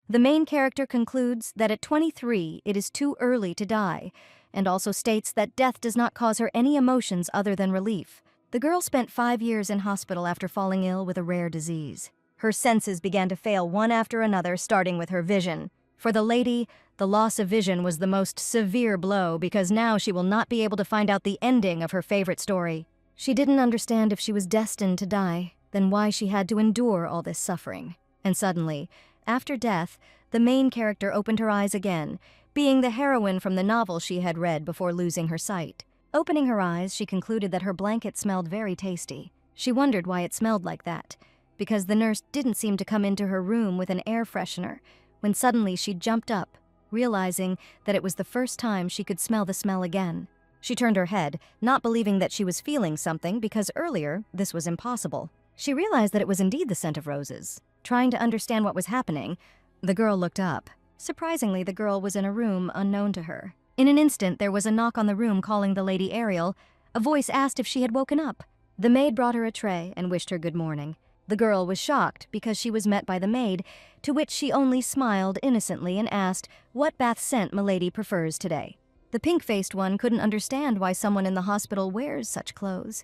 The main character concludes that at 23 it is too early to die, and also states that death does not cause her any emotions other than relief. The girl spent 5 years in hospital after falling ill with a rare disease. Her senses began to fail one after another, starting with her vision. For the lady, the loss of vision was the most severe blow because now she will not be able to find out the ending of her favorite story. She didn't understand if she was destined to die, then why she had to endure all this suffering. And suddenly, after death, the main character opened her eyes again, being the heroine from the novel she had read before losing her sight. Opening her eyes, she concluded that her blanket smelled very tasty. She wondered why it smelled like that, because the nurse didn't seem to come into her room with an air freshener, when suddenly she jumped up, realizing that it was the first time she could smell the smell again. She turned her head, not believing that she was feeling something because earlier this was impossible. She realized that it was indeed the scent of roses. Trying to understand what was happening, the girl looked up. Surprisingly, the girl was in a room unknown to her. In an instant, there was a knock on the room calling the Lady Ariel. A voice asked if she had woken up. The maid brought her a tray and wished her good morning. The girl was shocked because she was met by the maid, to which she only smiled innocently and asked what bath scent milady prefers today. The pink-faced one couldn't understand why someone in the hospital wears such clothes,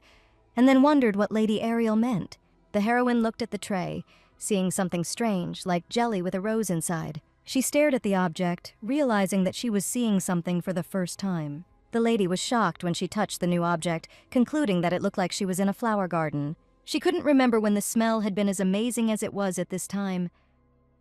and then wondered what Lady Ariel meant. The heroine looked at the tray, seeing something strange, like jelly with a rose inside. She stared at the object, realizing that she was seeing something for the first time. The lady was shocked when she touched the new object, concluding that it looked like she was in a flower garden. She couldn't remember when the smell had been as amazing as it was at this time.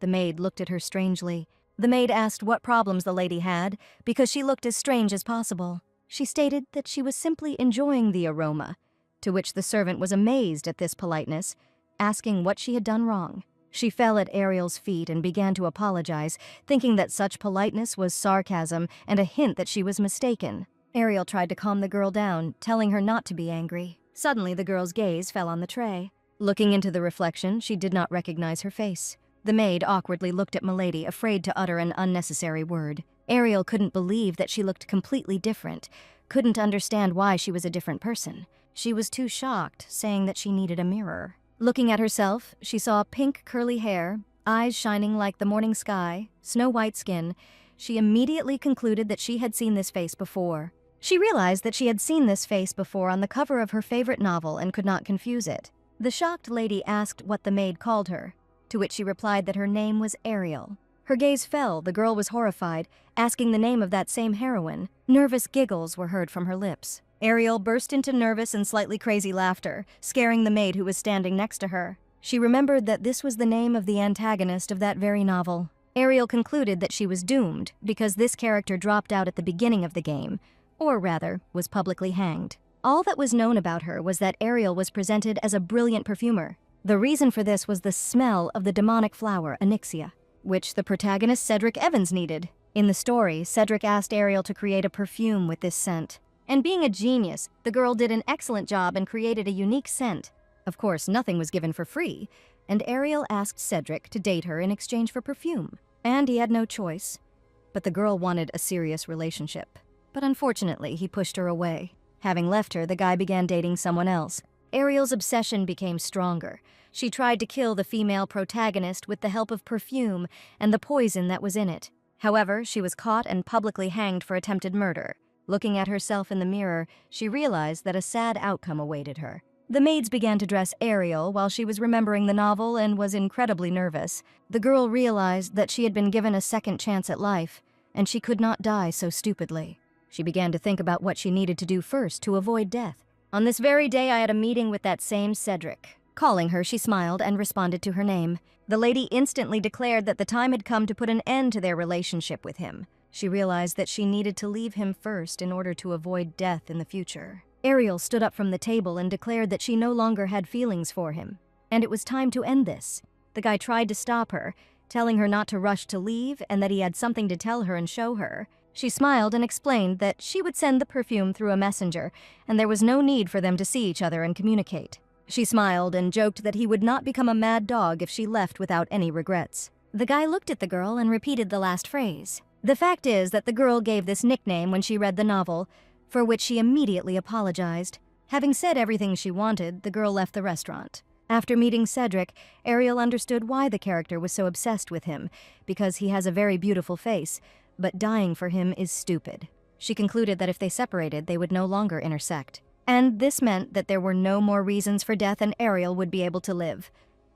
The maid looked at her strangely. The maid asked what problems the lady had, because she looked as strange as possible. She stated that she was simply enjoying the aroma, to which the servant was amazed at this politeness, asking what she had done wrong. She fell at Ariel's feet and began to apologize, thinking that such politeness was sarcasm and a hint that she was mistaken. Ariel tried to calm the girl down, telling her not to be angry. Suddenly, the girl's gaze fell on the tray. Looking into the reflection, she did not recognize her face. The maid awkwardly looked at Milady, afraid to utter an unnecessary word. Ariel couldn't believe that she looked completely different, couldn't understand why she was a different person. She was too shocked, saying that she needed a mirror. Looking at herself, she saw pink curly hair, eyes shining like the morning sky, snow-white skin. She immediately concluded that she had seen this face before. She realized that she had seen this face before on the cover of her favorite novel and could not confuse it. The shocked lady asked what the maid called her, to which she replied that her name was Ariel. Her gaze fell, the girl was horrified, asking the name of that same heroine. Nervous giggles were heard from her lips. Ariel burst into nervous and slightly crazy laughter, scaring the maid who was standing next to her. She remembered that this was the name of the antagonist of that very novel. Ariel concluded that she was doomed because this character dropped out at the beginning of the game, or rather, was publicly hanged. All that was known about her was that Ariel was presented as a brilliant perfumer. The reason for this was the smell of the demonic flower, Onyxia, which the protagonist Cedric Evans needed. In the story, Cedric asked Ariel to create a perfume with this scent. And being a genius, the girl did an excellent job and created a unique scent. Of course, nothing was given for free, and Ariel asked Cedric to date her in exchange for perfume. And he had no choice. But the girl wanted a serious relationship. But unfortunately, he pushed her away. Having left her, the guy began dating someone else. Ariel's obsession became stronger. She tried to kill the female protagonist with the help of perfume and the poison that was in it. However, she was caught and publicly hanged for attempted murder. Looking at herself in the mirror, she realized that a sad outcome awaited her. The maids began to dress Ariel while she was remembering the novel and was incredibly nervous. The girl realized that she had been given a second chance at life, and she could not die so stupidly. She began to think about what she needed to do first to avoid death. On this very day, I had a meeting with that same Cedric. Calling her, she smiled and responded to her name. The lady instantly declared that the time had come to put an end to their relationship with him. She realized that she needed to leave him first in order to avoid death in the future. Ariel stood up from the table and declared that she no longer had feelings for him, and it was time to end this. The guy tried to stop her, telling her not to rush to leave and that he had something to tell her and show her. She smiled and explained that she would send the perfume through a messenger, and there was no need for them to see each other and communicate. She smiled and joked that he would not become a mad dog if she left without any regrets. The guy looked at the girl and repeated the last phrase. The fact is that the girl gave this nickname when she read the novel, for which she immediately apologized. Having said everything she wanted, the girl left the restaurant. After meeting Cedric, Ariel understood why the character was so obsessed with him, because he has a very beautiful face, but dying for him is stupid. She concluded that if they separated, they would no longer intersect. And this meant that there were no more reasons for death and Ariel would be able to live,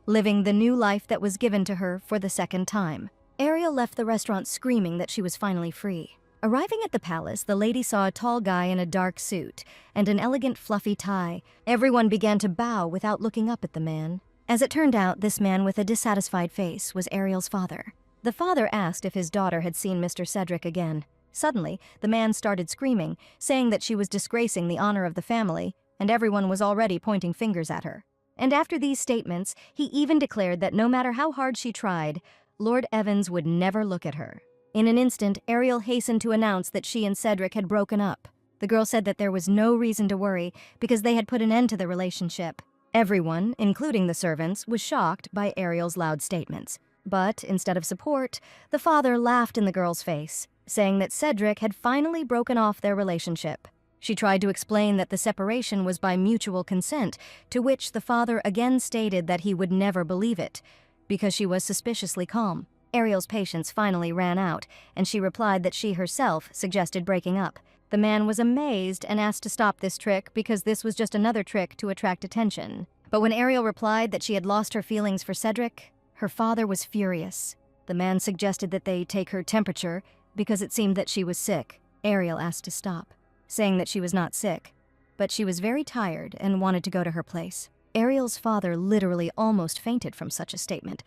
living the new life that was given to her for the second time. Ariel left the restaurant screaming that she was finally free. Arriving at the palace, the lady saw a tall guy in a dark suit and an elegant fluffy tie. Everyone began to bow without looking up at the man. As it turned out, this man with a dissatisfied face was Ariel's father. The father asked if his daughter had seen Mr. Cedric again. Suddenly, the man started screaming, saying that she was disgracing the honor of the family, and everyone was already pointing fingers at her. And after these statements, he even declared that no matter how hard she tried, Lord Evans would never look at her. In an instant, Ariel hastened to announce that she and Cedric had broken up. The girl said that there was no reason to worry because they had put an end to the relationship. Everyone, including the servants, was shocked by Ariel's loud statements. But instead of support, the father laughed in the girl's face, saying that Cedric had finally broken off their relationship. She tried to explain that the separation was by mutual consent, to which the father again stated that he would never believe it, because she was suspiciously calm. Ariel's patience finally ran out, and she replied that she herself suggested breaking up. The man was amazed and asked to stop this trick because this was just another trick to attract attention. But when Ariel replied that she had lost her feelings for Cedric, her father was furious. The man suggested that they take her temperature because it seemed that she was sick. Ariel asked to stop, saying that she was not sick, but she was very tired and wanted to go to her place. Ariel's father literally almost fainted from such a statement,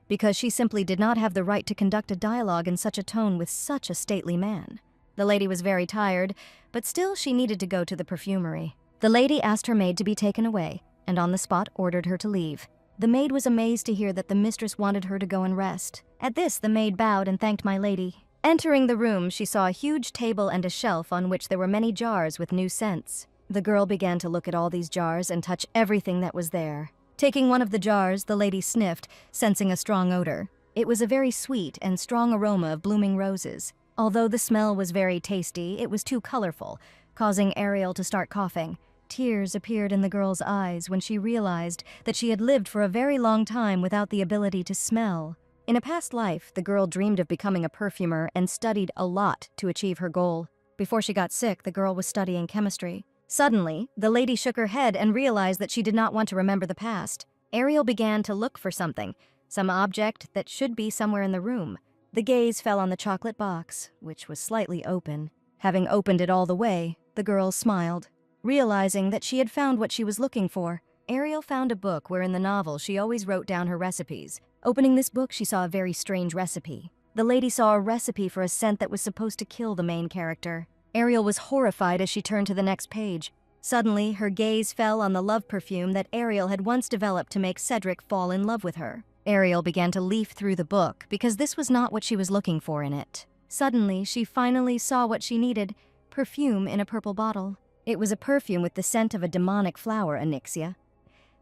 because she simply did not have the right to conduct a dialogue in such a tone with such a stately man. The lady was very tired, but still she needed to go to the perfumery. The lady asked her maid to be taken away, and on the spot ordered her to leave. The maid was amazed to hear that the mistress wanted her to go and rest. At this, the maid bowed and thanked my lady. Entering the room, she saw a huge table and a shelf on which there were many jars with new scents. The girl began to look at all these jars and touch everything that was there. Taking one of the jars, the lady sniffed, sensing a strong odor. It was a very sweet and strong aroma of blooming roses. Although the smell was very tasty, it was too colorful, causing Ariel to start coughing. Tears appeared in the girl's eyes when she realized that she had lived for a very long time without the ability to smell. In a past life, the girl dreamed of becoming a perfumer and studied a lot to achieve her goal. Before she got sick, the girl was studying chemistry. Suddenly, the lady shook her head and realized that she did not want to remember the past. Ariel began to look for something, some object that should be somewhere in the room. The gaze fell on the chocolate box, which was slightly open. Having opened it all the way, the girl smiled. Realizing that she had found what she was looking for, Ariel found a book where in the novel she always wrote down her recipes. Opening this book, she saw a very strange recipe. The lady saw a recipe for a scent that was supposed to kill the main character. Ariel was horrified as she turned to the next page. Suddenly, her gaze fell on the love perfume that Ariel had once developed to make Cedric fall in love with her. Ariel began to leaf through the book because this was not what she was looking for in it. Suddenly, she finally saw what she needed: perfume in a purple bottle. It was a perfume with the scent of a demonic flower, Onyxia.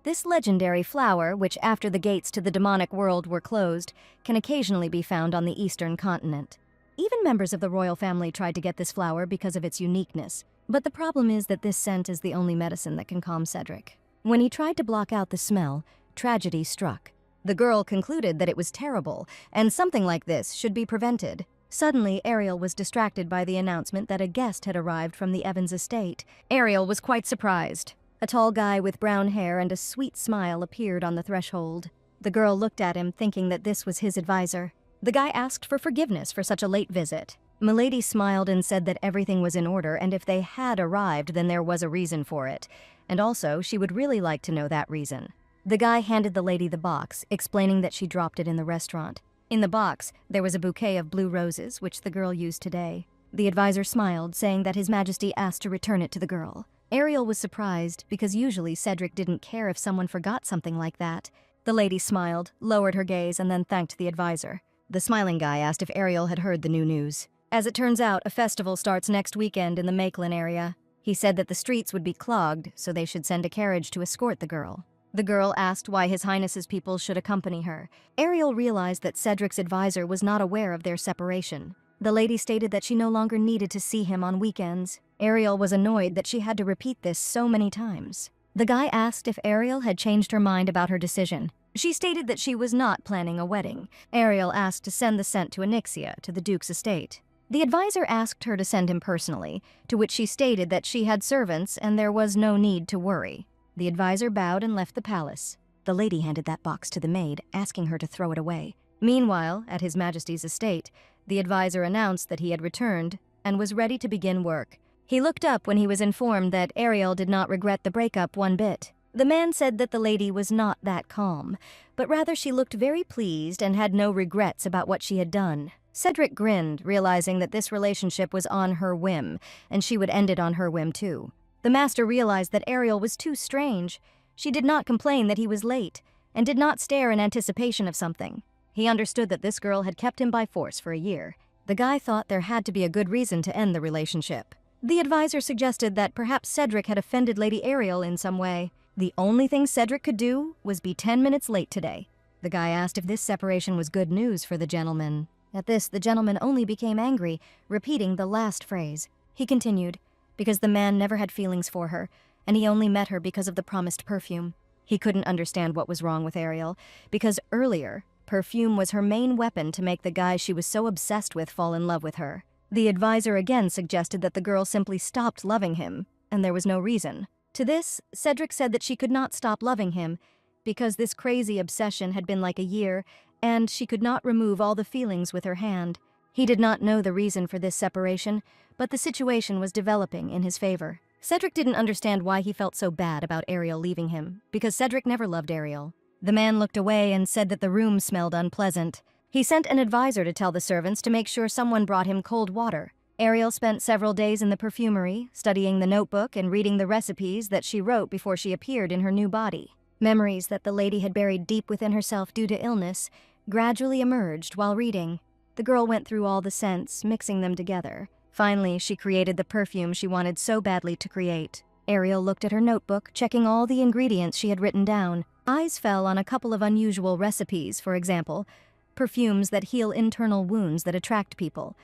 This legendary flower, which after the gates to the demonic world were closed, can occasionally be found on the eastern continent. Even members of the royal family tried to get this flower because of its uniqueness. But the problem is that this scent is the only medicine that can calm Cedric. When he tried to block out the smell, tragedy struck. The girl concluded that it was terrible, and something like this should be prevented. Suddenly, Ariel was distracted by the announcement that a guest had arrived from the Evans estate. Ariel was quite surprised. A tall guy with brown hair and a sweet smile appeared on the threshold. The girl looked at him, thinking that this was his advisor. The guy asked for forgiveness for such a late visit. Milady smiled and said that everything was in order, and if they had arrived, then there was a reason for it. And also, she would really like to know that reason. The guy handed the lady the box, explaining that she dropped it in the restaurant. In the box, there was a bouquet of blue roses, which the girl used today. The advisor smiled, saying that His Majesty asked to return it to the girl. Ariel was surprised, because usually Cedric didn't care if someone forgot something like that. The lady smiled, lowered her gaze, and then thanked the advisor. The smiling guy asked if Ariel had heard the new news. As it turns out, a festival starts next weekend in the Maitland area. He said that the streets would be clogged, so they should send a carriage to escort the girl. The girl asked why His Highness's people should accompany her. Ariel realized that Cedric's advisor was not aware of their separation. The lady stated that she no longer needed to see him on weekends. Ariel was annoyed that she had to repeat this so many times. The guy asked if Ariel had changed her mind about her decision. She stated that she was not planning a wedding. Ariel asked to send the scent to Anixia, to the Duke's estate. The advisor asked her to send him personally, to which she stated that she had servants and there was no need to worry. The advisor bowed and left the palace. The lady handed that box to the maid, asking her to throw it away. Meanwhile, at His Majesty's estate, the advisor announced that he had returned and was ready to begin work. He looked up when he was informed that Ariel did not regret the breakup one bit. The man said that the lady was not that calm, but rather she looked very pleased and had no regrets about what she had done. Cedric grinned, realizing that this relationship was on her whim, and she would end it on her whim too. The master realized that Ariel was too strange. She did not complain that he was late, and did not stare in anticipation of something. He understood that this girl had kept him by force for a year. The guy thought there had to be a good reason to end the relationship. The advisor suggested that perhaps Cedric had offended Lady Ariel in some way. The only thing Cedric could do was be 10 minutes late today. The guy asked if this separation was good news for the gentleman. At this, the gentleman only became angry, repeating the last phrase. He continued, because the man never had feelings for her, and he only met her because of the promised perfume. He couldn't understand what was wrong with Ariel, because earlier, perfume was her main weapon to make the guy she was so obsessed with fall in love with her. The advisor again suggested that the girl simply stopped loving him, and there was no reason. To this, Cedric said that she could not stop loving him, because this crazy obsession had been like a year, and she could not remove all the feelings with her hand. He did not know the reason for this separation, but the situation was developing in his favor. Cedric didn't understand why he felt so bad about Ariel leaving him, because Cedric never loved Ariel. The man looked away and said that the room smelled unpleasant. He sent an advisor to tell the servants to make sure someone brought him cold water. Ariel spent several days in the perfumery, studying the notebook and reading the recipes that she wrote before she appeared in her new body. Memories that the lady had buried deep within herself due to illness gradually emerged while reading. The girl went through all the scents, mixing them together. Finally, she created the perfume she wanted so badly to create. Ariel looked at her notebook, checking all the ingredients she had written down. Eyes fell on a couple of unusual recipes, for example, perfumes that heal internal wounds that attract people.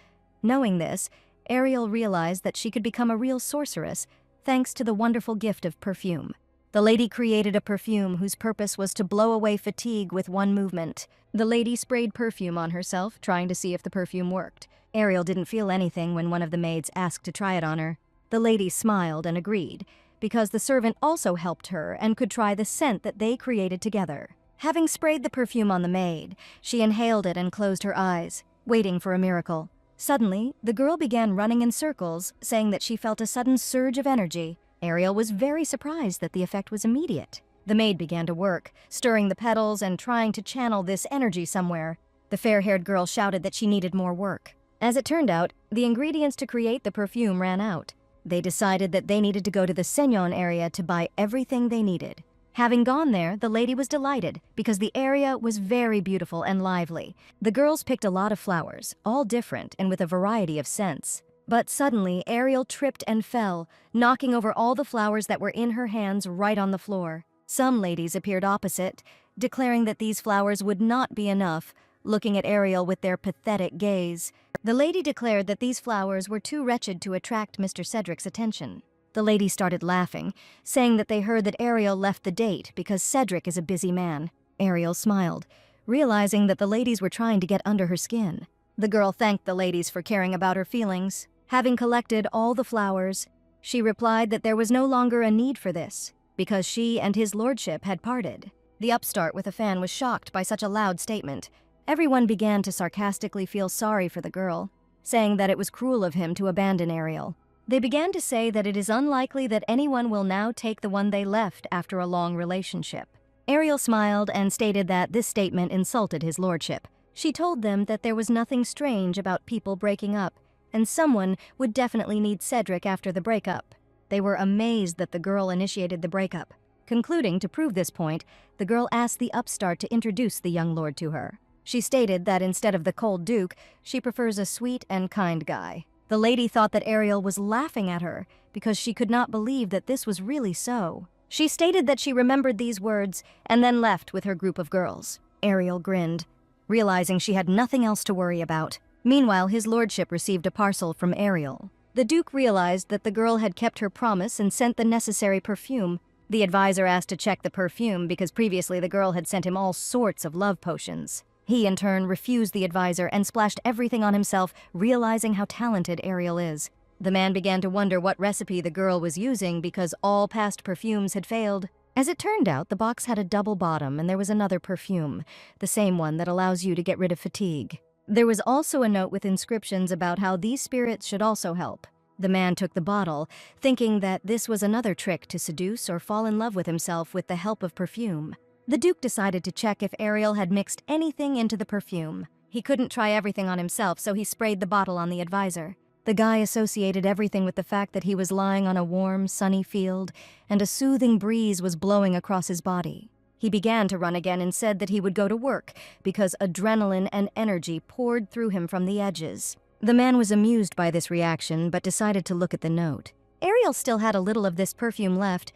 Knowing this, Ariel realized that she could become a real sorceress thanks to the wonderful gift of perfume. The lady created a perfume whose purpose was to blow away fatigue with one movement. The lady sprayed perfume on herself, trying to see if the perfume worked. Ariel didn't feel anything when one of the maids asked to try it on her. The lady smiled and agreed, because the servant also helped her and could try the scent that they created together. Having sprayed the perfume on the maid, she inhaled it and closed her eyes, waiting for a miracle. Suddenly, the girl began running in circles, saying that she felt a sudden surge of energy. Ariel was very surprised that the effect was immediate. The maid began to work, stirring the petals and trying to channel this energy somewhere. The fair-haired girl shouted that she needed more work. As it turned out, the ingredients to create the perfume ran out. They decided that they needed to go to the Senyon area to buy everything they needed. Having gone there, the lady was delighted because the area was very beautiful and lively. The girls picked a lot of flowers, all different and with a variety of scents. But suddenly, Ariel tripped and fell, knocking over all the flowers that were in her hands right on the floor. Some ladies appeared opposite, declaring that these flowers would not be enough, looking at Ariel with their pathetic gaze. The lady declared that these flowers were too wretched to attract Mr. Cedric's attention. The ladies started laughing, saying that they heard that Ariel left the date because Cedric is a busy man. Ariel smiled, realizing that the ladies were trying to get under her skin. The girl thanked the ladies for caring about her feelings. Having collected all the flowers, she replied that there was no longer a need for this, because she and his lordship had parted. The upstart with a fan was shocked by such a loud statement. Everyone began to sarcastically feel sorry for the girl, saying that it was cruel of him to abandon Ariel. They began to say that it is unlikely that anyone will now take the one they left after a long relationship. Ariel smiled and stated that this statement insulted his lordship. She told them that there was nothing strange about people breaking up, and someone would definitely need Cedric after the breakup. They were amazed that the girl initiated the breakup. Concluding to prove this point, the girl asked the upstart to introduce the young lord to her. She stated that instead of the cold duke, she prefers a sweet and kind guy. The lady thought that Ariel was laughing at her because she could not believe that this was really so. She stated that she remembered these words and then left with her group of girls. Ariel grinned, realizing she had nothing else to worry about. Meanwhile, his lordship received a parcel from Ariel. The duke realized that the girl had kept her promise and sent the necessary perfume. The advisor asked to check the perfume because previously the girl had sent him all sorts of love potions. He, in turn, refused the advisor and splashed everything on himself, realizing how talented Ariel is. The man began to wonder what recipe the girl was using because all past perfumes had failed. As it turned out, the box had a double bottom and there was another perfume, the same one that allows you to get rid of fatigue. There was also a note with inscriptions about how these spirits should also help. The man took the bottle, thinking that this was another trick to seduce or fall in love with himself with the help of perfume. The Duke decided to check if Ariel had mixed anything into the perfume. He couldn't try everything on himself, so he sprayed the bottle on the advisor. The guy associated everything with the fact that he was lying on a warm, sunny field, and a soothing breeze was blowing across his body. He began to run again and said that he would go to work because adrenaline and energy poured through him from the edges. The man was amused by this reaction, but decided to look at the note. Ariel still had a little of this perfume left,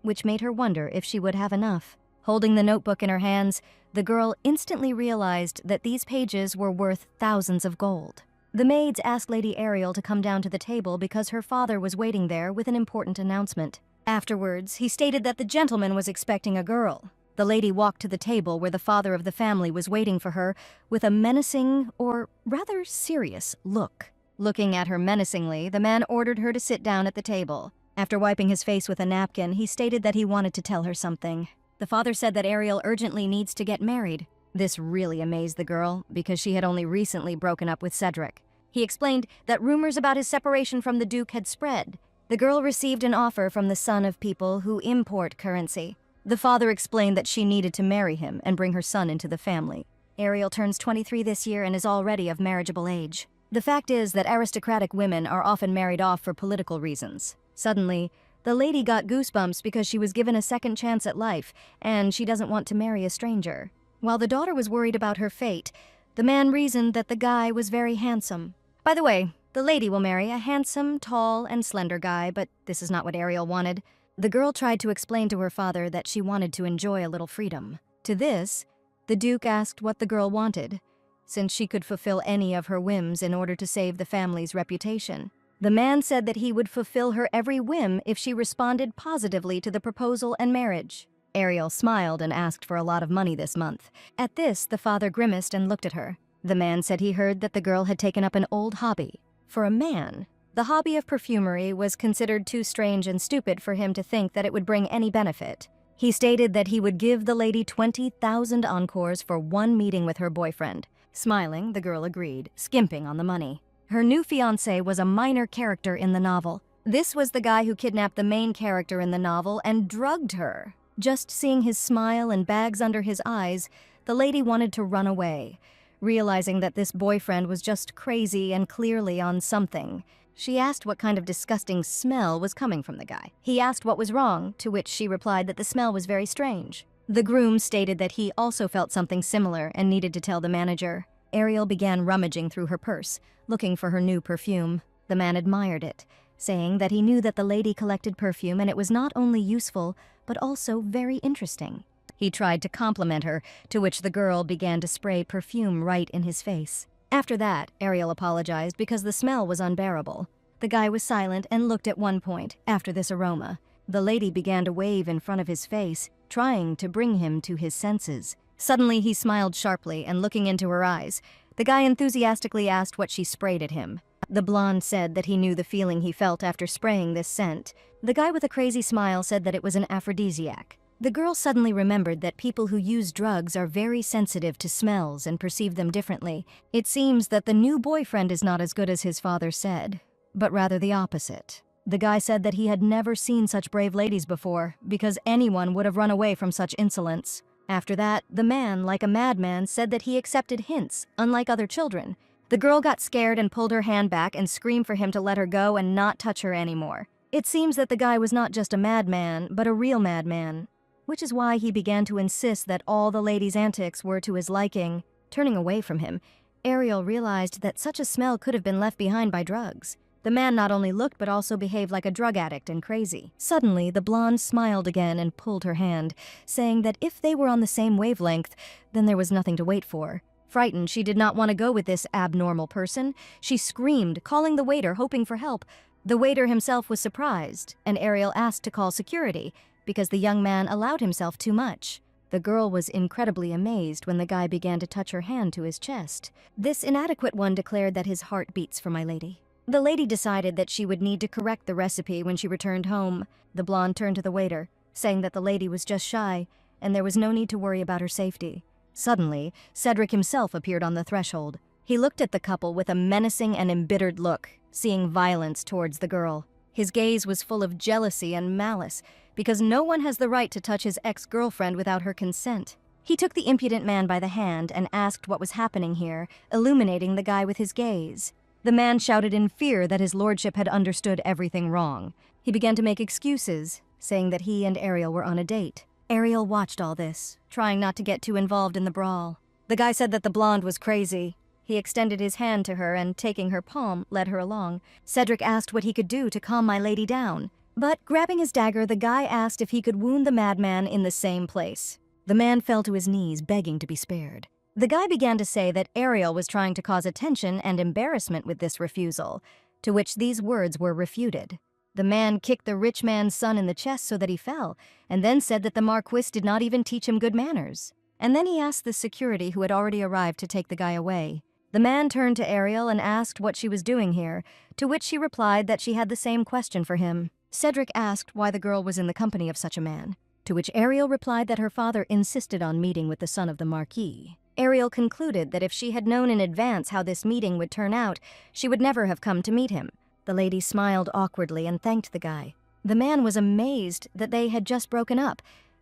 which made her wonder if she would have enough. Holding the notebook in her hands, the girl instantly realized that these pages were worth thousands of gold. The maids asked Lady Ariel to come down to the table because her father was waiting there with an important announcement. Afterwards, he stated that the gentleman was expecting a girl. The lady walked to the table where the father of the family was waiting for her with a menacing, or rather serious, look. Looking at her menacingly, the man ordered her to sit down at the table. After wiping his face with a napkin, he stated that he wanted to tell her something. The father said that Ariel urgently needs to get married. This really amazed the girl, because she had only recently broken up with Cedric. He explained that rumors about his separation from the Duke had spread. The girl received an offer from the son of people who import currency. The father explained that she needed to marry him and bring her son into the family. Ariel turns 23 this year and is already of marriageable age. The fact is that aristocratic women are often married off for political reasons. Suddenly, the lady got goosebumps because she was given a second chance at life, and she doesn't want to marry a stranger. While the daughter was worried about her fate, the man reasoned that the guy was very handsome. By the way, the lady will marry a handsome, tall, and slender guy, but this is not what Ariel wanted. The girl tried to explain to her father that she wanted to enjoy a little freedom. To this, the Duke asked what the girl wanted, since she could fulfill any of her whims in order to save the family's reputation. The man said that he would fulfill her every whim if she responded positively to the proposal and marriage. Ariel smiled and asked for a lot of money this month. At this, the father grimaced and looked at her. The man said he heard that the girl had taken up an old hobby. For a man, the hobby of perfumery was considered too strange and stupid for him to think that it would bring any benefit. He stated that he would give the lady 20,000 encores for one meeting with her boyfriend. Smiling, the girl agreed, skimping on the money. Her new fiancé was a minor character in the novel. This was the guy who kidnapped the main character in the novel and drugged her. Just seeing his smile and bags under his eyes, the lady wanted to run away. Realizing that this boyfriend was just crazy and clearly on something, she asked what kind of disgusting smell was coming from the guy. He asked what was wrong, to which she replied that the smell was very strange. The groom stated that he also felt something similar and needed to tell the manager. Ariel began rummaging through her purse, looking for her new perfume. The man admired it, saying that he knew that the lady collected perfume and it was not only useful, but also very interesting. He tried to compliment her, to which the girl began to spray perfume right in his face. After that, Ariel apologized because the smell was unbearable. The guy was silent and looked at one point after this aroma. The lady began to wave in front of his face, trying to bring him to his senses. Suddenly, he smiled sharply and looking into her eyes. The guy enthusiastically asked what she sprayed at him. The blonde said that he knew the feeling he felt after spraying this scent. The guy with a crazy smile said that it was an aphrodisiac. The girl suddenly remembered that people who use drugs are very sensitive to smells and perceive them differently. It seems that the new boyfriend is not as good as his father said, but rather the opposite. The guy said that he had never seen such brave ladies before, because anyone would have run away from such insolence. After that, the man, like a madman, said that he accepted hints, unlike other children. The girl got scared and pulled her hand back and screamed for him to let her go and not touch her anymore. It seems that the guy was not just a madman, but a real madman, which is why he began to insist that all the lady's antics were to his liking. Turning away from him, Ariel realized that such a smell could have been left behind by drugs. The man not only looked but also behaved like a drug addict and crazy. Suddenly, the blonde smiled again and pulled her hand, saying that if they were on the same wavelength, then there was nothing to wait for. Frightened, she did not want to go with this abnormal person. She screamed, calling the waiter, hoping for help. The waiter himself was surprised, and Ariel asked to call security, because the young man allowed himself too much. The girl was incredibly amazed when the guy began to touch her hand to his chest. This inadequate one declared that his heart beats for my lady. The lady decided that she would need to correct the recipe when she returned home. The blonde turned to the waiter, saying that the lady was just shy, and there was no need to worry about her safety. Suddenly, Cedric himself appeared on the threshold. He looked at the couple with a menacing and embittered look, seeing violence towards the girl. His gaze was full of jealousy and malice, because no one has the right to touch his ex-girlfriend without her consent. He took the impudent man by the hand and asked what was happening here, illuminating the guy with his gaze. The man shouted in fear that his lordship had understood everything wrong. He began to make excuses, saying that he and Ariel were on a date. Ariel watched all this, trying not to get too involved in the brawl. The guy said that the blonde was crazy. He extended his hand to her and, taking her palm, led her along. Cedric asked what he could do to calm my lady down. But, grabbing his dagger, the guy asked if he could wound the madman in the same place. The man fell to his knees, begging to be spared. The guy began to say that Ariel was trying to cause attention and embarrassment with this refusal, to which these words were refuted. The man kicked the rich man's son in the chest so that he fell, and then said that the Marquis did not even teach him good manners. And then he asked the security who had already arrived to take the guy away. The man turned to Ariel and asked what she was doing here, to which she replied that she had the same question for him. Cedric asked why the girl was in the company of such a man, to which Ariel replied that her father insisted on meeting with the son of the Marquis. Ariel concluded that if she had known in advance how this meeting would turn out, she would never have come to meet him. The lady smiled awkwardly and thanked the guy. The man was amazed that they had just broken up,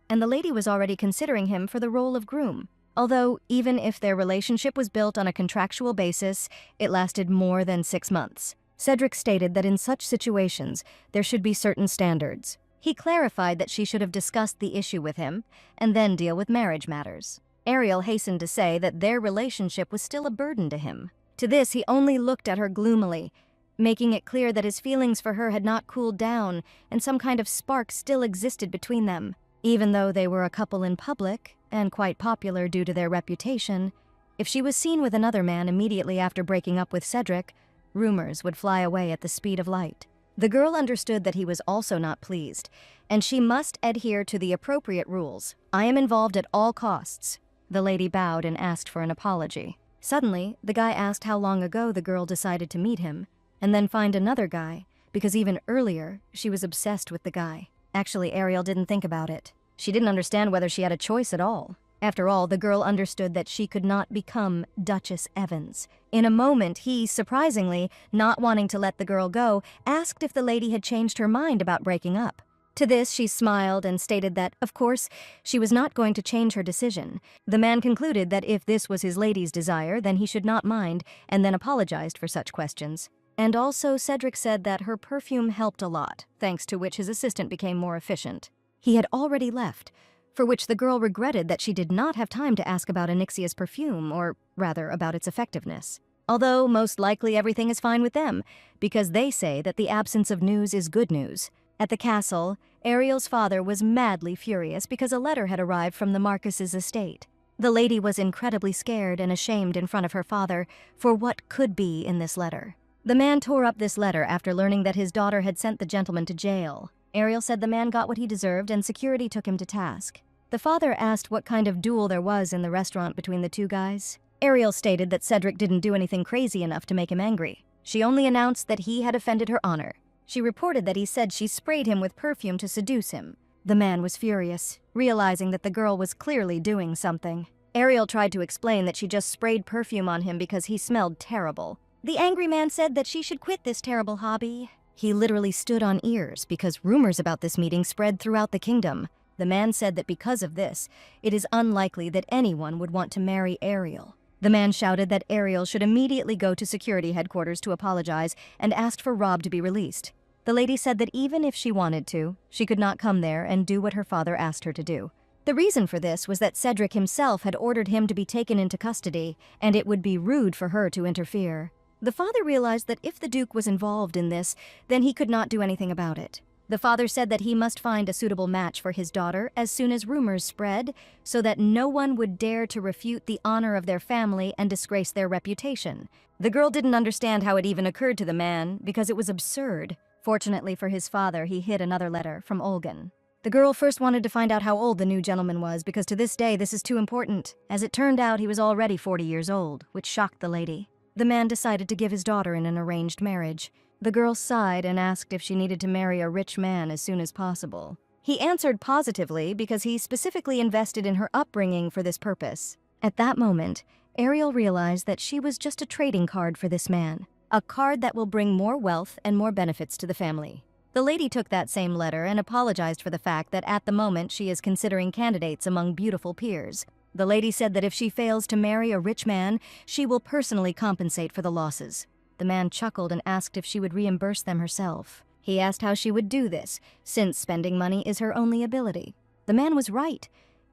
and the lady was already considering him for the role of groom. Although, even if their relationship was built on a contractual basis, it lasted more than 6 months. Cedric stated that in such situations, there should be certain standards. He clarified that she should have discussed the issue with him, and then deal with marriage matters. Ariel hastened to say that their relationship was still a burden to him. To this, he only looked at her gloomily, making it clear that his feelings for her had not cooled down, and some kind of spark still existed between them. Even though they were a couple in public, and quite popular due to their reputation, if she was seen with another man immediately after breaking up with Cedric, rumors would fly away at the speed of light. The girl understood that he was also not pleased, and she must adhere to the appropriate rules. I am involved at all costs. The lady bowed and asked for an apology. Suddenly, the guy asked how long ago the girl decided to meet him, and then find another guy, because even earlier, she was obsessed with the guy. Actually, Ariel didn't think about it. She didn't understand whether she had a choice at all. After all, the girl understood that she could not become Duchess Evans. In a moment, he, surprisingly, not wanting to let the girl go, asked if the lady had changed her mind about breaking up. To this, she smiled and stated that, of course, she was not going to change her decision. The man concluded that if this was his lady's desire, then he should not mind, and then apologized for such questions. And also, Cedric said that her perfume helped a lot, thanks to which his assistant became more efficient. He had already left, for which the girl regretted that she did not have time to ask about Anixia's perfume, or rather about its effectiveness. Although most likely everything is fine with them, because they say that the absence of news is good news. At the castle, Ariel's father was madly furious because a letter had arrived from the Marquis's estate. The lady was incredibly scared and ashamed in front of her father for what could be in this letter. The man tore up this letter after learning that his daughter had sent the gentleman to jail. Ariel said the man got what he deserved and security took him to task. The father asked what kind of duel there was in the restaurant between the two guys. Ariel stated that Cedric didn't do anything crazy enough to make him angry. She only announced that he had offended her honor. She reported that he said she sprayed him with perfume to seduce him. The man was furious, realizing that the girl was clearly doing something. Ariel tried to explain that she just sprayed perfume on him because he smelled terrible. The angry man said that she should quit this terrible hobby. He literally stood on ears because rumors about this meeting spread throughout the kingdom. The man said that because of this, it is unlikely that anyone would want to marry Ariel. The man shouted that Ariel should immediately go to security headquarters to apologize and asked for Rob to be released. The lady said that even if she wanted to, she could not come there and do what her father asked her to do. The reason for this was that Cedric himself had ordered him to be taken into custody, and it would be rude for her to interfere. The father realized that if the Duke was involved in this, then he could not do anything about it. The father said that he must find a suitable match for his daughter as soon as rumors spread, so that no one would dare to refute the honor of their family and disgrace their reputation. The girl didn't understand how it even occurred to the man, because it was absurd. Fortunately for his father, he hid another letter from Olgan. The girl first wanted to find out how old the new gentleman was because to this day this is too important. As it turned out, he was already 40 years old, which shocked the lady. The man decided to give his daughter in an arranged marriage. The girl sighed and asked if she needed to marry a rich man as soon as possible. He answered positively because he specifically invested in her upbringing for this purpose. At that moment, Ariel realized that she was just a trading card for this man, a card that will bring more wealth and more benefits to the family. The lady took that same letter and apologized for the fact that at the moment she is considering candidates among beautiful peers. The lady said that if she fails to marry a rich man, she will personally compensate for the losses. The man chuckled and asked if she would reimburse them herself. He asked how she would do this, since spending money is her only ability. The man was right.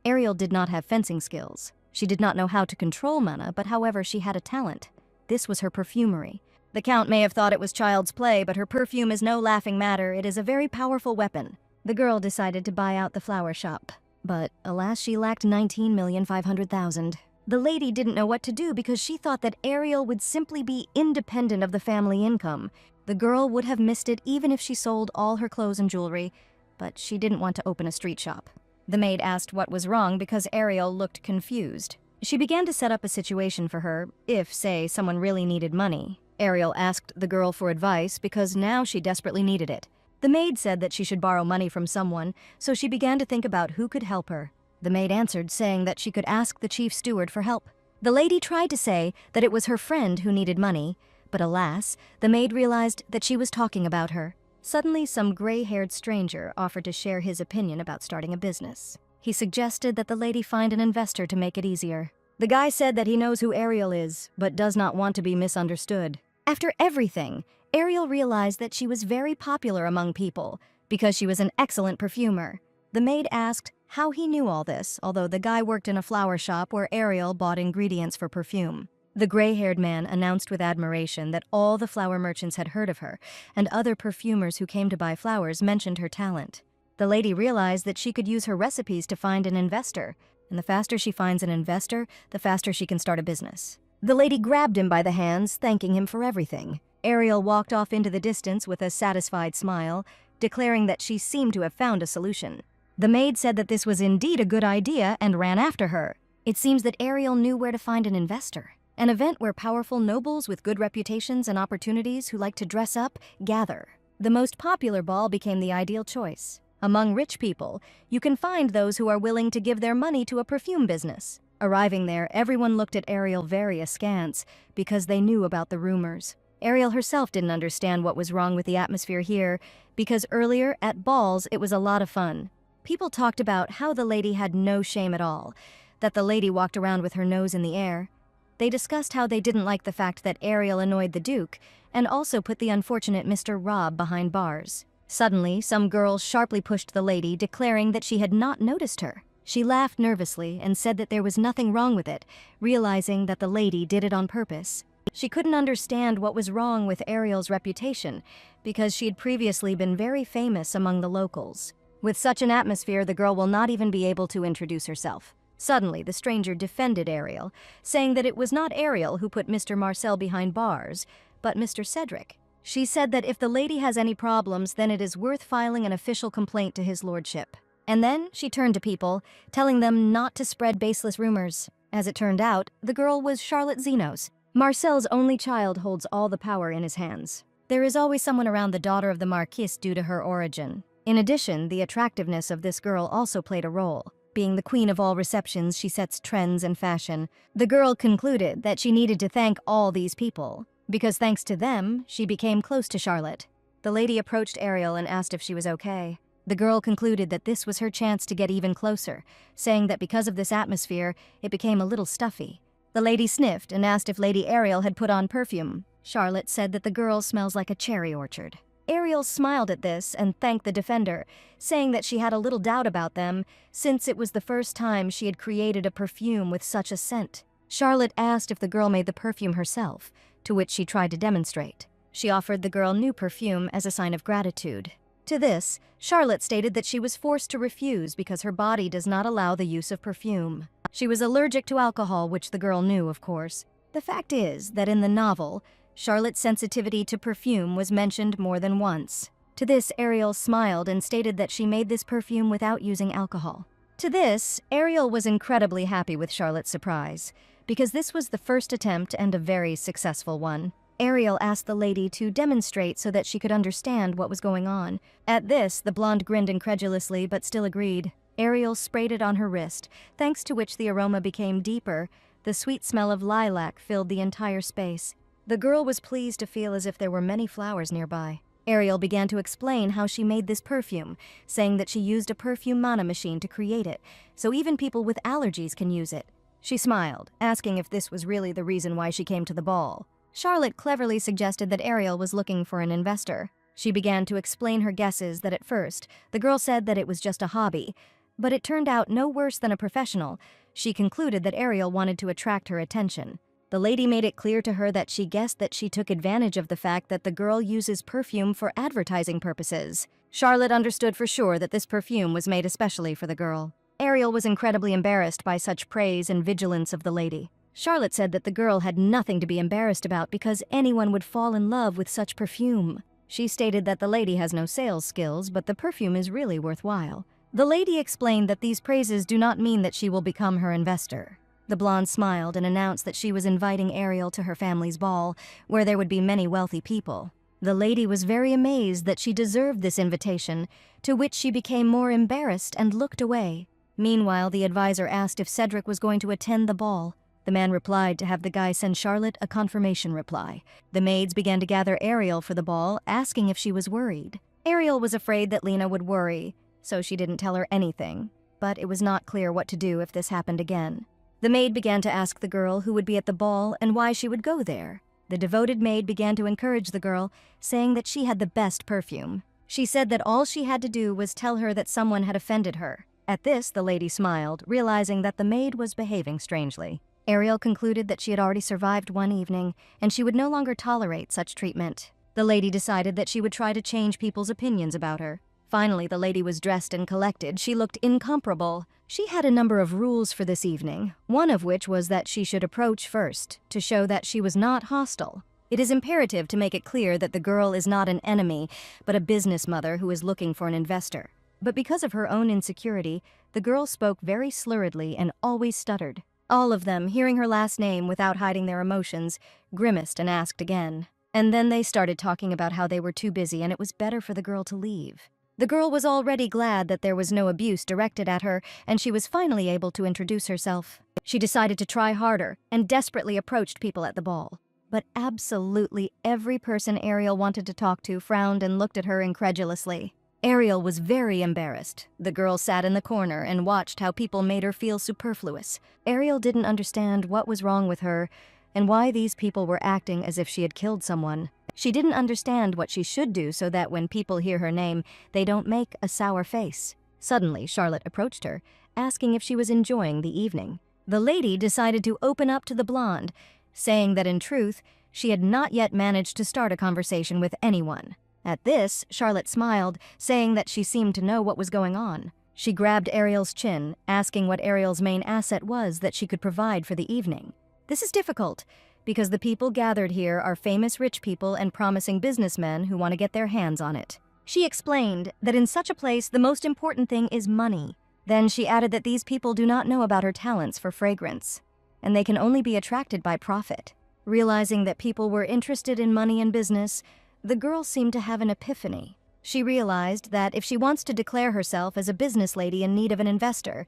Ariel did not have fencing skills. She did not know how to control mana, but however, she had a talent. This was her perfumery. The Count may have thought it was child's play, but her perfume is no laughing matter. It is a very powerful weapon. The girl decided to buy out the flower shop. But, alas, she lacked 19,500,000. The lady didn't know what to do because she thought that Ariel would simply be independent of the family income. The girl would have missed it even if she sold all her clothes and jewelry, but she didn't want to open a street shop. The maid asked what was wrong because Ariel looked confused. She began to set up a situation for her if, say, someone really needed money. Ariel asked the girl for advice because now she desperately needed it. The maid said that she should borrow money from someone, so she began to think about who could help her. The maid answered, saying that she could ask the chief steward for help. The lady tried to say that it was her friend who needed money, but alas, the maid realized that she was talking about her. Suddenly, some gray-haired stranger offered to share his opinion about starting a business. He suggested that the lady find an investor to make it easier. The guy said that he knows who Ariel is, but does not want to be misunderstood. After everything, Ariel realized that she was very popular among people because she was an excellent perfumer. The maid asked how he knew all this, although the guy worked in a flower shop where Ariel bought ingredients for perfume. The gray-haired man announced with admiration that all the flower merchants had heard of her, and other perfumers who came to buy flowers mentioned her talent. The lady realized that she could use her recipes to find an investor, and the faster she finds an investor, the faster she can start a business. The lady grabbed him by the hands, thanking him for everything. Ariel walked off into the distance with a satisfied smile, declaring that she seemed to have found a solution. The maid said that this was indeed a good idea and ran after her. It seems that Ariel knew where to find an investor. An event where powerful nobles with good reputations and opportunities who like to dress up gather. The most popular ball became the ideal choice. Among rich people, you can find those who are willing to give their money to a perfume business. Arriving there, everyone looked at Ariel very askance because they knew about the rumors. Ariel herself didn't understand what was wrong with the atmosphere here because earlier, at balls, it was a lot of fun. People talked about how the lady had no shame at all, that the lady walked around with her nose in the air. They discussed how they didn't like the fact that Ariel annoyed the Duke and also put the unfortunate Mr. Rob behind bars. Suddenly, some girl sharply pushed the lady, declaring that she had not noticed her. She laughed nervously and said that there was nothing wrong with it, realizing that the lady did it on purpose. She couldn't understand what was wrong with Ariel's reputation because she had previously been very famous among the locals. With such an atmosphere, the girl will not even be able to introduce herself. Suddenly, the stranger defended Ariel, saying that it was not Ariel who put Mr. Marcel behind bars, but Mr. Cedric. She said that if the lady has any problems, then it is worth filing an official complaint to his lordship. And then she turned to people, telling them not to spread baseless rumors. As it turned out, the girl was Charlotte Zenos. Marcel's only child holds all the power in his hands. There is always someone around the daughter of the Marquis due to her origin. In addition, the attractiveness of this girl also played a role. Being the queen of all receptions, she sets trends and fashion. The girl concluded that she needed to thank all these people, because thanks to them, she became close to Charlotte. The lady approached Ariel and asked if she was okay. The girl concluded that this was her chance to get even closer, saying that because of this atmosphere, it became a little stuffy. The lady sniffed and asked if Lady Ariel had put on perfume. Charlotte said that the girl smells like a cherry orchard. Ariel smiled at this and thanked the defender, saying that she had a little doubt about them, since it was the first time she had created a perfume with such a scent. Charlotte asked if the girl made the perfume herself, to which she tried to demonstrate. She offered the girl new perfume as a sign of gratitude. To this, Charlotte stated that she was forced to refuse because her body does not allow the use of perfume. She was allergic to alcohol, which the girl knew, of course. The fact is that in the novel, Charlotte's sensitivity to perfume was mentioned more than once. To this, Ariel smiled and stated that she made this perfume without using alcohol. To this, Ariel was incredibly happy with Charlotte's surprise, because this was the first attempt and a very successful one. Ariel asked the lady to demonstrate so that she could understand what was going on. At this, the blonde grinned incredulously but still agreed. Ariel sprayed it on her wrist, thanks to which the aroma became deeper. The sweet smell of lilac filled the entire space. The girl was pleased to feel as if there were many flowers nearby. Ariel began to explain how she made this perfume, saying that she used a perfume mana machine to create it, so even people with allergies can use it. She smiled, asking if this was really the reason why she came to the ball. Charlotte cleverly suggested that Ariel was looking for an investor. She began to explain her guesses that at first, the girl said that it was just a hobby, but it turned out no worse than a professional. She concluded that Ariel wanted to attract her attention. The lady made it clear to her that she guessed that she took advantage of the fact that the girl uses perfume for advertising purposes. Charlotte understood for sure that this perfume was made especially for the girl. Ariel was incredibly embarrassed by such praise and vigilance of the lady. Charlotte said that the girl had nothing to be embarrassed about because anyone would fall in love with such perfume. She stated that the lady has no sales skills, but the perfume is really worthwhile. The lady explained that these praises do not mean that she will become her investor. The blonde smiled and announced that she was inviting Ariel to her family's ball, where there would be many wealthy people. The lady was very amazed that she deserved this invitation, to which she became more embarrassed and looked away. Meanwhile, the advisor asked if Cedric was going to attend the ball. The man replied to have the guy send Charlotte a confirmation reply. The maids began to gather Ariel for the ball, asking if she was worried. Ariel was afraid that Lena would worry, so she didn't tell her anything, but it was not clear what to do if this happened again. The maid began to ask the girl who would be at the ball and why she would go there. The devoted maid began to encourage the girl, saying that she had the best perfume. She said that all she had to do was tell her that someone had offended her. At this, the lady smiled, realizing that the maid was behaving strangely. Ariel concluded that she had already survived one evening, and she would no longer tolerate such treatment. The lady decided that she would try to change people's opinions about her. Finally, the lady was dressed and collected. She looked incomparable. She had a number of rules for this evening, one of which was that she should approach first, to show that she was not hostile. It is imperative to make it clear that the girl is not an enemy, but a business mother who is looking for an investor. But because of her own insecurity, the girl spoke very slurredly and always stuttered. All of them, hearing her last name without hiding their emotions, grimaced and asked again. And then they started talking about how they were too busy and it was better for the girl to leave. The girl was already glad that there was no abuse directed at her, and she was finally able to introduce herself. She decided to try harder and desperately approached people at the ball. But absolutely every person Ariel wanted to talk to frowned and looked at her incredulously. Ariel was very embarrassed. The girl sat in the corner and watched how people made her feel superfluous. Ariel didn't understand what was wrong with her and why these people were acting as if she had killed someone. She didn't understand what she should do so that when people hear her name, they don't make a sour face. Suddenly, Charlotte approached her, asking if she was enjoying the evening. The lady decided to open up to the blonde, saying that in truth, she had not yet managed to start a conversation with anyone. At this, Charlotte smiled, saying that she seemed to know what was going on. She grabbed Ariel's chin, asking what Ariel's main asset was that she could provide for the evening. This is difficult, because the people gathered here are famous rich people and promising businessmen who want to get their hands on it. She explained that in such a place, the most important thing is money. Then she added that these people do not know about her talents for fragrance, and they can only be attracted by profit. Realizing that people were interested in money and business, the girl seemed to have an epiphany. She realized that if she wants to declare herself as a business lady in need of an investor,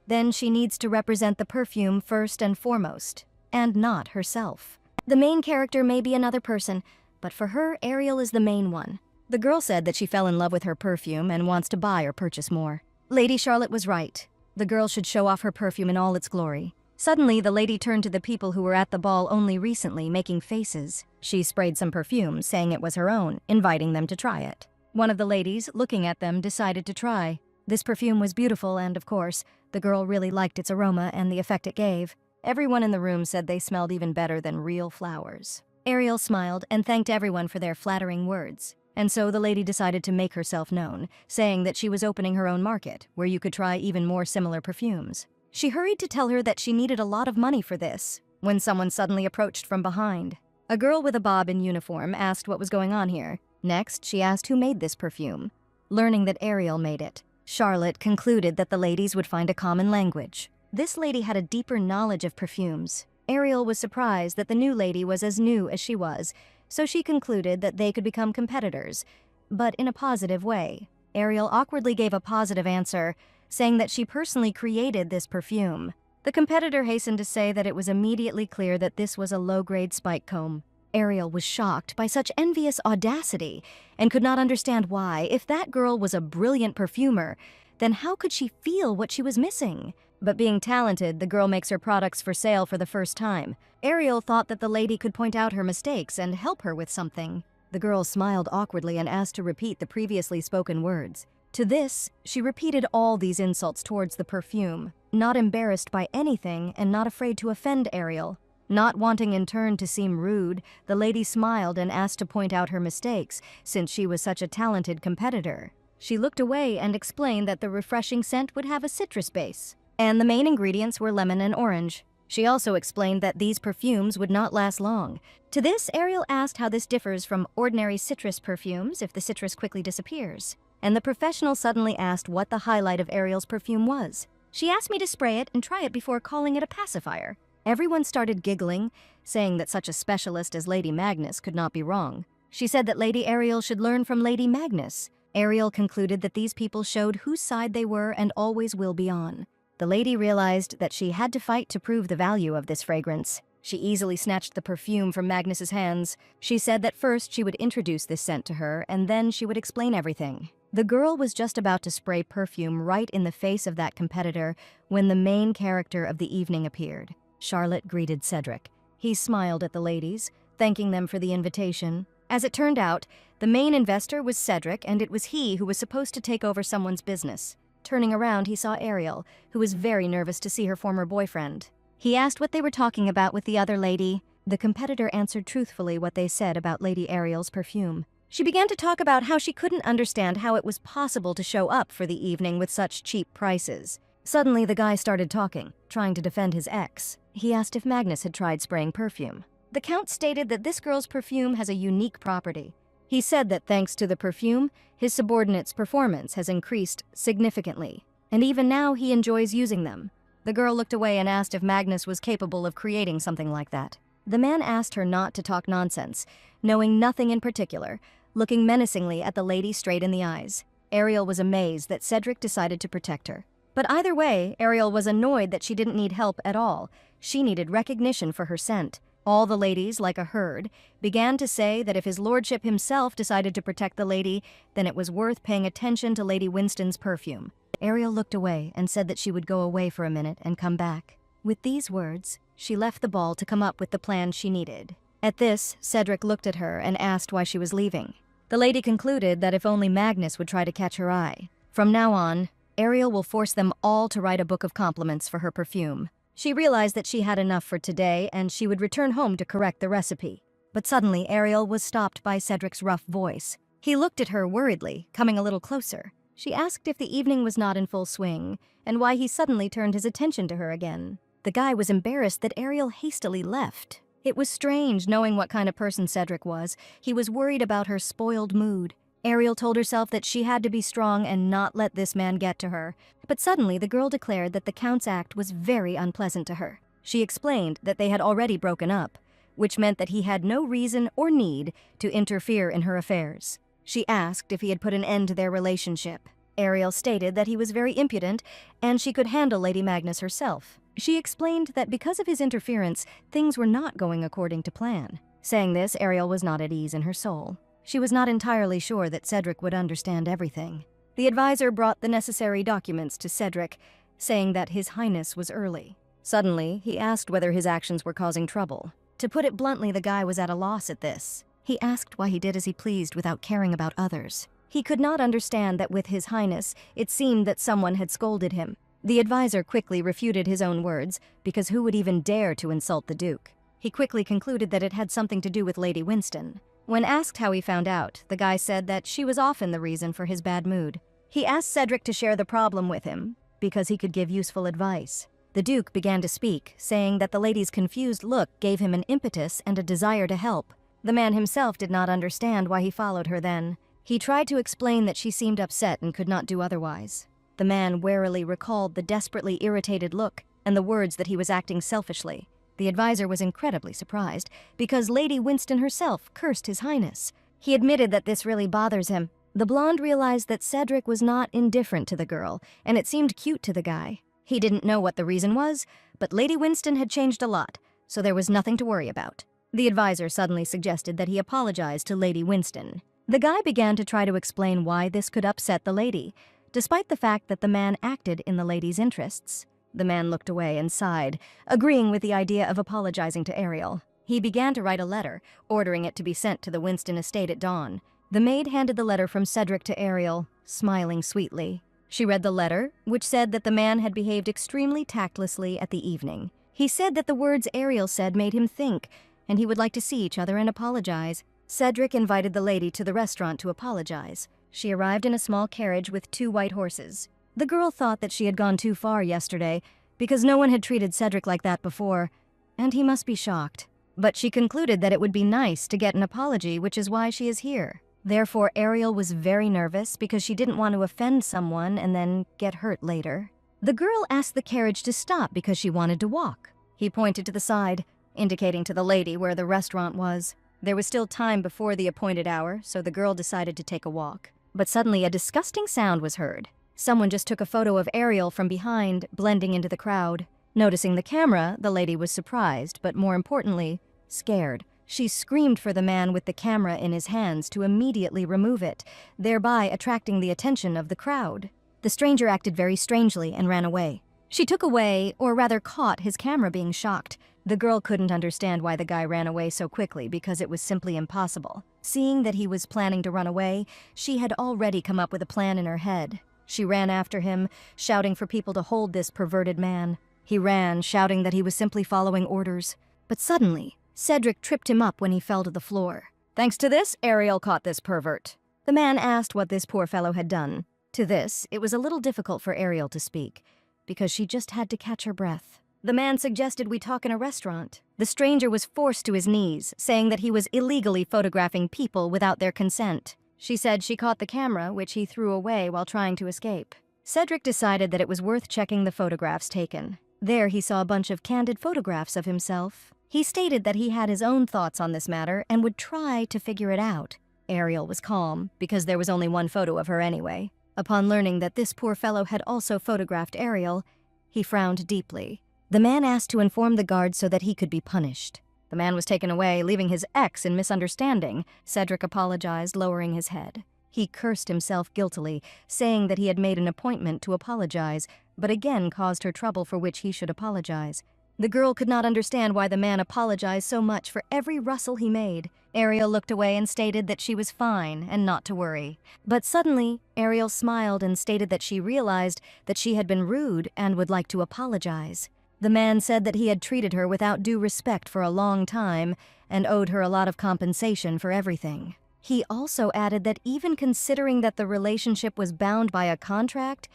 then she needs to represent the perfume first and foremost, and not herself. The main character may be another person, but for her, Ariel is the main one. The girl said that she fell in love with her perfume and wants to buy or purchase more. Lady Charlotte was right. The girl should show off her perfume in all its glory. Suddenly, the lady turned to the people who were at the ball only recently, making faces. She sprayed some perfume, saying it was her own, inviting them to try it. One of the ladies, looking at them, decided to try. This perfume was beautiful and, of course, the girl really liked its aroma and the effect it gave. Everyone in the room said they smelled even better than real flowers. Ariel smiled and thanked everyone for their flattering words. And so the lady decided to make herself known, saying that she was opening her own market, where you could try even more similar perfumes. She hurried to tell her that she needed a lot of money for this, when someone suddenly approached from behind. A girl with a bob in uniform asked what was going on here. Next, she asked who made this perfume. Learning that Ariel made it, Charlotte concluded that the ladies would find a common language. This lady had a deeper knowledge of perfumes. Ariel was surprised that the new lady was as new as she was, so she concluded that they could become competitors, but in a positive way. Ariel awkwardly gave a positive answer, saying that she personally created this perfume. The competitor hastened to say that it was immediately clear that this was a low-grade spike comb. Ariel was shocked by such envious audacity and could not understand why, if that girl was a brilliant perfumer, then how could she feel what she was missing? But being talented, the girl makes her products for sale for the first time. Ariel thought that the lady could point out her mistakes and help her with something. The girl smiled awkwardly and asked to repeat the previously spoken words. To this, she repeated all these insults towards the perfume, not embarrassed by anything and not afraid to offend Ariel. Not wanting in turn to seem rude, the lady smiled and asked to point out her mistakes, since she was such a talented competitor. She looked away and explained that the refreshing scent would have a citrus base, and the main ingredients were lemon and orange. She also explained that these perfumes would not last long. To this, Ariel asked how this differs from ordinary citrus perfumes if the citrus quickly disappears. And the professional suddenly asked what the highlight of Ariel's perfume was. She asked me to spray it and try it before calling it a pacifier. Everyone started giggling, saying that such a specialist as Lady Magnus could not be wrong. She said that Lady Ariel should learn from Lady Magnus. Ariel concluded that these people showed whose side they were and always will be on. The lady realized that she had to fight to prove the value of this fragrance. She easily snatched the perfume from Magnus's hands. She said that first she would introduce this scent to her, and then she would explain everything. The girl was just about to spray perfume right in the face of that competitor when the main character of the evening appeared. Charlotte greeted Cedric. He smiled at the ladies, thanking them for the invitation. As it turned out, the main investor was Cedric, and it was he who was supposed to take over someone's business. Turning around, he saw Ariel, who was very nervous to see her former boyfriend. He asked what they were talking about with the other lady. The competitor answered truthfully what they said about Lady Ariel's perfume. She began to talk about how she couldn't understand how it was possible to show up for the evening with such cheap prices. Suddenly, the guy started talking, trying to defend his ex. He asked if Magnus had tried spraying perfume. The Count stated that this girl's perfume has a unique property. He said that thanks to the perfume, his subordinate's performance has increased significantly, and even now he enjoys using them. The girl looked away and asked if Magnus was capable of creating something like that. The man asked her not to talk nonsense, knowing nothing in particular, looking menacingly at the lady straight in the eyes. Ariel was amazed that Cedric decided to protect her. But either way, Ariel was annoyed that she didn't need help at all. She needed recognition for her scent. All the ladies, like a herd, began to say that if his lordship himself decided to protect the lady, then it was worth paying attention to Lady Winston's perfume. Ariel looked away and said that she would go away for a minute and come back. With these words, she left the ball to come up with the plan she needed. At this, Cedric looked at her and asked why she was leaving. The lady concluded that if only Magnus would try to catch her eye. From now on, Ariel will force them all to write a book of compliments for her perfume. She realized that she had enough for today and she would return home to correct the recipe. But suddenly, Ariel was stopped by Cedric's rough voice. He looked at her worriedly, coming a little closer. She asked if the evening was not in full swing and why he suddenly turned his attention to her again. The guy was embarrassed that Ariel hastily left. It was strange knowing what kind of person Cedric was. He was worried about her spoiled mood. Ariel told herself that she had to be strong and not let this man get to her. But suddenly the girl declared that the Count's act was very unpleasant to her. She explained that they had already broken up, which meant that he had no reason or need to interfere in her affairs. She asked if he had put an end to their relationship. Ariel stated that he was very impudent and she could handle Lady Magnus herself. She explained that because of his interference, things were not going according to plan. Saying this, Ariel was not at ease in her soul. She was not entirely sure that Cedric would understand everything. The advisor brought the necessary documents to Cedric, saying that His Highness was early. Suddenly, he asked whether his actions were causing trouble. To put it bluntly, the guy was at a loss at this. He asked why he did as he pleased without caring about others. He could not understand that with His Highness, it seemed that someone had scolded him. The advisor quickly refuted his own words, because who would even dare to insult the Duke? He quickly concluded that it had something to do with Lady Winston. When asked how he found out, the guy said that she was often the reason for his bad mood. He asked Cedric to share the problem with him, because he could give useful advice. The Duke began to speak, saying that the lady's confused look gave him an impetus and a desire to help. The man himself did not understand why he followed her then. He tried to explain that she seemed upset and could not do otherwise. The man warily recalled the desperately irritated look and the words that he was acting selfishly. The advisor was incredibly surprised because Lady Winston herself cursed His Highness. He admitted that this really bothers him. The blonde realized that Cedric was not indifferent to the girl, and it seemed cute to the guy. He didn't know what the reason was, but Lady Winston had changed a lot, so there was nothing to worry about. The advisor suddenly suggested that he apologize to Lady Winston. The guy began to try to explain why this could upset the lady, despite the fact that the man acted in the lady's interests. The man looked away and sighed, agreeing with the idea of apologizing to Ariel. He began to write a letter, ordering it to be sent to the Winston estate at dawn. The maid handed the letter from Cedric to Ariel, smiling sweetly. She read the letter, which said that the man had behaved extremely tactlessly at the evening. He said that the words Ariel said made him think, and he would like to see each other and apologize. Cedric invited the lady to the restaurant to apologize. She arrived in a small carriage with 2 white horses. The girl thought that she had gone too far yesterday, because no one had treated Cedric like that before, and he must be shocked. But she concluded that it would be nice to get an apology, which is why she is here. Therefore, Ariel was very nervous because she didn't want to offend someone and then get hurt later. The girl asked the carriage to stop because she wanted to walk. He pointed to the side, indicating to the lady where the restaurant was. There was still time before the appointed hour, so the girl decided to take a walk. But suddenly a disgusting sound was heard. Someone just took a photo of Ariel from behind, blending into the crowd. Noticing the camera, the lady was surprised, but more importantly, scared. She screamed for the man with the camera in his hands to immediately remove it, thereby attracting the attention of the crowd. The stranger acted very strangely and ran away. She took away, or rather caught, his camera being shocked. The girl couldn't understand why the guy ran away so quickly because it was simply impossible. Seeing that he was planning to run away, she had already come up with a plan in her head. She ran after him, shouting for people to hold this perverted man. He ran, shouting that he was simply following orders. But suddenly, Cedric tripped him up when he fell to the floor. Thanks to this, Ariel caught this pervert. The man asked what this poor fellow had done. To this, it was a little difficult for Ariel to speak, because she just had to catch her breath. The man suggested we talk in a restaurant. The stranger was forced to his knees, saying that he was illegally photographing people without their consent. She said she caught the camera, which he threw away while trying to escape. Cedric decided that it was worth checking the photographs taken. There he saw a bunch of candid photographs of himself. He stated that he had his own thoughts on this matter and would try to figure it out. Ariel was calm, because there was only one photo of her anyway. Upon learning that this poor fellow had also photographed Ariel, he frowned deeply. The man asked to inform the guards so that he could be punished. The man was taken away, leaving his ex in misunderstanding. Cedric apologized, lowering his head. He cursed himself guiltily, saying that he had made an appointment to apologize, but again caused her trouble for which he should apologize. The girl could not understand why the man apologized so much for every rustle he made. Ariel looked away and stated that she was fine and not to worry. But suddenly, Ariel smiled and stated that she realized that she had been rude and would like to apologize. The man said that he had treated her without due respect for a long time and owed her a lot of compensation for everything. He also added that even considering that the relationship was bound by a contract,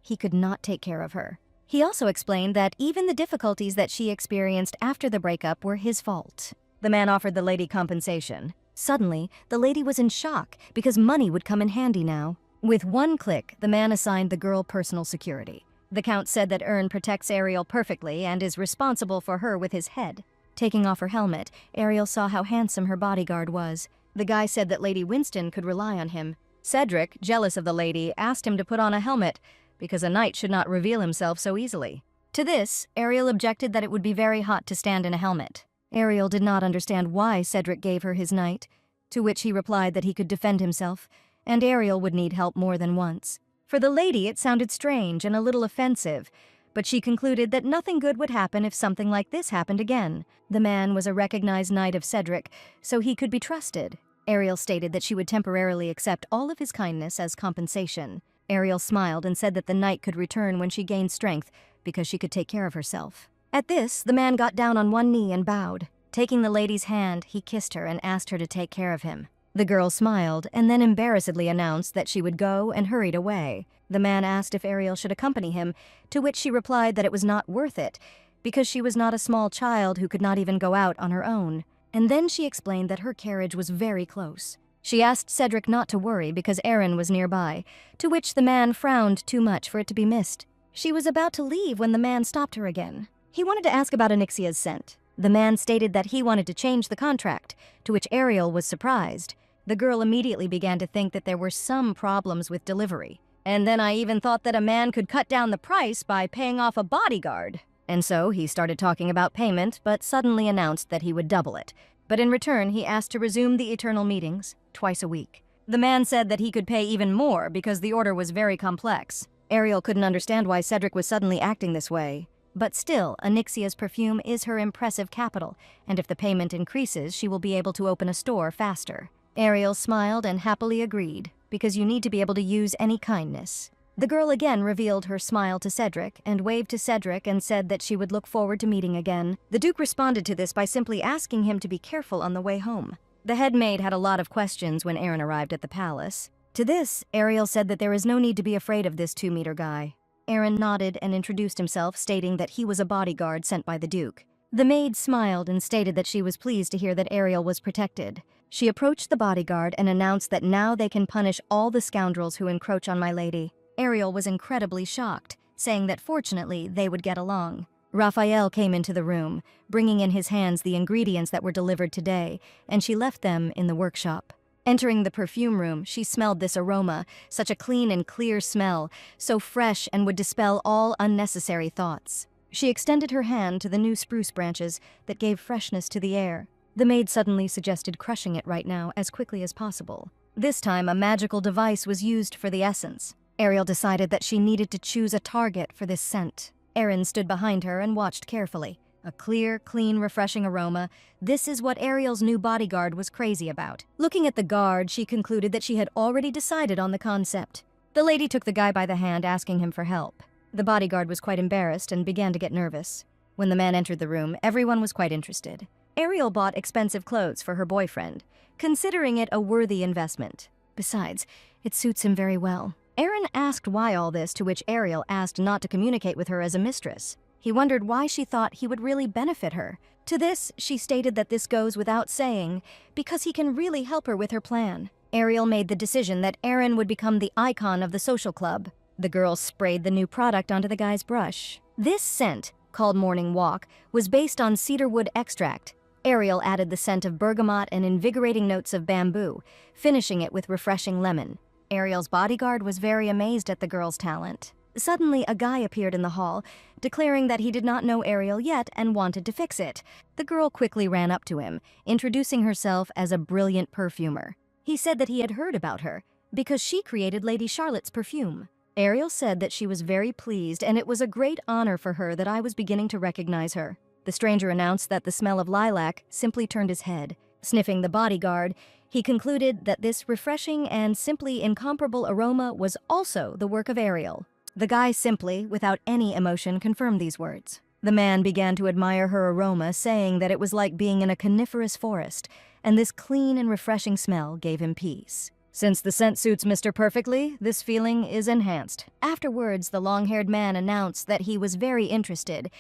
he could not take care of her. He also explained that even the difficulties that she experienced after the breakup were his fault. The man offered the lady compensation. Suddenly, the lady was in shock because money would come in handy now. With one click, the man assigned the girl personal security. The count said that Ern protects Ariel perfectly and is responsible for her with his head. Taking off her helmet, Ariel saw how handsome her bodyguard was. The guy said that Lady Winston could rely on him. Cedric, jealous of the lady, asked him to put on a helmet, because a knight should not reveal himself so easily. To this, Ariel objected that it would be very hot to stand in a helmet. Ariel did not understand why Cedric gave her his knight, to which he replied that he could defend himself, and Ariel would need help more than once. For the lady, it sounded strange and a little offensive, but she concluded that nothing good would happen if something like this happened again. The man was a recognized knight of Cedric, so he could be trusted. Ariel stated that she would temporarily accept all of his kindness as compensation. Ariel smiled and said that the knight could return when she gained strength because she could take care of herself. At this, the man got down on one knee and bowed. Taking the lady's hand, he kissed her and asked her to take care of him. The girl smiled and then embarrassedly announced that she would go and hurried away. The man asked if Ariel should accompany him, to which she replied that it was not worth it because she was not a small child who could not even go out on her own. And then she explained that her carriage was very close. She asked Cedric not to worry because Aaron was nearby, to which the man frowned too much for it to be missed. She was about to leave when the man stopped her again. He wanted to ask about Anixia's scent. The man stated that he wanted to change the contract, to which Ariel was surprised. The girl immediately began to think that there were some problems with delivery. And then I even thought that a man could cut down the price by paying off a bodyguard. And so he started talking about payment, but suddenly announced that he would double it. But in return, he asked to resume the eternal meetings, twice a week. The man said that he could pay even more because the order was very complex. Ariel couldn't understand why Cedric was suddenly acting this way. But still, Anixia's perfume is her impressive capital, and if the payment increases, she will be able to open a store faster. Ariel smiled and happily agreed, because you need to be able to use any kindness. The girl again revealed her smile to Cedric and waved to Cedric and said that she would look forward to meeting again. The Duke responded to this by simply asking him to be careful on the way home. The head maid had a lot of questions when Aaron arrived at the palace. To this, Ariel said that there is no need to be afraid of this 2-meter guy. Aaron nodded and introduced himself, stating that he was a bodyguard sent by the Duke. The maid smiled and stated that she was pleased to hear that Ariel was protected. She approached the bodyguard and announced that now they can punish all the scoundrels who encroach on my lady. Ariel was incredibly shocked, saying that fortunately they would get along. Raphael came into the room, bringing in his hands the ingredients that were delivered today, and she left them in the workshop. Entering the perfume room, she smelled this aroma, such a clean and clear smell, so fresh and would dispel all unnecessary thoughts. She extended her hand to the new spruce branches that gave freshness to the air. The maid suddenly suggested crushing it right now as quickly as possible. This time, a magical device was used for the essence. Ariel decided that she needed to choose a target for this scent. Aaron stood behind her and watched carefully. A clear, clean, refreshing aroma. This is what Ariel's new bodyguard was crazy about. Looking at the guard, she concluded that she had already decided on the concept. The lady took the guy by the hand, asking him for help. The bodyguard was quite embarrassed and began to get nervous. When the man entered the room, everyone was quite interested. Ariel bought expensive clothes for her boyfriend, considering it a worthy investment. Besides, it suits him very well. Aaron asked why all this, to which Ariel asked not to communicate with her as a mistress. He wondered why she thought he would really benefit her. To this, she stated that this goes without saying, because he can really help her with her plan. Ariel made the decision that Aaron would become the icon of the social club. The girl sprayed the new product onto the guy's brush. This scent, called Morning Walk, was based on cedarwood extract. Ariel added the scent of bergamot and invigorating notes of bamboo, finishing it with refreshing lemon. Ariel's bodyguard was very amazed at the girl's talent. Suddenly, a guy appeared in the hall, declaring that he did not know Ariel yet and wanted to fix it. The girl quickly ran up to him, introducing herself as a brilliant perfumer. He said that he had heard about her, because she created Lady Charlotte's perfume. Ariel said that she was very pleased, and it was a great honor for her that I was beginning to recognize her. The stranger announced that the smell of lilac simply turned his head. Sniffing the bodyguard, he concluded that this refreshing and simply incomparable aroma was also the work of Ariel. The guy simply, without any emotion, confirmed these words. The man began to admire her aroma, saying that it was like being in a coniferous forest, and this clean and refreshing smell gave him peace. Since the scent suits Mr. perfectly, this feeling is enhanced. Afterwards, the long-haired man announced that he was very interested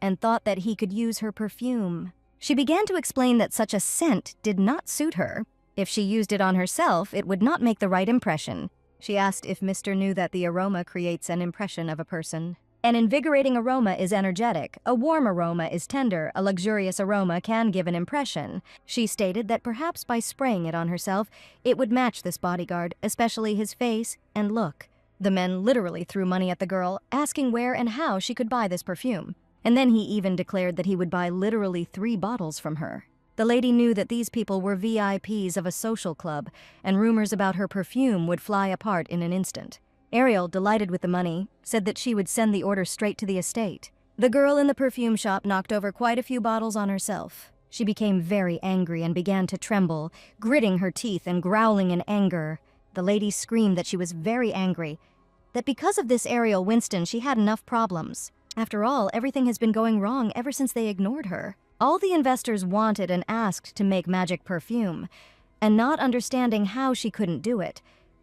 and thought that he could use her perfume. She began to explain that such a scent did not suit her. If she used it on herself, it would not make the right impression. She asked if Mr. knew that the aroma creates an impression of a person. An invigorating aroma is energetic, a warm aroma is tender, a luxurious aroma can give an impression. She stated that perhaps by spraying it on herself, it would match this bodyguard, especially his face and look. The men literally threw money at the girl, asking where and how she could buy this perfume. And then he even declared that he would buy literally 3 bottles from her. The lady knew that these people were VIPs of a social club, and rumors about her perfume would fly apart in an instant. Ariel, delighted with the money, said that she would send the order straight to the estate. The girl in the perfume shop knocked over quite a few bottles on herself. She became very angry and began to tremble, gritting her teeth and growling in anger. The lady screamed that she was very angry, that because of this Ariel Winston she had enough problems. After all, everything has been going wrong ever since they ignored her. All the investors wanted and asked to make magic perfume, and not understanding how she couldn't do it,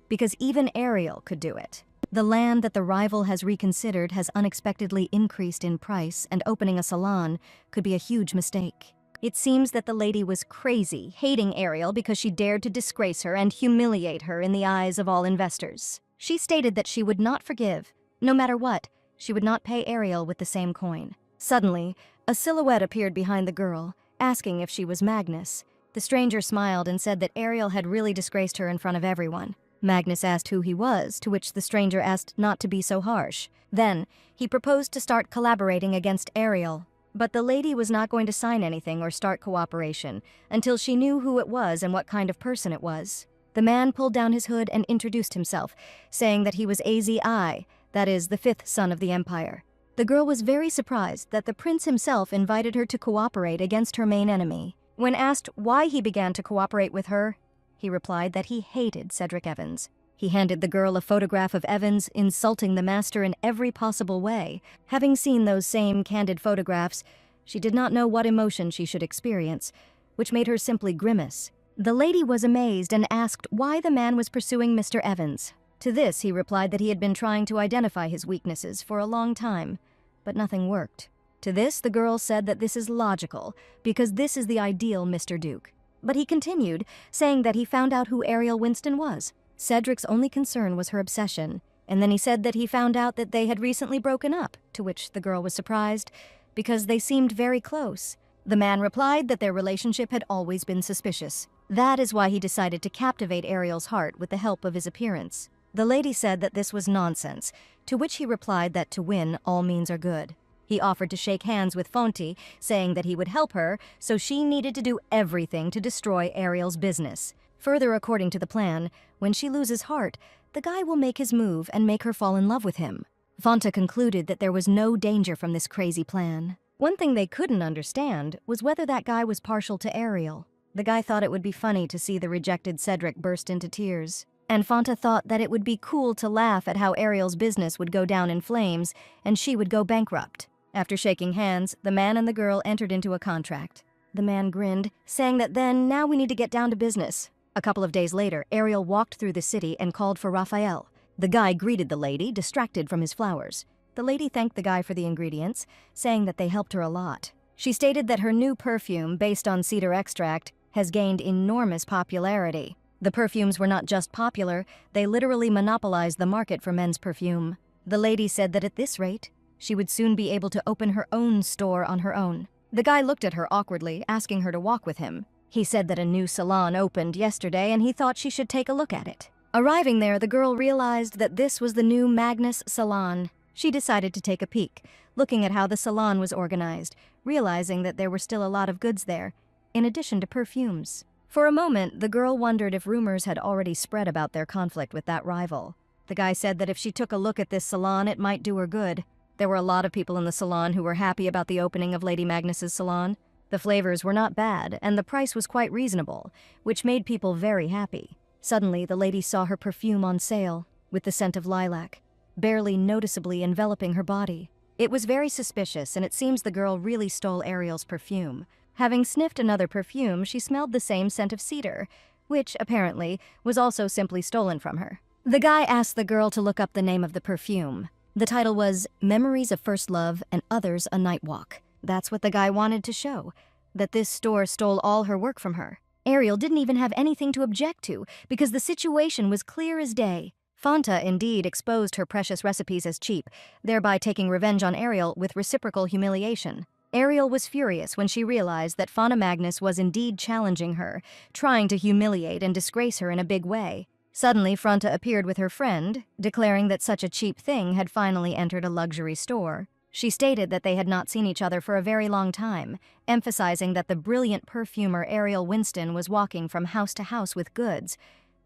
because even Ariel could do it. The land that the rival has reconsidered has unexpectedly increased in price, and opening a salon could be a huge mistake. It seems that the lady was crazy, hating Ariel because she dared to disgrace her and humiliate her in the eyes of all investors. She stated that she would not forgive. No matter what, she would not pay Ariel with the same coin. Suddenly, a silhouette appeared behind the girl, asking if she was Magnus. The stranger smiled and said that Ariel had really disgraced her in front of everyone. Magnus asked who he was, to which the stranger asked not to be so harsh. Then, he proposed to start collaborating against Ariel. But the lady was not going to sign anything or start cooperation until she knew who it was and what kind of person it was. The man pulled down his hood and introduced himself, saying that he was Az-I, that is, the fifth son of the Empire. The girl was very surprised that the prince himself invited her to cooperate against her main enemy. When asked why he began to cooperate with her, he replied that he hated Cedric Evans. He handed the girl a photograph of Evans, insulting the master in every possible way. Having seen those same candid photographs, she did not know what emotion she should experience, which made her simply grimace. The lady was amazed and asked why the man was pursuing Mr. Evans. To this, he replied that he had been trying to identify his weaknesses for a long time, but nothing worked. To this, the girl said that this is logical, because this is the ideal Mr. Duke. But he continued, saying that he found out who Ariel Winston was. Cedric's only concern was her obsession, and then he said that he found out that they had recently broken up, to which the girl was surprised, because they seemed very close. The man replied that their relationship had always been suspicious. That is why he decided to captivate Ariel's heart with the help of his appearance. The lady said that this was nonsense, to which he replied that to win, all means are good. He offered to shake hands with Fonte, saying that he would help her, so she needed to do everything to destroy Ariel's business. Further, according to the plan, when she loses heart, the guy will make his move and make her fall in love with him. Fonte concluded that there was no danger from this crazy plan. One thing they couldn't understand was whether that guy was partial to Ariel. The guy thought it would be funny to see the rejected Cedric burst into tears. And Fonte thought that it would be cool to laugh at how Ariel's business would go down in flames and she would go bankrupt. After shaking hands, the man and the girl entered into a contract. The man grinned, saying that now we need to get down to business. A couple of days later, Ariel walked through the city and called for Raphael. The guy greeted the lady, distracted from his flowers. The lady thanked the guy for the ingredients, saying that they helped her a lot. She stated that her new perfume, based on cedar extract, has gained enormous popularity. The perfumes were not just popular, they literally monopolized the market for men's perfume. The lady said that at this rate, she would soon be able to open her own store on her own. The guy looked at her awkwardly, asking her to walk with him. He said that a new salon opened yesterday and he thought she should take a look at it. Arriving there, the girl realized that this was the new Magnus salon. She decided to take a peek, looking at how the salon was organized, realizing that there were still a lot of goods there, in addition to perfumes. For a moment, the girl wondered if rumors had already spread about their conflict with that rival. The guy said that if she took a look at this salon, it might do her good. There were a lot of people in the salon who were happy about the opening of Lady Magnus's salon. The flavors were not bad, and the price was quite reasonable, which made people very happy. Suddenly, the lady saw her perfume on sale, with the scent of lilac, barely noticeably enveloping her body. It was very suspicious, and it seems the girl really stole Ariel's perfume. Having sniffed another perfume, she smelled the same scent of cedar, which, apparently, was also simply stolen from her. The guy asked the girl to look up the name of the perfume. The title was Memories of First Love and Others a Night Walk. That's what the guy wanted to show, that this store stole all her work from her. Ariel didn't even have anything to object to, because the situation was clear as day. Fonte indeed exposed her precious recipes as cheap, thereby taking revenge on Ariel with reciprocal humiliation. Ariel was furious when she realized that Fauna Magnus was indeed challenging her, trying to humiliate and disgrace her in a big way. Suddenly, Fonte appeared with her friend, declaring that such a cheap thing had finally entered a luxury store. She stated that they had not seen each other for a very long time, emphasizing that the brilliant perfumer Ariel Winston was walking from house to house with goods,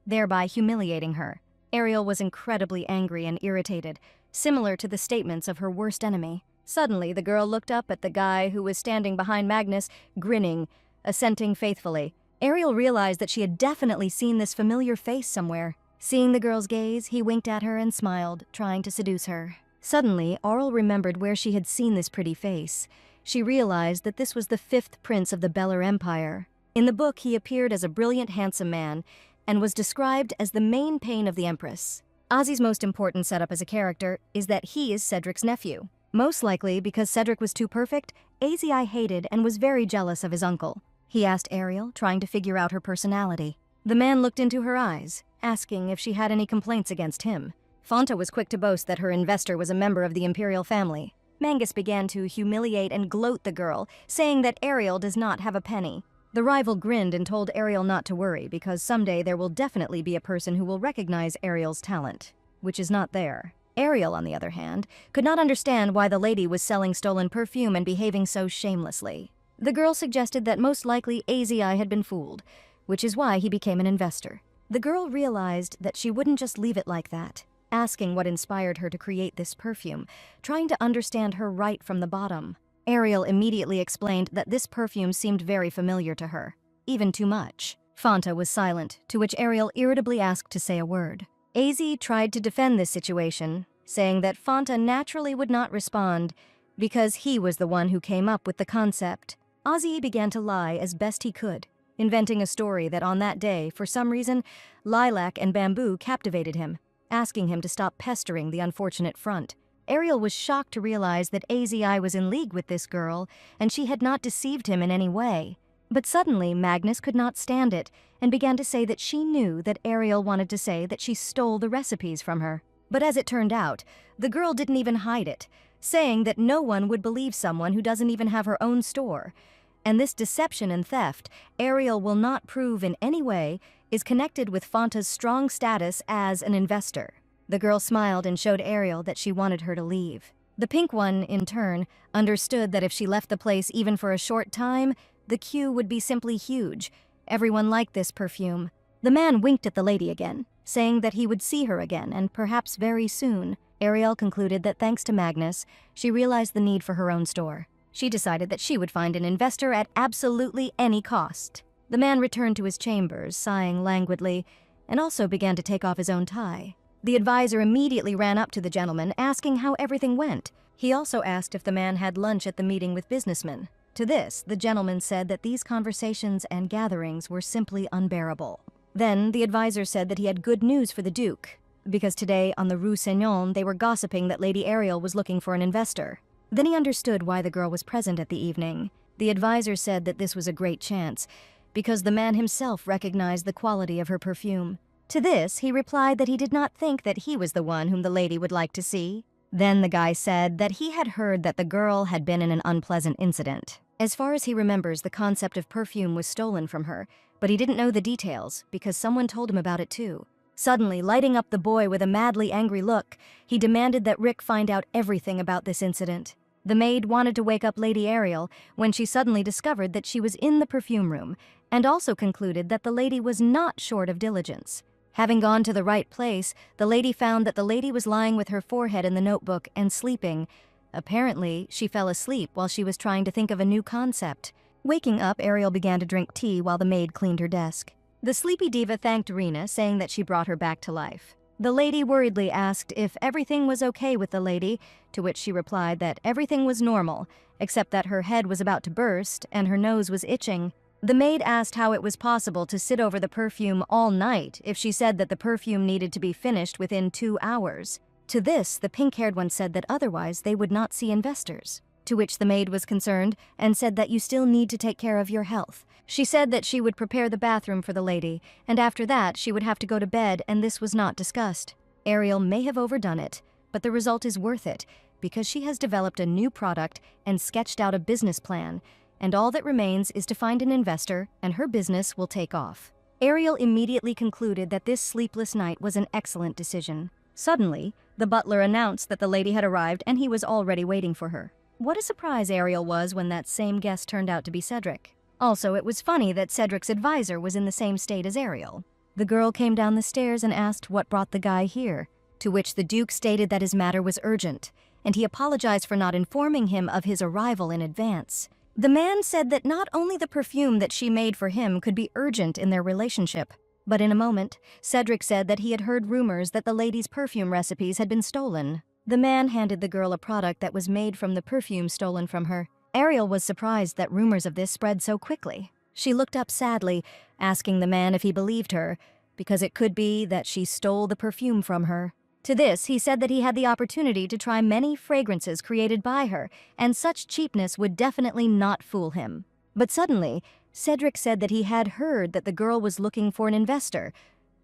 thereby humiliating her. Ariel was incredibly angry and irritated, similar to the statements of her worst enemy. Suddenly, the girl looked up at the guy who was standing behind Magnus, grinning, assenting faithfully. Ariel realized that she had definitely seen this familiar face somewhere. Seeing the girl's gaze, he winked at her and smiled, trying to seduce her. Suddenly, Aurel remembered where she had seen this pretty face. She realized that this was the fifth prince of the Beller Empire. In the book, he appeared as a brilliant, handsome man, and was described as the main pain of the Empress. Ozzy's most important setup as a character is that he is Cedric's nephew. Most likely because Cedric was too perfect, AZI hated and was very jealous of his uncle. He asked Ariel, trying to figure out her personality. The man looked into her eyes, asking if she had any complaints against him. Fanta was quick to boast that her investor was a member of the imperial family. Mangus began to humiliate and gloat the girl, saying that Ariel does not have a penny. The rival grinned and told Ariel not to worry because someday there will definitely be a person who will recognize Ariel's talent, which is not there. Ariel, on the other hand, could not understand why the lady was selling stolen perfume and behaving so shamelessly. The girl suggested that most likely AZI had been fooled, which is why he became an investor. The girl realized that she wouldn't just leave it like that, asking what inspired her to create this perfume, trying to understand her right from the bottom. Ariel immediately explained that this perfume seemed very familiar to her, even too much. Fanta was silent, to which Ariel irritably asked to say a word. AZ tried to defend this situation, saying that Fanta naturally would not respond because he was the one who came up with the concept. Ozzy began to lie as best he could, inventing a story that on that day, for some reason, Lilac and Bamboo captivated him, asking him to stop pestering the unfortunate front. Ariel was shocked to realize that AZI was in league with this girl, and she had not deceived him in any way. But suddenly, Magnus could not stand it, and began to say that she knew that Ariel wanted to say that she stole the recipes from her. But as it turned out, the girl didn't even hide it, saying that no one would believe someone who doesn't even have her own store. And this deception and theft, Ariel will not prove in any way, is connected with Fanta's strong status as an investor. The girl smiled and showed Ariel that she wanted her to leave. The pink one, in turn, understood that if she left the place even for a short time, the queue would be simply huge. Everyone liked this perfume. The man winked at the lady again, saying that he would see her again, and perhaps very soon. Ariel concluded that thanks to Magnus, she realized the need for her own store. She decided that she would find an investor at absolutely any cost. The man returned to his chambers, sighing languidly, and also began to take off his own tie. The advisor immediately ran up to the gentleman, asking how everything went. He also asked if the man had lunch at the meeting with businessmen. To this, the gentleman said that these conversations and gatherings were simply unbearable. Then, the advisor said that he had good news for the Duke, because today on the Rue Seignon they were gossiping that Lady Ariel was looking for an investor. Then he understood why the girl was present at the evening. The advisor said that this was a great chance, because the man himself recognized the quality of her perfume. To this, he replied that he did not think that he was the one whom the lady would like to see. Then the guy said that he had heard that the girl had been in an unpleasant incident. As far as he remembers, the concept of perfume was stolen from her, but he didn't know the details because someone told him about it too. Suddenly, lighting up the boy with a madly angry look, he demanded that Rick find out everything about this incident. The maid wanted to wake up Lady Ariel when she suddenly discovered that she was in the perfume room, and also concluded that the lady was not short of diligence. Having gone to the right place, the lady found that the lady was lying with her forehead in the notebook and sleeping. Apparently, she fell asleep while she was trying to think of a new concept. Waking up, Ariel began to drink tea while the maid cleaned her desk. The sleepy diva thanked Rena, saying that she brought her back to life. The lady worriedly asked if everything was okay with the lady, to which she replied that everything was normal, except that her head was about to burst and her nose was itching. The maid asked how it was possible to sit over the perfume all night if she said that the perfume needed to be finished within 2 hours. To this, the pink-haired one said that otherwise they would not see investors. To which the maid was concerned and said that you still need to take care of your health. She said that she would prepare the bathroom for the lady, and after that she would have to go to bed, and this was not discussed. Ariel may have overdone it, but the result is worth it because she has developed a new product and sketched out a business plan, and all that remains is to find an investor and her business will take off. Ariel immediately concluded that this sleepless night was an excellent decision. Suddenly, the butler announced that the lady had arrived and he was already waiting for her. What a surprise Ariel was when that same guest turned out to be Cedric. Also, it was funny that Cedric's advisor was in the same state as Ariel. The girl came down the stairs and asked what brought the guy here, to which the Duke stated that his matter was urgent, and he apologized for not informing him of his arrival in advance. The man said that not only the perfume that she made for him could be urgent in their relationship, but in a moment, Cedric said that he had heard rumors that the lady's perfume recipes had been stolen. The man handed the girl a product that was made from the perfume stolen from her. Ariel was surprised that rumors of this spread so quickly. She looked up sadly, asking the man if he believed her, because it could be that she stole the perfume from her. To this, he said that he had the opportunity to try many fragrances created by her, and such cheapness would definitely not fool him. But suddenly, Cedric said that he had heard that the girl was looking for an investor,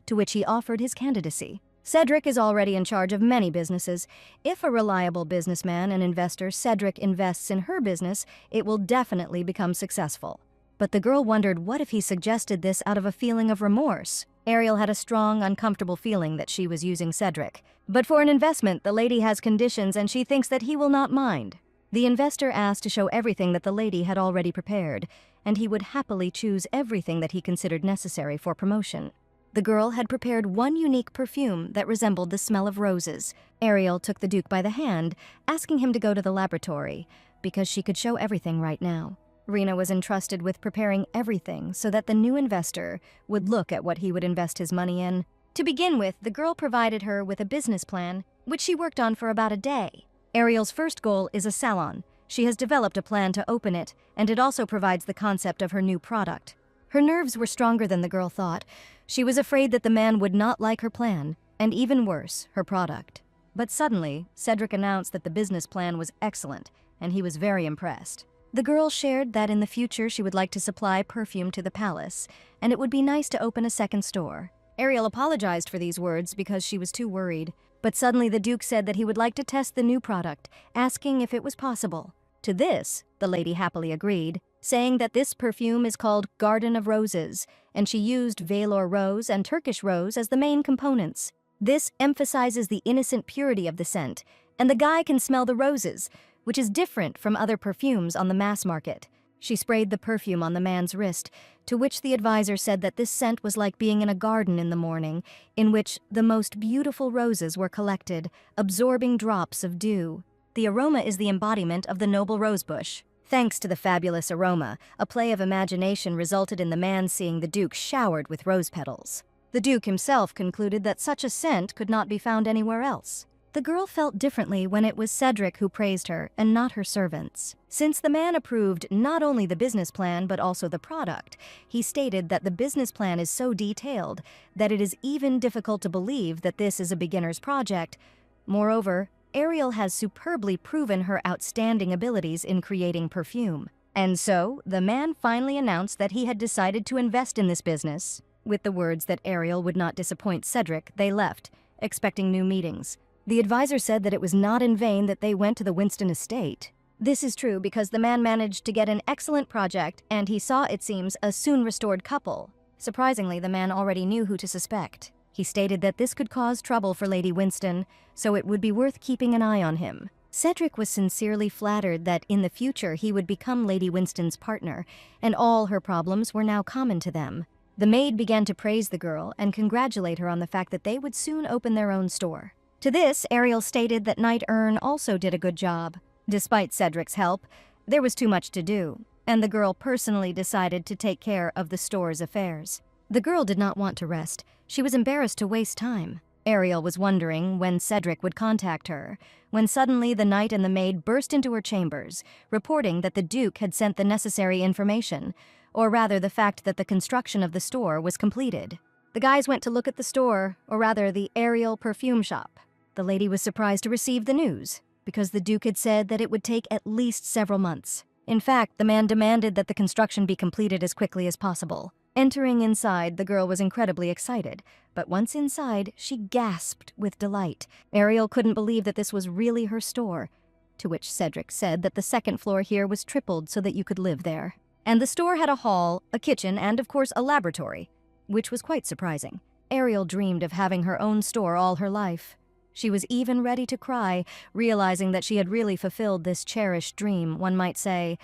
to which he offered his candidacy. Cedric is already in charge of many businesses. If a reliable businessman and investor Cedric invests in her business, it will definitely become successful. But the girl wondered what if he suggested this out of a feeling of remorse. Ariel had a strong, uncomfortable feeling that she was using Cedric. But for an investment, the lady has conditions and she thinks that he will not mind. The investor asked to show everything that the lady had already prepared, and he would happily choose everything that he considered necessary for promotion. The girl had prepared one unique perfume that resembled the smell of roses. Ariel took the Duke by the hand, asking him to go to the laboratory, because she could show everything right now. Rena was entrusted with preparing everything so that the new investor would look at what he would invest his money in. To begin with, the girl provided her with a business plan, which she worked on for about a day. Ariel's first goal is a salon. She has developed a plan to open it, and it also provides the concept of her new product. Her nerves were stronger than the girl thought. She was afraid that the man would not like her plan, and even worse, her product. But suddenly, Cedric announced that the business plan was excellent, and he was very impressed. The girl shared that in the future she would like to supply perfume to the palace, and it would be nice to open a second store. Ariel apologized for these words because she was too worried. But suddenly the Duke said that he would like to test the new product, asking if it was possible. To this, the lady happily agreed, saying that this perfume is called Garden of Roses, and she used Velour rose and Turkish rose as the main components. This emphasizes the innocent purity of the scent, and the guy can smell the roses, which is different from other perfumes on the mass market. She sprayed the perfume on the man's wrist, to which the advisor said that this scent was like being in a garden in the morning, in which the most beautiful roses were collected, absorbing drops of dew. The aroma is the embodiment of the noble rosebush. Thanks to the fabulous aroma, a play of imagination resulted in the man seeing the Duke showered with rose petals. The Duke himself concluded that such a scent could not be found anywhere else. The girl felt differently when it was Cedric who praised her and not her servants. Since the man approved not only the business plan but also the product, he stated that the business plan is so detailed that it is even difficult to believe that this is a beginner's project. Moreover, Ariel has superbly proven her outstanding abilities in creating perfume. And so, the man finally announced that he had decided to invest in this business. With the words that Ariel would not disappoint Cedric, they left, expecting new meetings. The advisor said that it was not in vain that they went to the Winston estate. This is true because the man managed to get an excellent project, and he saw, it seems, a soon-restored couple. Surprisingly, the man already knew who to suspect. He stated that this could cause trouble for Lady Winston, so it would be worth keeping an eye on him. Cedric was sincerely flattered that in the future he would become Lady Winston's partner, and all her problems were now common to them. The maid began to praise the girl and congratulate her on the fact that they would soon open their own store. To this, Ariel stated that Knight Ern also did a good job. Despite Cedric's help, there was too much to do, and the girl personally decided to take care of the store's affairs. The girl did not want to rest. She was embarrassed to waste time. Ariel was wondering when Cedric would contact her, when suddenly the knight and the maid burst into her chambers, reporting that the Duke had sent the necessary information, or rather the fact that the construction of the store was completed. The guys went to look at the store, or rather the Ariel perfume shop. The lady was surprised to receive the news, because the Duke had said that it would take at least several months. In fact, the man demanded that the construction be completed as quickly as possible. Entering inside, the girl was incredibly excited, but once inside, she gasped with delight. Ariel couldn't believe that this was really her store, to which Cedric said that the second floor here was tripled so that you could live there. And the store had a hall, a kitchen, and of course a laboratory, which was quite surprising. Ariel dreamed of having her own store all her life. She was even ready to cry, realizing that she had really fulfilled this cherished dream, one might say,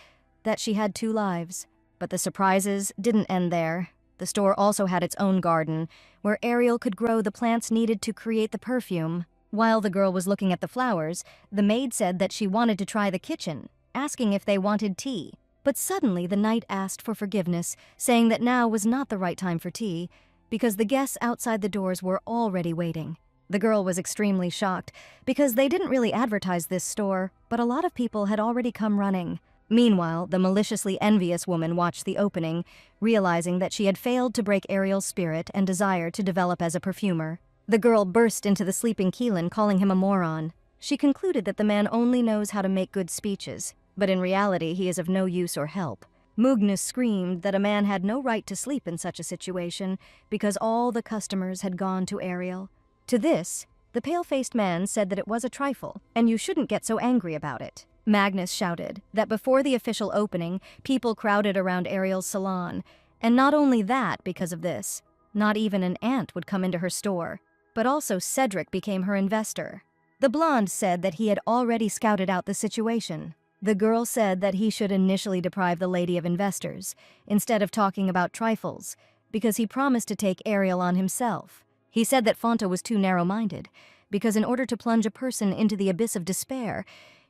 that she had 2 lives. But the surprises didn't end there. The store also had its own garden, where Ariel could grow the plants needed to create the perfume. While the girl was looking at the flowers, the maid said that she wanted to try the kitchen, asking if they wanted tea. But suddenly the knight asked for forgiveness, saying that now was not the right time for tea, because the guests outside the doors were already waiting. The girl was extremely shocked, because they didn't really advertise this store, but a lot of people had already come running. Meanwhile, the maliciously envious woman watched the opening, realizing that she had failed to break Ariel's spirit and desire to develop as a perfumer. The girl burst into the sleeping Keelan, calling him a moron. She concluded that the man only knows how to make good speeches, but in reality he is of no use or help. Mugnus screamed that a man had no right to sleep in such a situation because all the customers had gone to Ariel. To this, the pale-faced man said that it was a trifle, and you shouldn't get so angry about it. Magnus shouted that before the official opening, people crowded around Ariel's salon, and not only that because of this, not even an ant would come into her store, but also Cedric became her investor. The blonde said that he had already scouted out the situation. The girl said that he should initially deprive the lady of investors, instead of talking about trifles, because he promised to take Ariel on himself. He said that Fonta was too narrow-minded, because in order to plunge a person into the abyss of despair,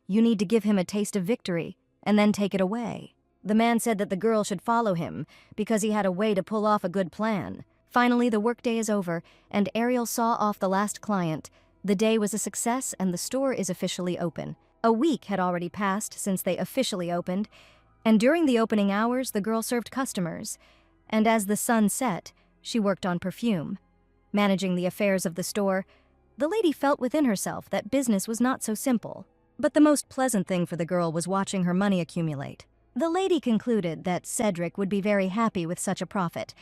you need to give him a taste of victory, and then take it away. The man said that the girl should follow him, because he had a way to pull off a good plan. Finally, the workday is over, and Ariel saw off the last client. The day was a success, and the store is officially open. A week had already passed since they officially opened, and during the opening hours, the girl served customers. And as the sun set, she worked on perfume. Managing the affairs of the store, the lady felt within herself that business was not so simple. But the most pleasant thing for the girl was watching her money accumulate. The lady concluded that Cedric would be very happy with such a profit,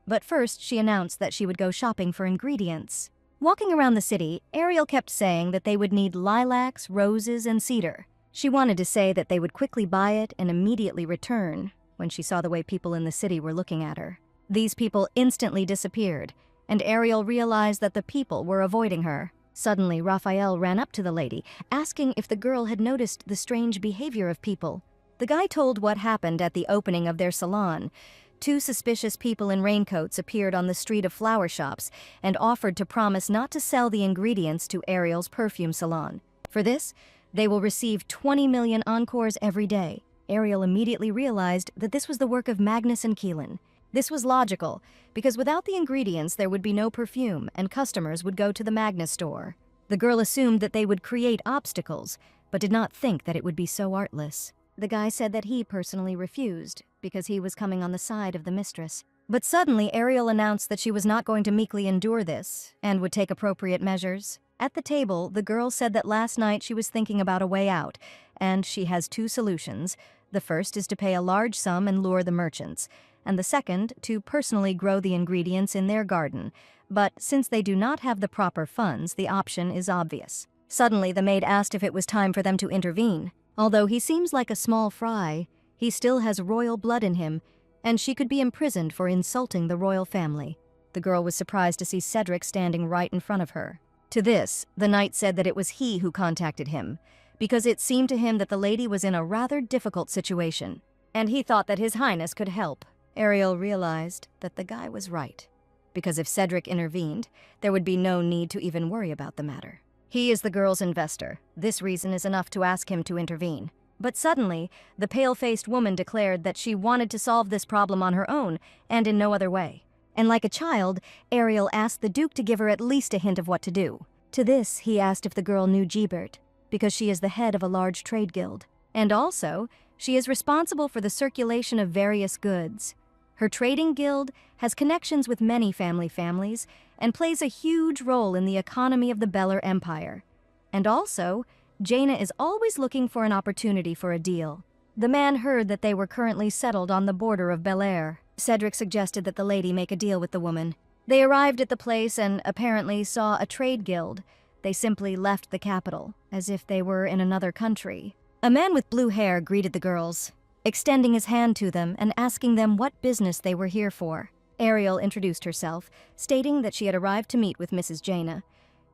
but first she announced that she would go shopping for ingredients. Walking around the city, Ariel kept saying that they would need lilacs, roses, and cedar. She wanted to say that they would quickly buy it and immediately return when she saw the way people in the city were looking at her. These people instantly disappeared, and Ariel realized that the people were avoiding her. Suddenly, Raphael ran up to the lady, asking if the girl had noticed the strange behavior of people. The guy told what happened at the opening of their salon. 2 suspicious people in raincoats appeared on the street of flower shops and offered to promise not to sell the ingredients to Ariel's perfume salon. For this, they will receive 20 million encores every day. Ariel immediately realized that this was the work of Magnus and Keelan. This was logical, because without the ingredients there would be no perfume and customers would go to the Magnus store. The girl assumed that they would create obstacles, but did not think that it would be so artless. The guy said that he personally refused, because he was coming on the side of the mistress. But suddenly Ariel announced that she was not going to meekly endure this, and would take appropriate measures. At the table, the girl said that last night she was thinking about a way out, and she has 2 solutions. The first is to pay a large sum and lure the merchants, and the second, to personally grow the ingredients in their garden. But since they do not have the proper funds, the option is obvious. Suddenly, the maid asked if it was time for them to intervene. Although he seems like a small fry, he still has royal blood in him, and she could be imprisoned for insulting the royal family. The girl was surprised to see Cedric standing right in front of her. To this, the knight said that it was he who contacted him, because it seemed to him that the lady was in a rather difficult situation, and he thought that His Highness could help. Ariel realized that the guy was right, because if Cedric intervened, there would be no need to even worry about the matter. He is the girl's investor. This reason is enough to ask him to intervene. But suddenly, the pale-faced woman declared that she wanted to solve this problem on her own, and in no other way. And like a child, Ariel asked the Duke to give her at least a hint of what to do. To this, he asked if the girl knew Gebert, because she is the head of a large trade guild. And also, she is responsible for the circulation of various goods. Her trading guild has connections with many families and plays a huge role in the economy of the Beller Empire. And also, Jaina is always looking for an opportunity for a deal. The man heard that they were currently settled on the border of Bel Air. Cedric suggested that the lady make a deal with the woman. They arrived at the place and apparently saw a trade guild. They simply left the capital, as if they were in another country. A man with blue hair greeted the girls, extending his hand to them and asking them what business they were here for. Ariel introduced herself, stating that she had arrived to meet with Mrs. Jaina,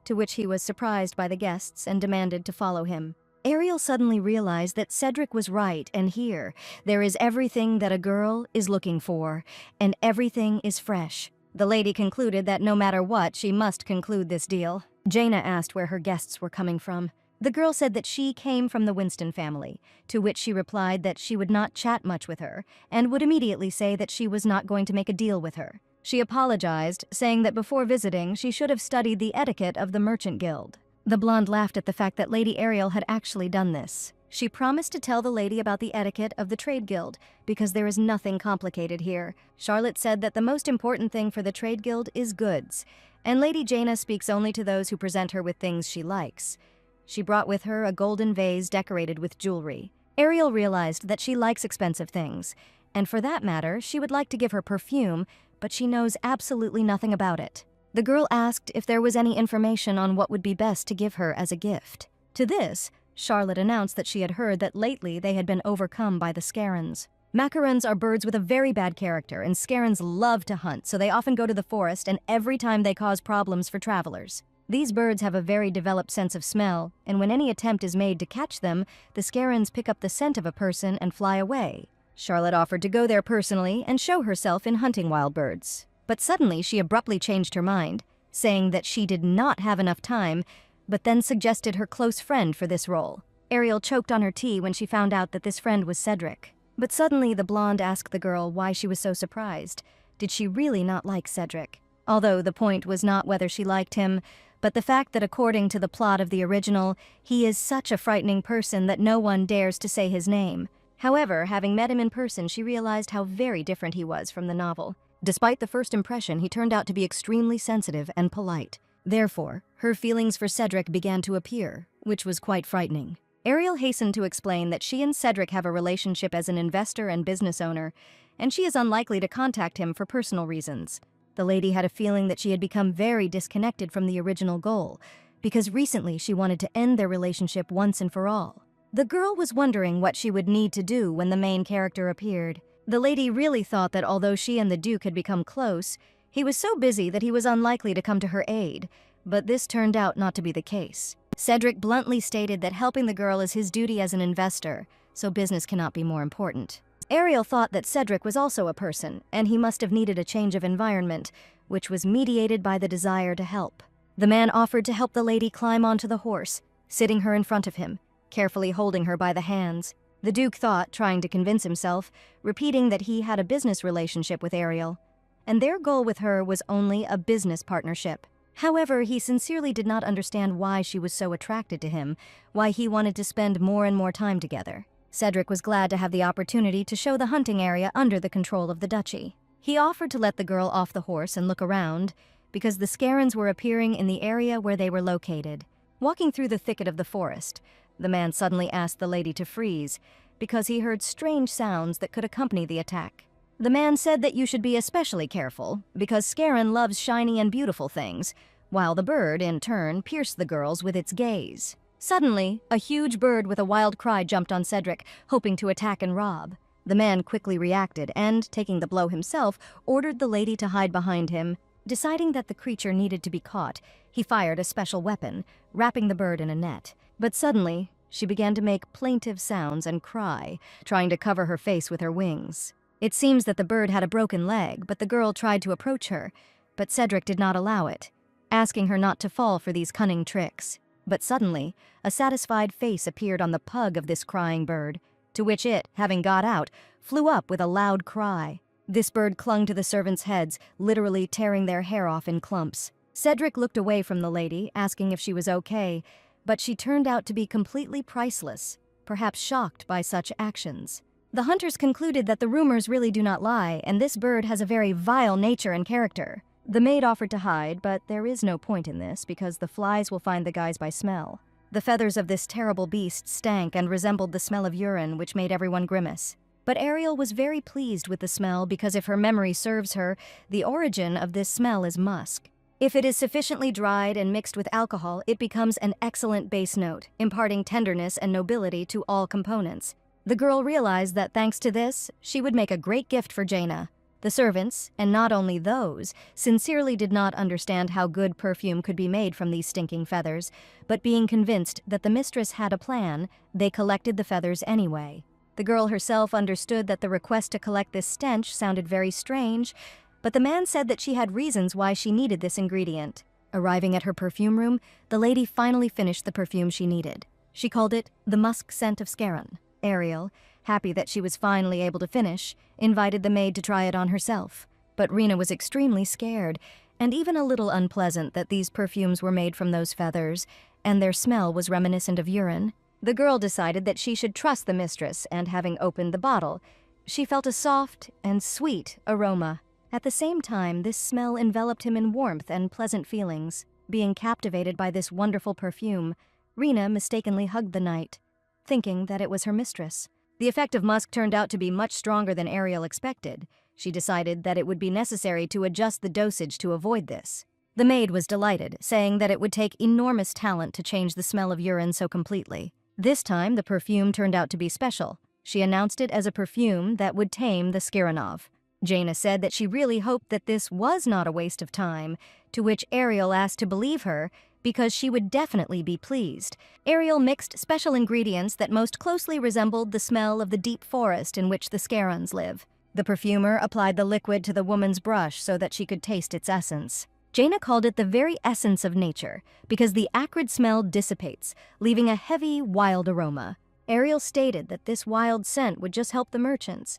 to which he was surprised by the guests and demanded to follow him. Ariel suddenly realized that Cedric was right, and here, there is everything that a girl is looking for, and everything is fresh. The lady concluded that no matter what, she must conclude this deal. Jaina asked where her guests were coming from. The girl said that she came from the Winston family, to which she replied that she would not chat much with her, and would immediately say that she was not going to make a deal with her. She apologized, saying that before visiting, she should have studied the etiquette of the Merchant Guild. The blonde laughed at the fact that Lady Ariel had actually done this. She promised to tell the lady about the etiquette of the trade guild, because there is nothing complicated here. Charlotte said that the most important thing for the trade guild is goods, and Lady Jaina speaks only to those who present her with things she likes. She brought with her a golden vase decorated with jewelry. Ariel realized that she likes expensive things, and for that matter, she would like to give her perfume, but she knows absolutely nothing about it. The girl asked if there was any information on what would be best to give her as a gift. To this, Charlotte announced that she had heard that lately they had been overcome by the Scarens. Macarons are birds with a very bad character, and Scarens love to hunt, so they often go to the forest, and every time they cause problems for travelers. These birds have a very developed sense of smell, and when any attempt is made to catch them, the Scarens pick up the scent of a person and fly away. Charlotte offered to go there personally and show herself in hunting wild birds. But suddenly she abruptly changed her mind, saying that she did not have enough time, but then suggested her close friend for this role. Ariel choked on her tea when she found out that this friend was Cedric. But suddenly the blonde asked the girl why she was so surprised. Did she really not like Cedric? Although the point was not whether she liked him, but the fact that according to the plot of the original, he is such a frightening person that no one dares to say his name. However, having met him in person, she realized how very different he was from the novel. Despite the first impression, he turned out to be extremely sensitive and polite. Therefore, her feelings for Cedric began to appear, which was quite frightening. Ariel hastened to explain that she and Cedric have a relationship as an investor and business owner, and she is unlikely to contact him for personal reasons. The lady had a feeling that she had become very disconnected from the original goal, because recently she wanted to end their relationship once and for all. The girl was wondering what she would need to do when the main character appeared. The lady really thought that although she and the Duke had become close, he was so busy that he was unlikely to come to her aid, but this turned out not to be the case. Cedric bluntly stated that helping the girl is his duty as an investor, so business cannot be more important. Ariel thought that Cedric was also a person, and he must have needed a change of environment, which was mediated by the desire to help. The man offered to help the lady climb onto the horse, sitting her in front of him, carefully holding her by the hands. The Duke thought, trying to convince himself, repeating that he had a business relationship with Ariel, and their goal with her was only a business partnership. However, he sincerely did not understand why she was so attracted to him, why he wanted to spend more and more time together. Cedric was glad to have the opportunity to show the hunting area under the control of the duchy. He offered to let the girl off the horse and look around, because the Scarens were appearing in the area where they were located. Walking through the thicket of the forest, the man suddenly asked the lady to freeze, because he heard strange sounds that could accompany the attack. The man said that you should be especially careful, because Scaren loves shiny and beautiful things, while the bird, in turn, pierced the girls with its gaze. Suddenly, a huge bird with a wild cry jumped on Cedric, hoping to attack and rob. The man quickly reacted and, taking the blow himself, ordered the lady to hide behind him. Deciding that the creature needed to be caught, he fired a special weapon, wrapping the bird in a net. But suddenly, she began to make plaintive sounds and cry, trying to cover her face with her wings. It seems that the bird had a broken leg, but the girl tried to approach her, but Cedric did not allow it, asking her not to fall for these cunning tricks. But suddenly, a satisfied face appeared on the pug of this crying bird, to which it, having got out, flew up with a loud cry. This bird clung to the servants' heads, literally tearing their hair off in clumps. Cedric looked away from the lady, asking if she was okay, but she turned out to be completely priceless, perhaps shocked by such actions. The hunters concluded that the rumors really do not lie, and this bird has a very vile nature and character. The maid offered to hide, but there is no point in this because the flies will find the guys by smell. The feathers of this terrible beast stank and resembled the smell of urine, which made everyone grimace. But Ariel was very pleased with the smell because if her memory serves her, the origin of this smell is musk. If it is sufficiently dried and mixed with alcohol, it becomes an excellent base note, imparting tenderness and nobility to all components. The girl realized that thanks to this, she would make a great gift for Jaina. The servants, and not only those, sincerely did not understand how good perfume could be made from these stinking feathers, but being convinced that the mistress had a plan, they collected the feathers anyway. The girl herself understood that the request to collect this stench sounded very strange, but the man said that she had reasons why she needed this ingredient. Arriving at her perfume room, the lady finally finished the perfume she needed. She called it the musk scent of Scarron. Ariel, happy that she was finally able to finish, invited the maid to try it on herself. But Rena was extremely scared, and even a little unpleasant that these perfumes were made from those feathers, and their smell was reminiscent of urine. The girl decided that she should trust the mistress, and having opened the bottle, she felt a soft and sweet aroma. At the same time, this smell enveloped him in warmth and pleasant feelings. Being captivated by this wonderful perfume, Rena mistakenly hugged the knight, thinking that it was her mistress. The effect of musk turned out to be much stronger than Ariel expected. She decided that it would be necessary to adjust the dosage to avoid this. The maid was delighted, saying that it would take enormous talent to change the smell of urine so completely. This time, the perfume turned out to be special. She announced it as a perfume that would tame the Skiranov. Jaina said that she really hoped that this was not a waste of time, to which Ariel asked to believe her because she would definitely be pleased. Ariel mixed special ingredients that most closely resembled the smell of the deep forest in which the Scarons live. The perfumer applied the liquid to the woman's brush so that she could taste its essence. Jaina called it the very essence of nature because the acrid smell dissipates, leaving a heavy, wild aroma. Ariel stated that this wild scent would just help the merchants,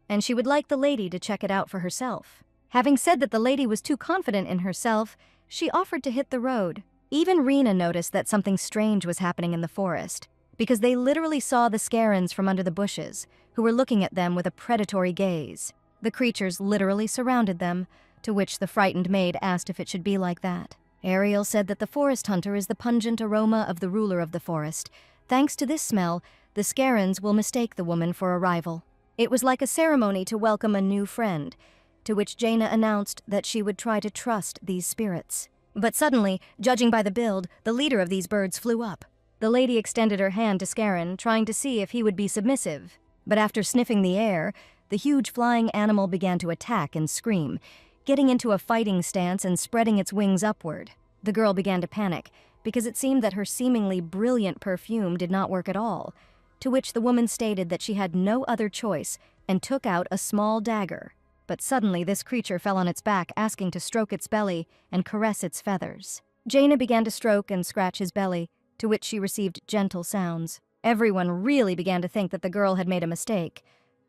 and she would like the lady to check it out for herself. Having said that the lady was too confident in herself, she offered to hit the road. Even Rena noticed that something strange was happening in the forest, because they literally saw the Scarons from under the bushes, who were looking at them with a predatory gaze. The creatures literally surrounded them, to which the frightened maid asked if it should be like that. Ariel said that the forest hunter is the pungent aroma of the ruler of the forest. Thanks to this smell, the Scarons will mistake the woman for a rival. It was like a ceremony to welcome a new friend, to which Jaina announced that she would try to trust these spirits. But suddenly, judging by the build, the leader of these birds flew up. The lady extended her hand to Scaron, trying to see if he would be submissive. But after sniffing the air, the huge flying animal began to attack and scream, getting into a fighting stance and spreading its wings upward. The girl began to panic, because it seemed that her seemingly brilliant perfume did not work at all, to which the woman stated that she had no other choice and took out a small dagger. But suddenly this creature fell on its back, asking to stroke its belly and caress its feathers. Jaina began to stroke and scratch his belly, to which she received gentle sounds. Everyone really began to think that the girl had made a mistake.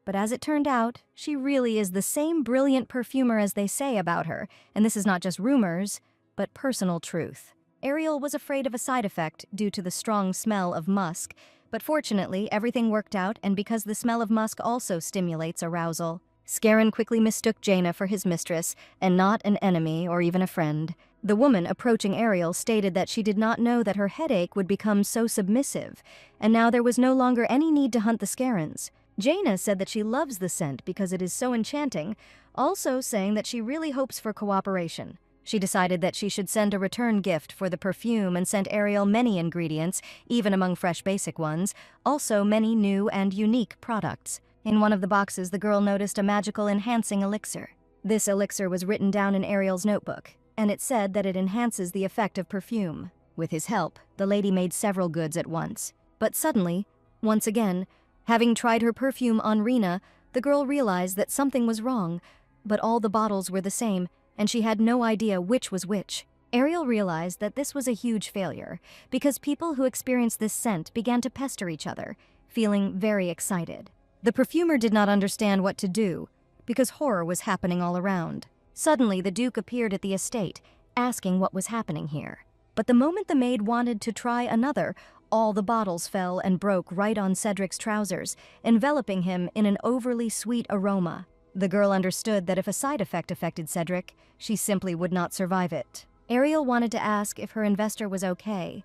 But as it turned out, she really is the same brilliant perfumer as they say about her, and this is not just rumors, but personal truth. Ariel was afraid of a side effect due to the strong smell of musk, but fortunately everything worked out, and because the smell of musk also stimulates arousal. Scaron quickly mistook Jaina for his mistress, and not an enemy or even a friend. The woman approaching Ariel stated that she did not know that her headache would become so submissive, and now there was no longer any need to hunt the Scarons. Jaina said that she loves the scent because it is so enchanting, also saying that she really hopes for cooperation. She decided that she should send a return gift for the perfume and sent Ariel many ingredients, even among fresh basic ones, also many new and unique products. In one of the boxes, the girl noticed a magical enhancing elixir. This elixir was written down in Ariel's notebook, and it said that it enhances the effect of perfume. With his help, the lady made several goods at once. But suddenly, once again, having tried her perfume on Rena, the girl realized that something was wrong, but all the bottles were the same, and she had no idea which was which. Ariel realized that this was a huge failure, because people who experienced this scent began to pester each other, feeling very excited. The perfumer did not understand what to do, because horror was happening all around. Suddenly, the Duke appeared at the estate, asking what was happening here. But the moment the maid wanted to try another, all the bottles fell and broke right on Cedric's trousers, enveloping him in an overly sweet aroma. The girl understood that if a side effect affected Cedric, she simply would not survive it. Ariel wanted to ask if her investor was okay,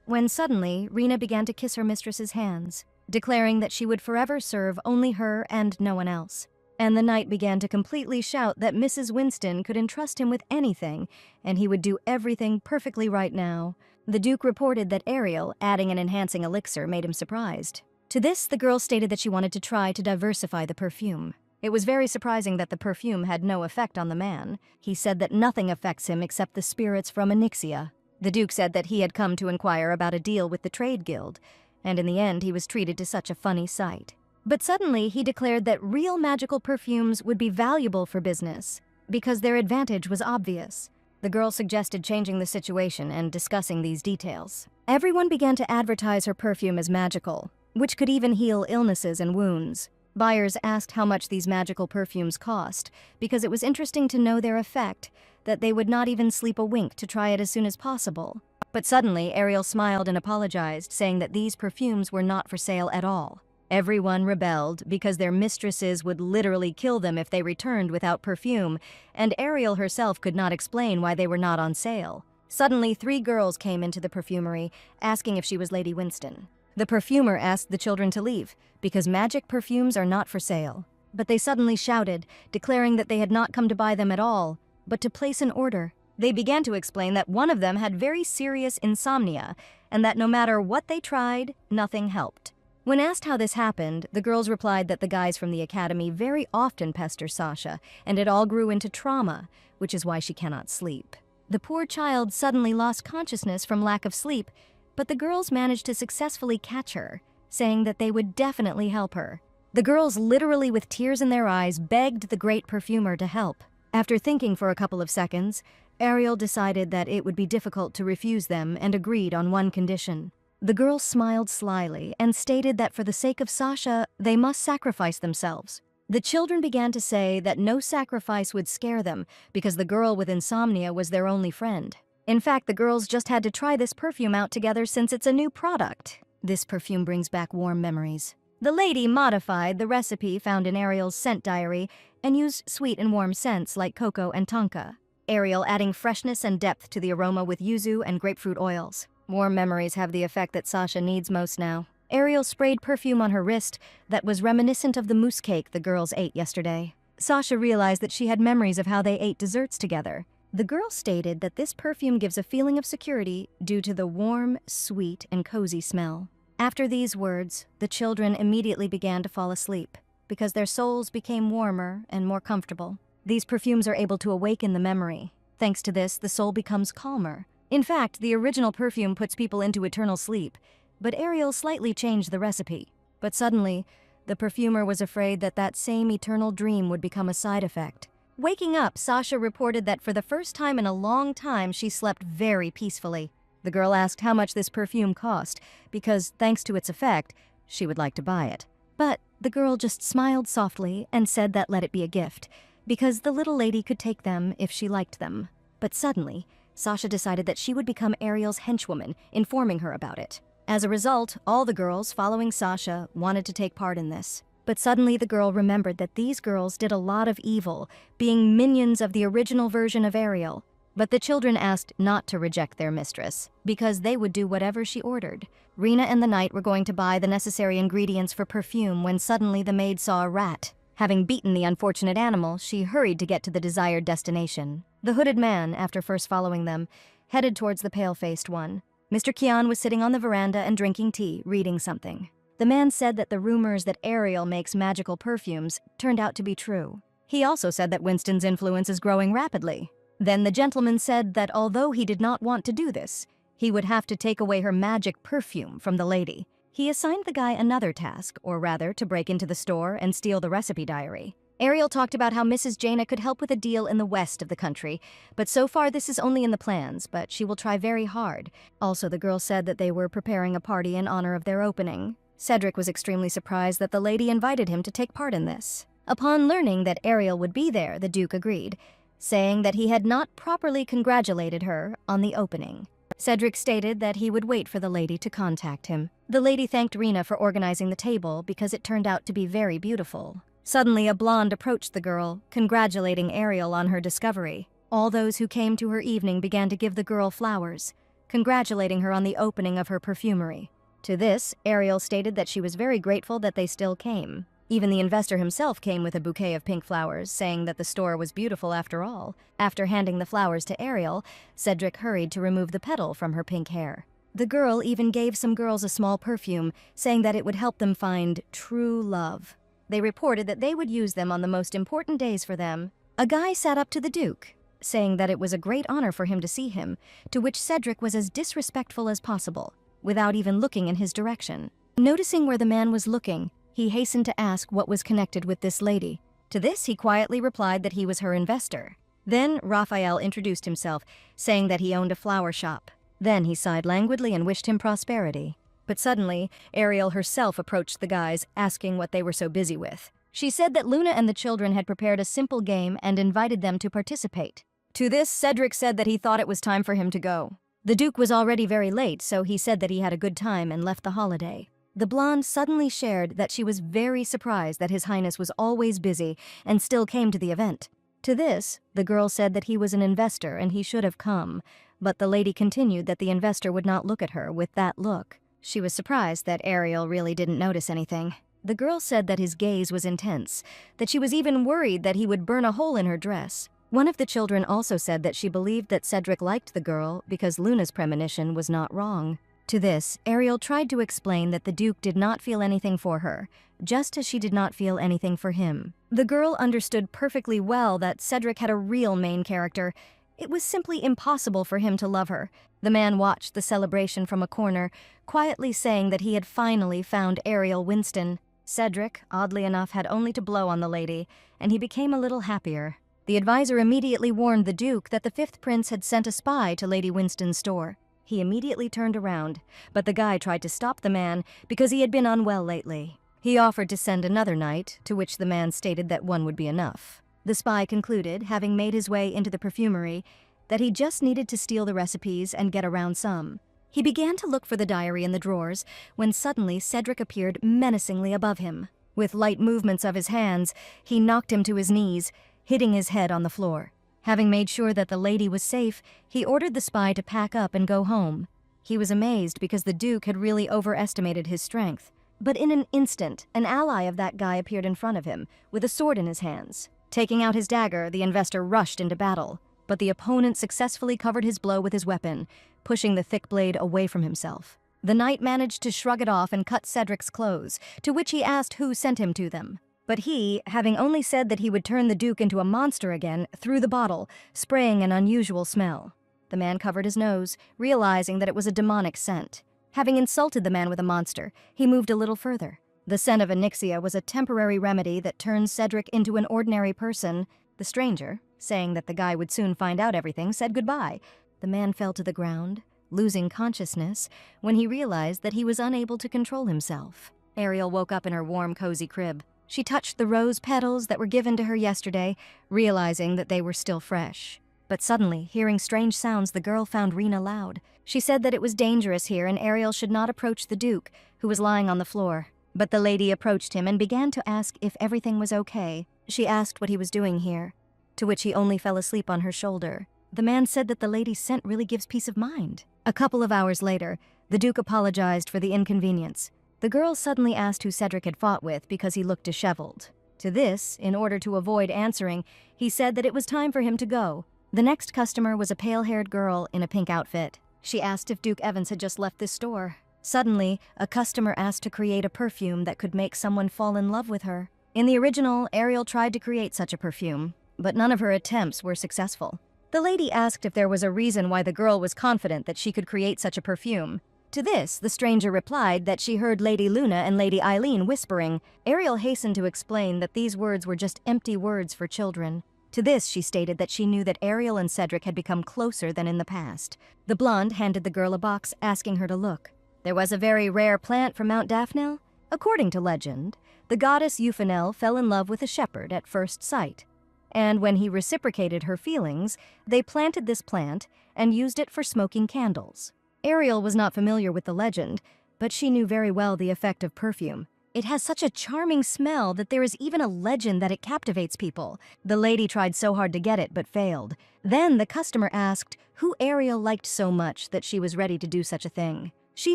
when suddenly Rena began to kiss her mistress's hands, declaring that she would forever serve only her and no one else. And the knight began to completely shout that Mrs. Winston could entrust him with anything, and he would do everything perfectly right now. The Duke reported that Ariel, adding an enhancing elixir, made him surprised. To this, the girl stated that she wanted to try to diversify the perfume. It was very surprising that the perfume had no effect on the man. He said that nothing affects him except the spirits from Onyxia. The Duke said that he had come to inquire about a deal with the trade guild, and in the end he was treated to such a funny sight. But suddenly he declared that real magical perfumes would be valuable for business, because their advantage was obvious. The girl suggested changing the situation and discussing these details. Everyone began to advertise her perfume as magical, which could even heal illnesses and wounds. Buyers asked how much these magical perfumes cost, because it was interesting to know their effect, that they would not even sleep a wink to try it as soon as possible. But suddenly, Ariel smiled and apologized, saying that these perfumes were not for sale at all. Everyone rebelled because their mistresses would literally kill them if they returned without perfume, and Ariel herself could not explain why they were not on sale. Suddenly, 3 girls came into the perfumery, asking if she was Lady Winston. The perfumer asked the children to leave, because magic perfumes are not for sale. But they suddenly shouted, declaring that they had not come to buy them at all, but to place an order. They began to explain that one of them had very serious insomnia, and that no matter what they tried, nothing helped. When asked how this happened, the girls replied that the guys from the academy very often pester Sasha, and it all grew into trauma, which is why she cannot sleep. The poor child suddenly lost consciousness from lack of sleep, but the girls managed to successfully catch her, saying that they would definitely help her. The girls, literally with tears in their eyes, begged the great perfumer to help. After thinking for a couple of seconds, Ariel decided that it would be difficult to refuse them and agreed on one condition. The girls smiled slyly and stated that for the sake of Sasha, they must sacrifice themselves. The children began to say that no sacrifice would scare them because the girl with insomnia was their only friend. In fact, the girls just had to try this perfume out together since it's a new product. This perfume brings back warm memories. The lady modified the recipe found in Ariel's scent diary and used sweet and warm scents like cocoa and tonka. Ariel adding freshness and depth to the aroma with yuzu and grapefruit oils. Warm memories have the effect that Sasha needs most now. Ariel sprayed perfume on her wrist that was reminiscent of the mousse cake the girls ate yesterday. Sasha realized that she had memories of how they ate desserts together. The girl stated that this perfume gives a feeling of security due to the warm, sweet, and cozy smell. After these words, the children immediately began to fall asleep because their souls became warmer and more comfortable. These perfumes are able to awaken the memory. Thanks to this, the soul becomes calmer. In fact, the original perfume puts people into eternal sleep, but Ariel slightly changed the recipe. But suddenly, the perfumer was afraid that that same eternal dream would become a side effect. Waking up, Sasha reported that for the first time in a long time, she slept very peacefully. The girl asked how much this perfume cost, because, thanks to its effect, she would like to buy it. But the girl just smiled softly and said that let it be a gift, because the little lady could take them if she liked them. But suddenly, Sasha decided that she would become Ariel's henchwoman, informing her about it. As a result, all the girls, following Sasha, wanted to take part in this. But suddenly the girl remembered that these girls did a lot of evil, being minions of the original version of Ariel. But the children asked not to reject their mistress, because they would do whatever she ordered. Rena and the knight were going to buy the necessary ingredients for perfume when suddenly the maid saw a rat. Having beaten the unfortunate animal, she hurried to get to the desired destination. The hooded man, after first following them, headed towards the pale-faced one. Mr. Kian was sitting on the veranda and drinking tea, reading something. The man said that the rumors that Ariel makes magical perfumes turned out to be true. He also said that Winston's influence is growing rapidly. Then the gentleman said that although he did not want to do this, he would have to take away her magic perfume from the lady. He assigned the guy another task, or rather, to break into the store and steal the recipe diary. Ariel talked about how Mrs. Jaina could help with a deal in the west of the country, but so far this is only in the plans, but she will try very hard. Also, the girl said that they were preparing a party in honor of their opening. Cedric was extremely surprised that the lady invited him to take part in this. Upon learning that Ariel would be there, the Duke agreed, saying that he had not properly congratulated her on the opening. Cedric stated that he would wait for the lady to contact him. The lady thanked Rena for organizing the table because it turned out to be very beautiful. Suddenly, a blonde approached the girl, congratulating Ariel on her discovery. All those who came to her evening began to give the girl flowers, congratulating her on the opening of her perfumery. To this, Ariel stated that she was very grateful that they still came. Even the investor himself came with a bouquet of pink flowers, saying that the store was beautiful after all. After handing the flowers to Ariel, Cedric hurried to remove the petal from her pink hair. The girl even gave some girls a small perfume, saying that it would help them find true love. They reported that they would use them on the most important days for them. A guy sat up to the Duke, saying that it was a great honor for him to see him, to which Cedric was as disrespectful as possible, without even looking in his direction. Noticing where the man was looking, he hastened to ask what was connected with this lady. To this, he quietly replied that he was her investor. Then Raphael introduced himself, saying that he owned a flower shop. Then he sighed languidly and wished him prosperity. But suddenly, Ariel herself approached the guys, asking what they were so busy with. She said that Luna and the children had prepared a simple game and invited them to participate. To this, Cedric said that he thought it was time for him to go. The Duke was already very late, so he said that he had a good time and left the holiday. The blonde suddenly shared that she was very surprised that His Highness was always busy and still came to the event. To this, the girl said that he was an investor and he should have come, but the lady continued that the investor would not look at her with that look. She was surprised that Ariel really didn't notice anything. The girl said that his gaze was intense, that she was even worried that he would burn a hole in her dress. One of the children also said that she believed that Cedric liked the girl because Luna's premonition was not wrong. To this, Ariel tried to explain that the Duke did not feel anything for her, just as she did not feel anything for him. The girl understood perfectly well that Cedric had a real main character. It was simply impossible for him to love her. The man watched the celebration from a corner, quietly saying that he had finally found Ariel Winston. Cedric, oddly enough, had only to blow on the lady, and he became a little happier. The advisor immediately warned the Duke that the fifth prince had sent a spy to Lady Winston's store. He immediately turned around, but the guy tried to stop the man because he had been unwell lately. He offered to send another knight, to which the man stated that one would be enough. The spy concluded, having made his way into the perfumery, that he just needed to steal the recipes and get around some. He began to look for the diary in the drawers, when suddenly Cedric appeared menacingly above him. With light movements of his hands, he knocked him to his knees, hitting his head on the floor. Having made sure that the lady was safe, he ordered the spy to pack up and go home. He was amazed because the Duke had really overestimated his strength. But in an instant, an ally of that guy appeared in front of him, with a sword in his hands. Taking out his dagger, the investor rushed into battle, but the opponent successfully covered his blow with his weapon, pushing the thick blade away from himself. The knight managed to shrug it off and cut Cedric's clothes, to which he asked who sent him to them. But he, having only said that he would turn the Duke into a monster again, threw the bottle, spraying an unusual smell. The man covered his nose, realizing that it was a demonic scent. Having insulted the man with a monster, he moved a little further. The scent of Onyxia was a temporary remedy that turned Cedric into an ordinary person. The stranger, saying that the guy would soon find out everything, said goodbye. The man fell to the ground, losing consciousness, when he realized that he was unable to control himself. Ariel woke up in her warm, cozy crib. She touched the rose petals that were given to her yesterday, realizing that they were still fresh. But suddenly, hearing strange sounds, the girl found Rena loud. She said that it was dangerous here and Ariel should not approach the Duke, who was lying on the floor. But the lady approached him and began to ask if everything was okay. She asked what he was doing here, to which he only fell asleep on her shoulder. The man said that the lady's scent really gives peace of mind. A couple of hours later, the Duke apologized for the inconvenience. The girl suddenly asked who Cedric had fought with because he looked disheveled. To this, in order to avoid answering, he said that it was time for him to go. The next customer was a pale-haired girl in a pink outfit. She asked if Duke Evans had just left this store. Suddenly, a customer asked to create a perfume that could make someone fall in love with her. In the original, Ariel tried to create such a perfume, but none of her attempts were successful. The lady asked if there was a reason why the girl was confident that she could create such a perfume. To this, the stranger replied that she heard Lady Luna and Lady Eileen whispering. Ariel hastened to explain that these words were just empty words for children. To this, she stated that she knew that Ariel and Cedric had become closer than in the past. The blonde handed the girl a box, asking her to look. There was a very rare plant from Mount Daphne. According to legend, the goddess Euphanel fell in love with a shepherd at first sight. And when he reciprocated her feelings, they planted this plant and used it for smoking candles. Ariel was not familiar with the legend, but she knew very well the effect of perfume. It has such a charming smell that there is even a legend that it captivates people. The lady tried so hard to get it, but failed. Then the customer asked who Ariel liked so much that she was ready to do such a thing. She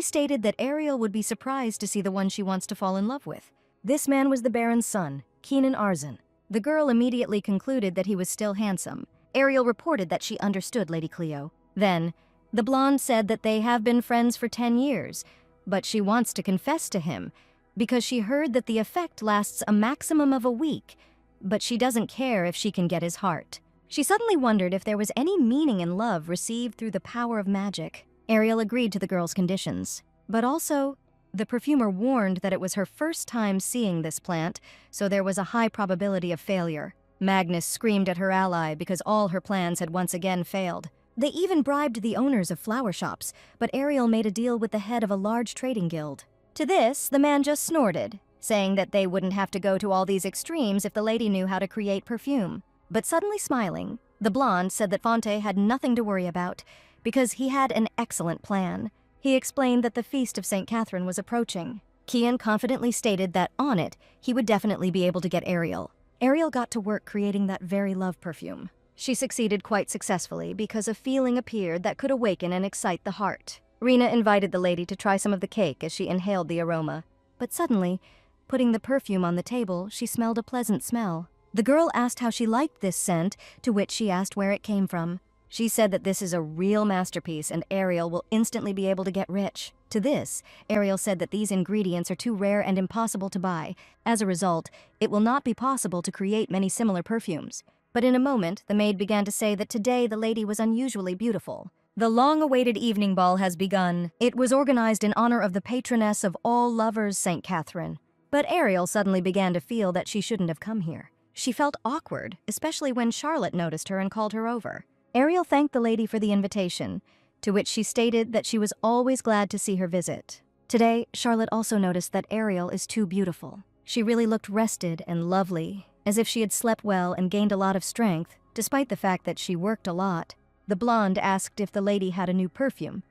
stated that Ariel would be surprised to see the one she wants to fall in love with. This man was the Baron's son, Keenan Arzan. The girl immediately concluded that he was still handsome. Ariel reported that she understood Lady Cleo. Then, the blonde said that they have been friends for 10 years, but she wants to confess to him because she heard that the effect lasts a maximum of a week, but she doesn't care if she can get his heart. She suddenly wondered if there was any meaning in love received through the power of magic. Ariel agreed to the girl's conditions, but also, the perfumer warned that it was her first time seeing this plant, so there was a high probability of failure. Magnus screamed at her ally because all her plans had once again failed. They even bribed the owners of flower shops, but Ariel made a deal with the head of a large trading guild. To this, the man just snorted, saying that they wouldn't have to go to all these extremes if the lady knew how to create perfume. But suddenly smiling, the blonde said that Fonte had nothing to worry about, because he had an excellent plan. He explained that the Feast of St. Catherine was approaching. Kian confidently stated that on it, he would definitely be able to get Ariel. Ariel got to work creating that very love perfume. She succeeded quite successfully because a feeling appeared that could awaken and excite the heart. Rena invited the lady to try some of the cake as she inhaled the aroma. But suddenly, putting the perfume on the table, she smelled a pleasant smell. The girl asked how she liked this scent, to which she asked where it came from. She said that this is a real masterpiece and Ariel will instantly be able to get rich. To this, Ariel said that these ingredients are too rare and impossible to buy. As a result, it will not be possible to create many similar perfumes. But in a moment, the maid began to say that today the lady was unusually beautiful. The long-awaited evening ball has begun. It was organized in honor of the patroness of all lovers, St. Catherine. But Ariel suddenly began to feel that she shouldn't have come here. She felt awkward, especially when Charlotte noticed her and called her over. Ariel thanked the lady for the invitation, to which she stated that she was always glad to see her visit. Today, Charlotte also noticed that Ariel is too beautiful. She really looked rested and lovely, as if she had slept well and gained a lot of strength, despite the fact that she worked a lot. The blonde asked if the lady had a new perfume,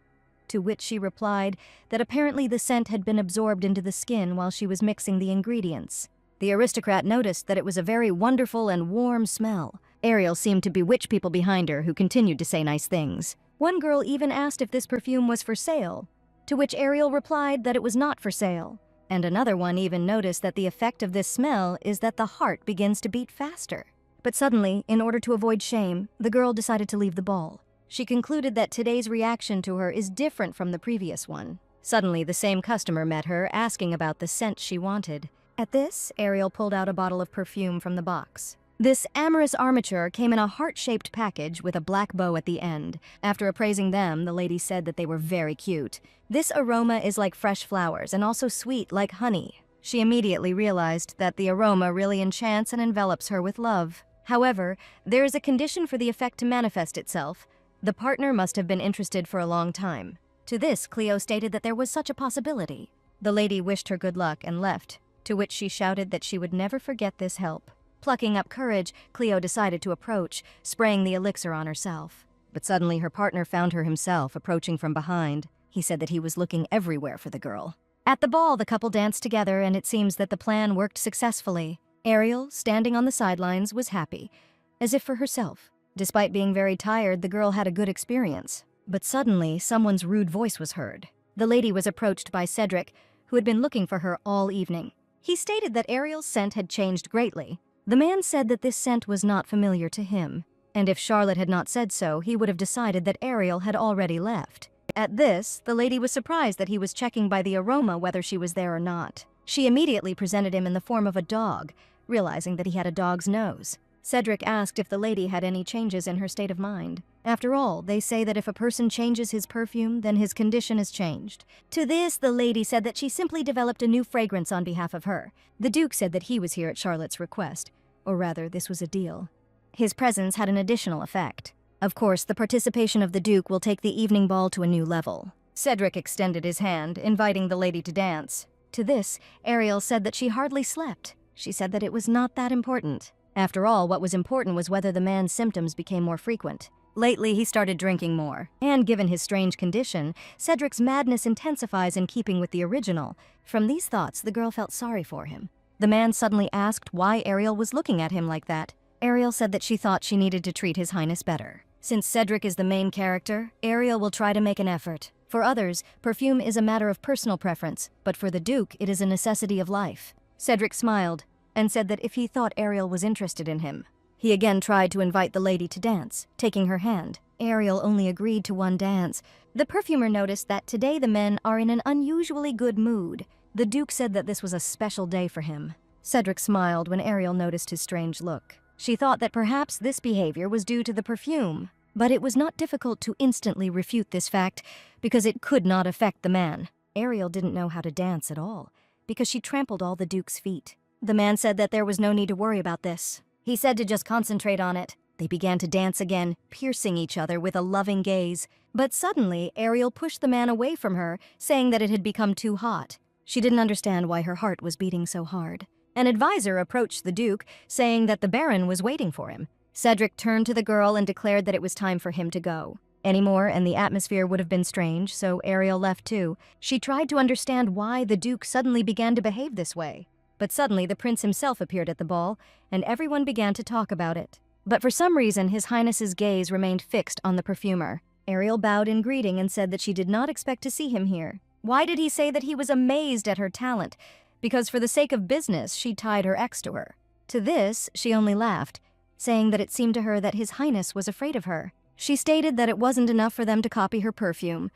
to which she replied that apparently the scent had been absorbed into the skin while she was mixing the ingredients. The aristocrat noticed that it was a very wonderful and warm smell. Ariel seemed to bewitch people behind her who continued to say nice things. One girl even asked if this perfume was for sale, to which Ariel replied that it was not for sale. And another one even noticed that the effect of this smell is that the heart begins to beat faster. But suddenly, in order to avoid shame, the girl decided to leave the ball. She concluded that today's reaction to her is different from the previous one. Suddenly, the same customer met her, asking about the scent she wanted. At this, Ariel pulled out a bottle of perfume from the box. This amorous armature came in a heart-shaped package with a black bow at the end. After appraising them, the lady said that they were very cute. This aroma is like fresh flowers and also sweet like honey. She immediately realized that the aroma really enchants and envelops her with love. However, there is a condition for the effect to manifest itself. The partner must have been interested for a long time. To this, Cleo stated that there was such a possibility. The lady wished her good luck and left, to which she shouted that she would never forget this help. Plucking up courage, Cleo decided to approach, spraying the elixir on herself. But suddenly her partner found her himself, approaching from behind. He said that he was looking everywhere for the girl. At the ball, the couple danced together, and it seems that the plan worked successfully. Ariel, standing on the sidelines, was happy, as if for herself. Despite being very tired, the girl had a good experience. But suddenly, someone's rude voice was heard. The lady was approached by Cedric, who had been looking for her all evening. He stated that Ariel's scent had changed greatly. The man said that this scent was not familiar to him, and if Charlotte had not said so, he would have decided that Ariel had already left. At this, the lady was surprised that he was checking by the aroma whether she was there or not. She immediately presented him in the form of a dog, realizing that he had a dog's nose. Cedric asked if the lady had any changes in her state of mind. After all, they say that if a person changes his perfume, then his condition is changed. To this, the lady said that she simply developed a new fragrance on behalf of her. The Duke said that he was here at Charlotte's request. Or rather, this was a deal. His presence had an additional effect. Of course, the participation of the Duke will take the evening ball to a new level. Cedric extended his hand, inviting the lady to dance. To this, Ariel said that she hardly slept. She said that it was not that important. After all, what was important was whether the man's symptoms became more frequent. Lately, he started drinking more, and given his strange condition, Cedric's madness intensifies in keeping with the original. From these thoughts, the girl felt sorry for him. The man suddenly asked why Ariel was looking at him like that. Ariel said that she thought she needed to treat His Highness better. Since Cedric is the main character, Ariel will try to make an effort. For others, perfume is a matter of personal preference, but for the Duke, it is a necessity of life. Cedric smiled and said that if he thought Ariel was interested in him. He again tried to invite the lady to dance, taking her hand. Ariel only agreed to one dance. The perfumer noticed that today the men are in an unusually good mood. The Duke said that this was a special day for him. Cedric smiled when Ariel noticed his strange look. She thought that perhaps this behavior was due to the perfume, but it was not difficult to instantly refute this fact because it could not affect the man. Ariel didn't know how to dance at all because she trampled all the Duke's feet. The man said that there was no need to worry about this. He said to just concentrate on it. They began to dance again, piercing each other with a loving gaze. But suddenly, Ariel pushed the man away from her, saying that it had become too hot. She didn't understand why her heart was beating so hard. An advisor approached the Duke, saying that the Baron was waiting for him. Cedric turned to the girl and declared that it was time for him to go. anymore, and the atmosphere would have been strange, so Ariel left too. She tried to understand why the Duke suddenly began to behave this way. But suddenly the prince himself appeared at the ball, and everyone began to talk about it. But for some reason, His Highness's gaze remained fixed on the perfumer. Ariel bowed in greeting and said that she did not expect to see him here. Why did he say that he was amazed at her talent? Because for the sake of business, she tied her ex to her. To this, she only laughed, saying that it seemed to her that His Highness was afraid of her. She stated that it wasn't enough for them to copy her perfume.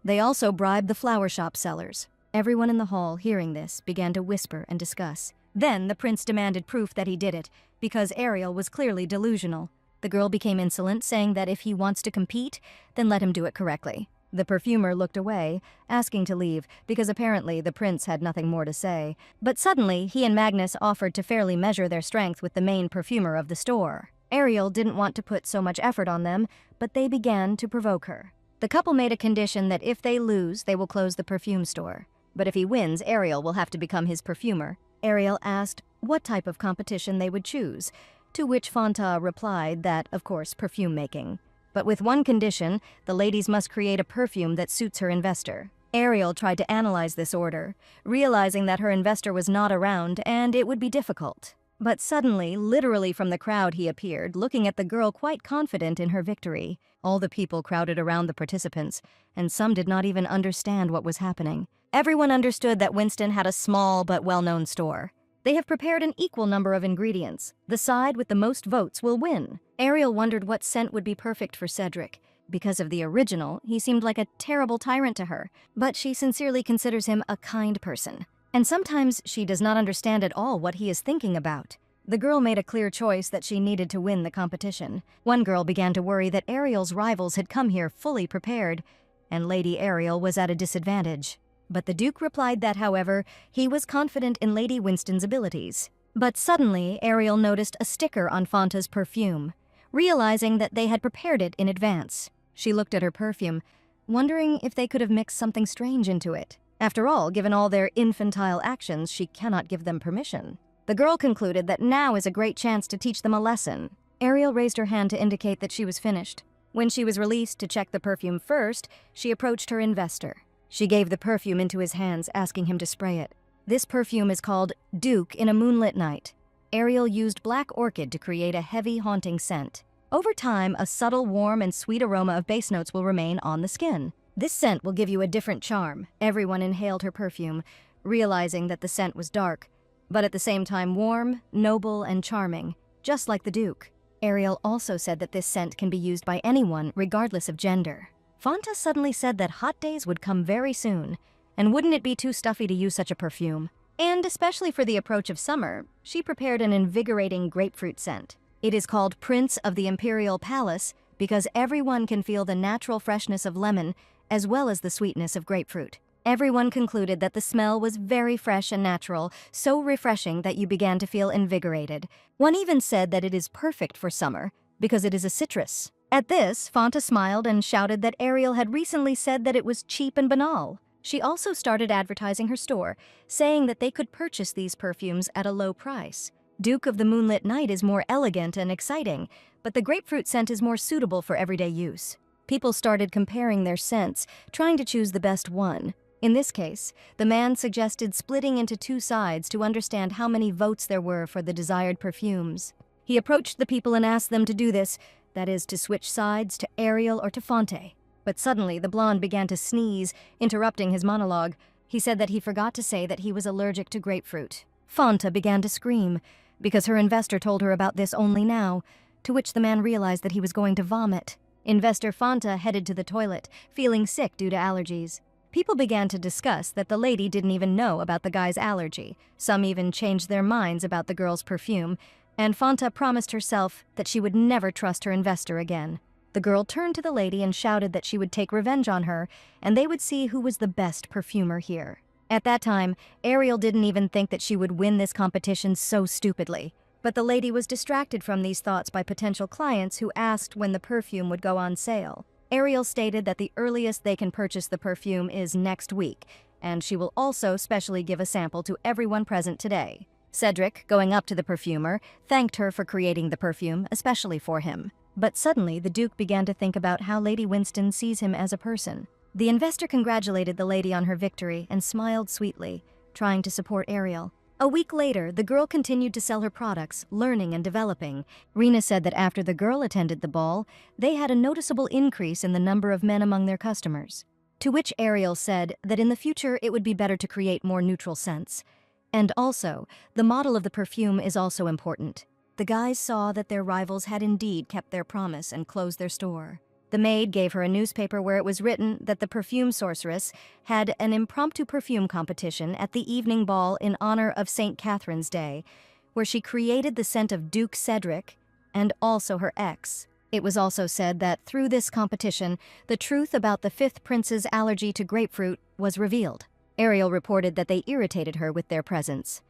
They also bribed the flower shop sellers. Everyone in the hall, hearing this, began to whisper and discuss. Then the prince demanded proof that he did it, because Ariel was clearly delusional. The girl became insolent, saying that if he wants to compete, then let him do it correctly. The perfumer looked away, asking to leave, because apparently the prince had nothing more to say. But suddenly, he and Magnus offered to fairly measure their strength with the main perfumer of the store. Ariel didn't want to put so much effort on them, but they began to provoke her. The couple made a condition that if they lose, they will close the perfume store. But if he wins, Ariel will have to become his perfumer. Ariel asked what type of competition they would choose, to which Fanta replied that, of course, perfume making. But with one condition, the ladies must create a perfume that suits her investor. Ariel tried to analyze this order, realizing that her investor was not around and it would be difficult. But suddenly, literally from the crowd, he appeared, looking at the girl quite confident in her victory. All the people crowded around the participants, and some did not even understand what was happening. Everyone understood that Winston had a small but well-known store. They have prepared an equal number of ingredients. The side with the most votes will win. Ariel wondered what scent would be perfect for Cedric. Because of the original, he seemed like a terrible tyrant to her, but she sincerely considers him a kind person. And sometimes she does not understand at all what he is thinking about. The girl made a clear choice that she needed to win the competition. One girl began to worry that Ariel's rivals had come here fully prepared, and Lady Ariel was at a disadvantage. But the Duke replied that, however, he was confident in Lady Winston's abilities. But suddenly, Ariel noticed a sticker on Fanta's perfume, realizing that they had prepared it in advance. She looked at her perfume, wondering if they could have mixed something strange into it. After all, given all their infantile actions, she cannot give them permission. The girl concluded that now is a great chance to teach them a lesson. Ariel raised her hand to indicate that she was finished. When she was released to check the perfume first, she approached her investor. She gave the perfume into his hands, asking him to spray it. This perfume is called Duke in a Moonlit Night. Ariel used black orchid to create a heavy, haunting scent. Over time, a subtle, warm, and sweet aroma of base notes will remain on the skin. This scent will give you a different charm. Everyone inhaled her perfume, realizing that the scent was dark, but at the same time warm, noble, and charming, just like the Duke. Ariel also said that this scent can be used by anyone, regardless of gender. Fanta suddenly said that hot days would come very soon, and wouldn't it be too stuffy to use such a perfume? And especially for the approach of summer, she prepared an invigorating grapefruit scent. It is called Prince of the Imperial Palace because everyone can feel the natural freshness of lemon as well as the sweetness of grapefruit. Everyone concluded that the smell was very fresh and natural, so refreshing that you began to feel invigorated. One even said that it is perfect for summer because it is a citrus. At this, Fanta smiled and shouted that Ariel had recently said that it was cheap and banal. She also started advertising her store, saying that they could purchase these perfumes at a low price. Duke of the Moonlit Night is more elegant and exciting, but the grapefruit scent is more suitable for everyday use. People started comparing their scents, trying to choose the best one. In this case, the man suggested splitting into two sides to understand how many votes there were for the desired perfumes. He approached the people and asked them to do this, that is, to switch sides to Ariel or to Fante. But suddenly, the blonde began to sneeze, interrupting his monologue. He said that he forgot to say that he was allergic to grapefruit. Fanta began to scream, because her investor told her about this only now, to which the man realized that he was going to vomit. Investor Fanta headed to the toilet, feeling sick due to allergies. People began to discuss that the lady didn't even know about the guy's allergy. Some even changed their minds about the girl's perfume, and Fanta promised herself that she would never trust her investor again. The girl turned to the lady and shouted that she would take revenge on her, and they would see who was the best perfumer here. At that time, Ariel didn't even think that she would win this competition so stupidly. But the lady was distracted from these thoughts by potential clients who asked when the perfume would go on sale. Ariel stated that the earliest they can purchase the perfume is next week, and she will also specially give a sample to everyone present today. Cedric, going up to the perfumer, thanked her for creating the perfume, especially for him. But suddenly, the Duke began to think about how Lady Winston sees him as a person. The investor congratulated the lady on her victory and smiled sweetly, trying to support Ariel. A week later, the girl continued to sell her products, learning and developing. Rena said that after the girl attended the ball, they had a noticeable increase in the number of men among their customers. To which Ariel said that in the future it would be better to create more neutral scents. And also, the model of the perfume is also important. The guys saw that their rivals had indeed kept their promise and closed their store. The maid gave her a newspaper where it was written that the perfume sorceress had an impromptu perfume competition at the evening ball in honor of St. Catherine's Day, where she created the scent of Duke Cedric and also her ex. It was also said that through this competition, the truth about the fifth prince's allergy to grapefruit was revealed. Ariel reported that they irritated her with their presence.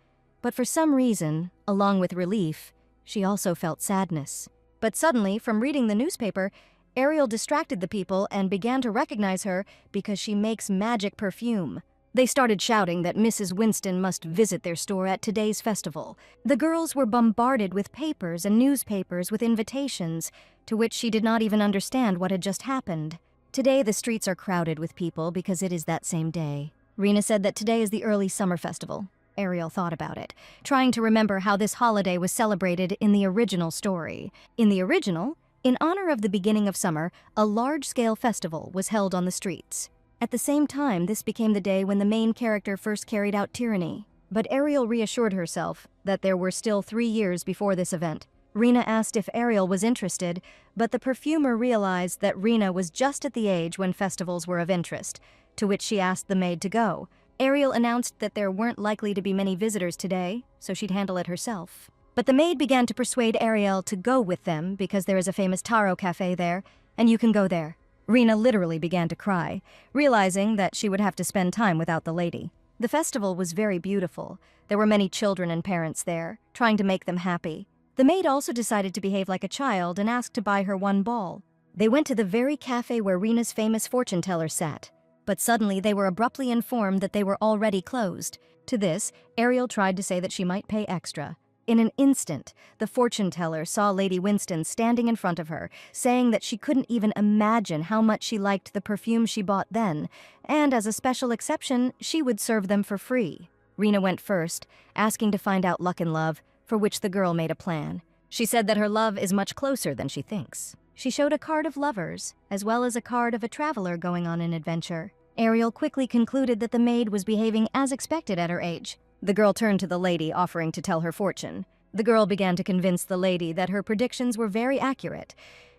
But for some reason, along with relief, she also felt sadness. But suddenly, from reading the newspaper, Ariel distracted the people and began to recognize her because she makes magic perfume. They started shouting that Mrs. Winston must visit their store at today's festival. The girls were bombarded with papers and newspapers with invitations, to which she did not even understand what had just happened. Today the streets are crowded with people because it is that same day. Rena said that today is the early summer festival. Ariel thought about it, trying to remember how this holiday was celebrated in the original story. In the original, in honor of the beginning of summer, a large-scale festival was held on the streets. At the same time, this became the day when the main character first carried out tyranny. But Ariel reassured herself that there were still 3 years before this event. Rena asked if Ariel was interested, but the perfumer realized that Rena was just at the age when festivals were of interest, to which she asked the maid to go. Ariel announced that there weren't likely to be many visitors today, so she'd handle it herself. But the maid began to persuade Ariel to go with them because there is a famous taro cafe there, and you can go there. Rena literally began to cry, realizing that she would have to spend time without the lady. The festival was very beautiful. There were many children and parents there, trying to make them happy. The maid also decided to behave like a child and asked to buy her one ball. They went to the very cafe where Rena's famous fortune teller sat. But suddenly they were abruptly informed that they were already closed. To this, Ariel tried to say that she might pay extra. In an instant, the fortune teller saw Lady Winston standing in front of her, saying that she couldn't even imagine how much she liked the perfume she bought then, and as a special exception, she would serve them for free. Rena went first, asking to find out luck and love, for which the girl made a plan. She said that her love is much closer than she thinks. She showed a card of lovers, as well as a card of a traveler going on an adventure. Ariel quickly concluded that the maid was behaving as expected at her age. The girl turned to the lady, offering to tell her fortune. The girl began to convince the lady that her predictions were very accurate,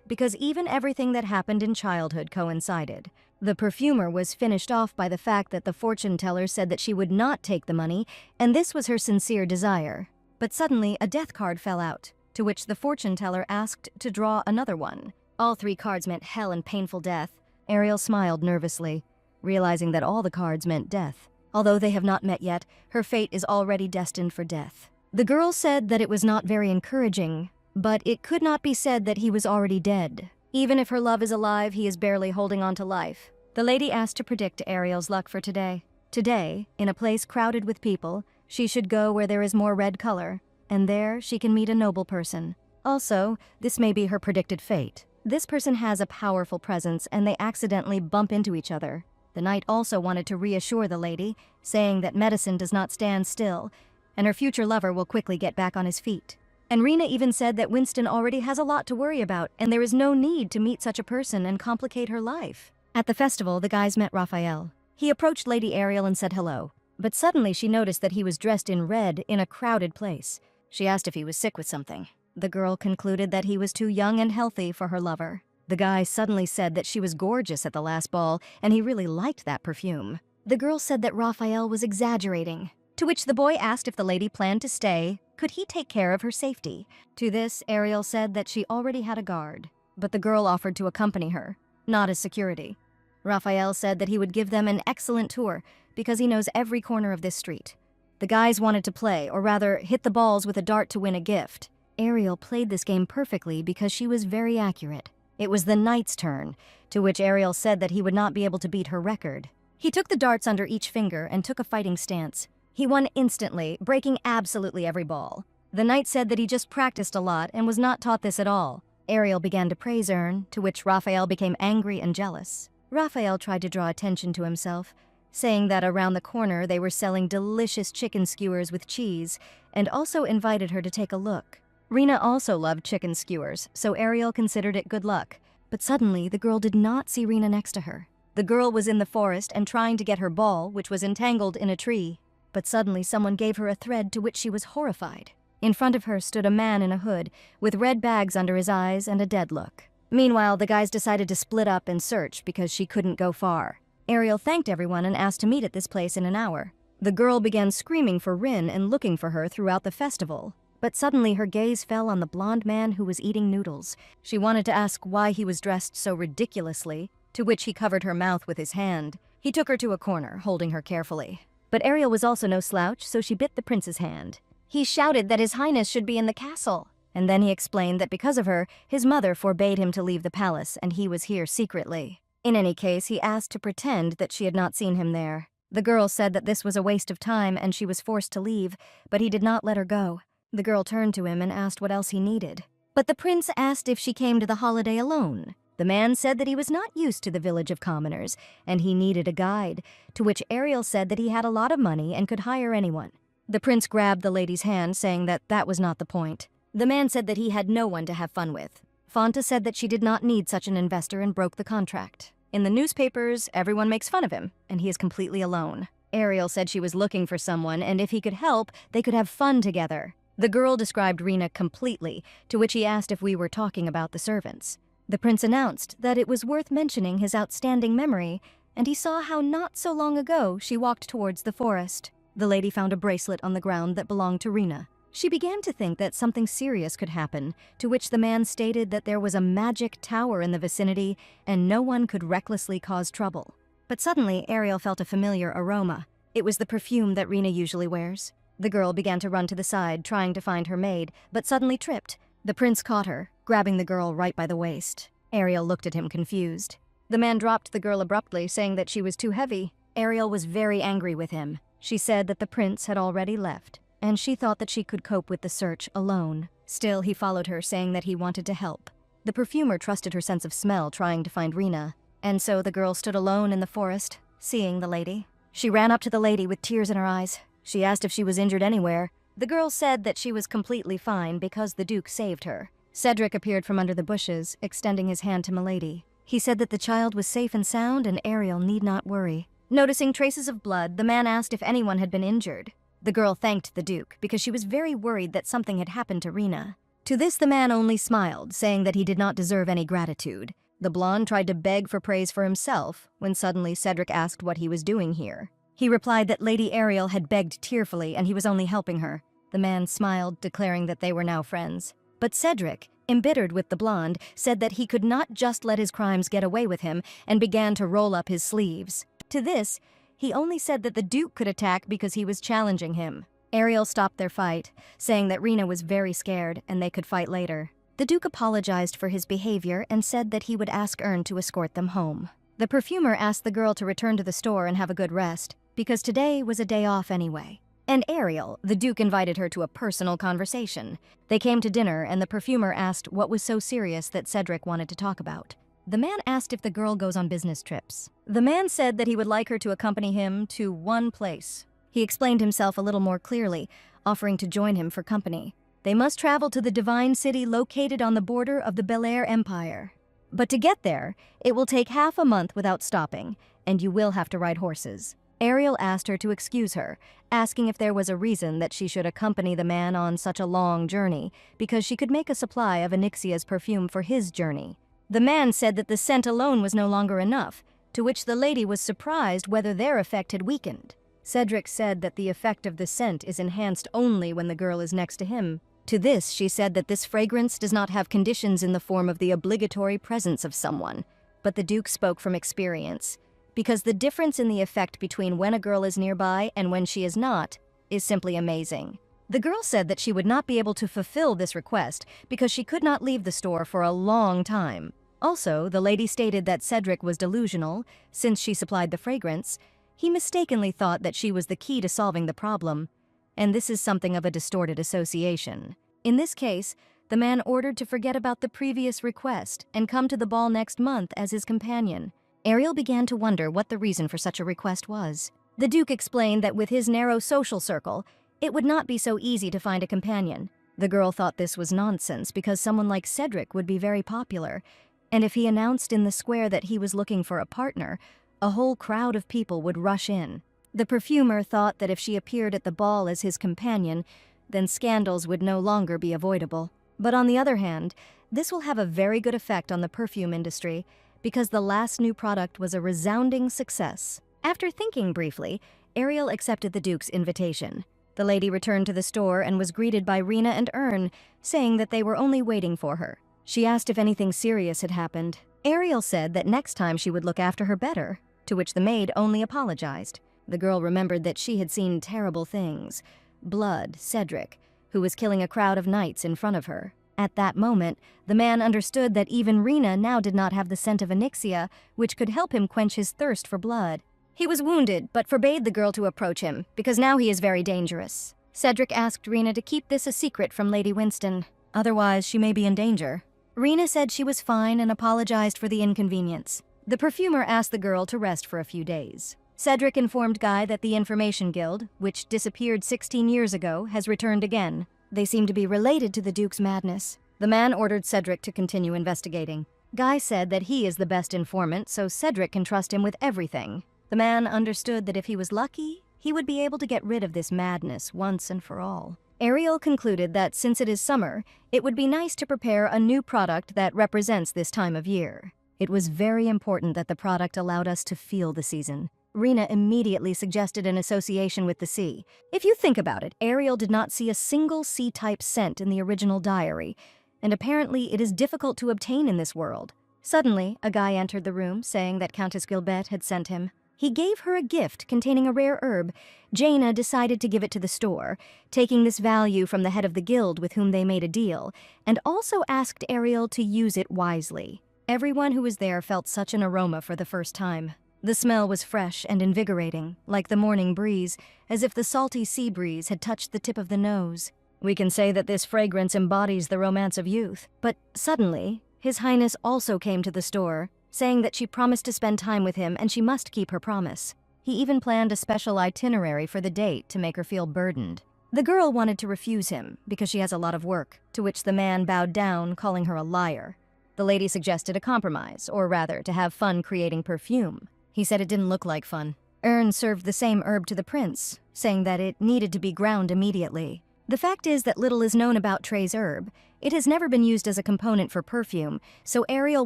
because even everything that happened in childhood coincided. The perfumer was finished off by the fact that the fortune teller said that she would not take the money, and this was her sincere desire. But suddenly, a death card fell out, to which the fortune teller asked to draw another one. All 3 cards meant hell and painful death. Ariel smiled nervously, realizing that all the cards meant death. Although they have not met yet, her fate is already destined for death. The girl said that it was not very encouraging, but it could not be said that he was already dead. Even if her love is alive, he is barely holding on to life. The lady asked to predict Ariel's luck for today. Today, in a place crowded with people, she should go where there is more red color, and there she can meet a noble person. Also, this may be her predicted fate. This person has a powerful presence and they accidentally bump into each other. The knight also wanted to reassure the lady, saying that medicine does not stand still, and her future lover will quickly get back on his feet. And Rena even said that Winston already has a lot to worry about, and there is no need to meet such a person and complicate her life. At the festival, the guys met Raphael. He approached Lady Ariel and said hello, but suddenly she noticed that he was dressed in red in a crowded place. She asked if he was sick with something. The girl concluded that he was too young and healthy for her lover. The guy suddenly said that she was gorgeous at the last ball, and he really liked that perfume. The girl said that Raphael was exaggerating, to which the boy asked if the lady planned to stay. Could he take care of her safety? To this, Ariel said that she already had a guard, but the girl offered to accompany her, not as security. Raphael said that he would give them an excellent tour because he knows every corner of this street. The guys wanted to play, or rather, hit the balls with a dart to win a gift. Ariel played this game perfectly because she was very accurate. It was the knight's turn, to which Ariel said that he would not be able to beat her record. He took the darts under each finger and took a fighting stance. He won instantly, breaking absolutely every ball. The knight said that he just practiced a lot and was not taught this at all. Ariel began to praise Ern, to which Raphael became angry and jealous. Raphael tried to draw attention to himself, saying that around the corner they were selling delicious chicken skewers with cheese, and also invited her to take a look. Rena also loved chicken skewers, so Ariel considered it good luck. But suddenly, the girl did not see Rena next to her. The girl was in the forest and trying to get her ball, which was entangled in a tree. But suddenly someone gave her a thread, to which she was horrified. In front of her stood a man in a hood, with red bags under his eyes and a dead look. Meanwhile, the guys decided to split up and search because she couldn't go far. Ariel thanked everyone and asked to meet at this place in an hour. The girl began screaming for Rin and looking for her throughout the festival. But suddenly her gaze fell on the blonde man who was eating noodles. She wanted to ask why he was dressed so ridiculously, to which he covered her mouth with his hand. He took her to a corner, holding her carefully. But Ariel was also no slouch, so she bit the prince's hand. He shouted that His Highness should be in the castle. And then he explained that because of her, his mother forbade him to leave the palace and he was here secretly. In any case, he asked to pretend that she had not seen him there. The girl said that this was a waste of time and she was forced to leave, but he did not let her go. The girl turned to him and asked what else he needed. But the prince asked if she came to the holiday alone. The man said that he was not used to the village of commoners and he needed a guide, to which Ariel said that he had a lot of money and could hire anyone. The prince grabbed the lady's hand, saying that that was not the point. The man said that he had no one to have fun with. Fanta said that she did not need such an investor and broke the contract. In the newspapers, everyone makes fun of him, and he is completely alone. Ariel said she was looking for someone, and if he could help, they could have fun together. The girl described Rena completely, to which he asked if we were talking about the servants. The prince announced that it was worth mentioning his outstanding memory, and he saw how not so long ago she walked towards the forest. The lady found a bracelet on the ground that belonged to Rena. She began to think that something serious could happen, to which the man stated that there was a magic tower in the vicinity and no one could recklessly cause trouble. But suddenly, Ariel felt a familiar aroma. It was the perfume that Rena usually wears. The girl began to run to the side, trying to find her maid, but suddenly tripped. The prince caught her, grabbing the girl right by the waist. Ariel looked at him confused. The man dropped the girl abruptly, saying that she was too heavy. Ariel was very angry with him. She said that the prince had already left, and she thought that she could cope with the search alone. Still, he followed her, saying that he wanted to help. The perfumer trusted her sense of smell, trying to find Rena, and so the girl stood alone in the forest, seeing the lady. She ran up to the lady with tears in her eyes. She asked if she was injured anywhere. The girl said that she was completely fine because the Duke saved her. Cedric appeared from under the bushes, extending his hand to Milady. He said that the child was safe and sound and Ariel need not worry. Noticing traces of blood, the man asked if anyone had been injured. The girl thanked the Duke because she was very worried that something had happened to Rena. To this the man only smiled, saying that he did not deserve any gratitude. The blonde tried to beg for praise for himself, when suddenly Cedric asked what he was doing here. He replied that Lady Ariel had begged tearfully and he was only helping her. The man smiled, declaring that they were now friends. But Cedric, embittered with the blonde, said that he could not just let his crimes get away with him and began to roll up his sleeves. To this, he only said that the Duke could attack because he was challenging him. Ariel stopped their fight, saying that Rena was very scared and they could fight later. The Duke apologized for his behavior and said that he would ask Ern to escort them home. The perfumer asked the girl to return to the store and have a good rest, because today was a day off anyway. And Ariel, the Duke invited her to a personal conversation. They came to dinner and the perfumer asked what was so serious that Cedric wanted to talk about. The man asked if the girl goes on business trips. The man said that he would like her to accompany him to one place. He explained himself a little more clearly, offering to join him for company. They must travel to the divine city located on the border of the Bel Air Empire. But to get there, it will take half a month without stopping, and you will have to ride horses. Ariel asked her to excuse her, asking if there was a reason that she should accompany the man on such a long journey, because she could make a supply of Onyxia's perfume for his journey. The man said that the scent alone was no longer enough, to which the lady was surprised whether their effect had weakened. Cedric said that the effect of the scent is enhanced only when the girl is next to him. To this, she said that this fragrance does not have conditions in the form of the obligatory presence of someone, but the Duke spoke from experience, because the difference in the effect between when a girl is nearby and when she is not is simply amazing. The girl said that she would not be able to fulfill this request because she could not leave the store for a long time. Also, the lady stated that Cedric was delusional. Since she supplied the fragrance, he mistakenly thought that she was the key to solving the problem, and this is something of a distorted association. In this case, The man ordered to forget about the previous request and come to the ball next month as his companion. Ariel began to wonder what the reason for such a request was. The Duke explained that with his narrow social circle, it would not be so easy to find a companion. The girl thought this was nonsense because someone like Cedric would be very popular, and if he announced in the square that he was looking for a partner, a whole crowd of people would rush in. The perfumer thought that if she appeared at the ball as his companion, then scandals would no longer be avoidable. But on the other hand, this will have a very good effect on the perfume industry because the last new product was a resounding success. After thinking briefly, Ariel accepted the Duke's invitation. The lady returned to the store and was greeted by Rena and Ern, saying that they were only waiting for her. She asked if anything serious had happened. Ariel said that next time she would look after her better, to which the maid only apologized. The girl remembered that she had seen terrible things. Blood, Cedric, who was killing a crowd of knights in front of her. At that moment, the man understood that even Rena now did not have the scent of Onyxia, which could help him quench his thirst for blood. He was wounded, but forbade the girl to approach him, because now he is very dangerous. Cedric asked Rena to keep this a secret from Lady Winston, otherwise she may be in danger. Rena said she was fine and apologized for the inconvenience. The perfumer asked the girl to rest for a few days. Cedric informed Guy that the Information Guild, which disappeared 16 years ago, has returned again. They seem to be related to the Duke's madness. The man ordered Cedric to continue investigating. Guy said that he is the best informant, so Cedric can trust him with everything. The man understood that if he was lucky, he would be able to get rid of this madness once and for all. Ariel concluded that since it is summer, it would be nice to prepare a new product that represents this time of year. It was very important that the product allowed us to feel the season. Rena immediately suggested an association with the sea. If you think about it, Ariel did not see a single sea-type scent in the original diary, and apparently it is difficult to obtain in this world. Suddenly, a guy entered the room, saying that Countess Gilbert had sent him. He gave her a gift containing a rare herb. Jaina decided to give it to the store, taking this value from the head of the guild with whom they made a deal, and also asked Ariel to use it wisely. Everyone who was there felt such an aroma for the first time. The smell was fresh and invigorating, like the morning breeze, as if the salty sea breeze had touched the tip of the nose. We can say that this fragrance embodies the romance of youth. But suddenly, His Highness also came to the store, saying that she promised to spend time with him and she must keep her promise. He even planned a special itinerary for the date to make her feel burdened. The girl wanted to refuse him because she has a lot of work, to which the man bowed down, calling her a liar. The lady suggested a compromise, or rather, to have fun creating perfume. He said it didn't look like fun. Ern served the same herb to the prince, saying that it needed to be ground immediately. The fact is that little is known about Trey's herb. It has never been used as a component for perfume, so Ariel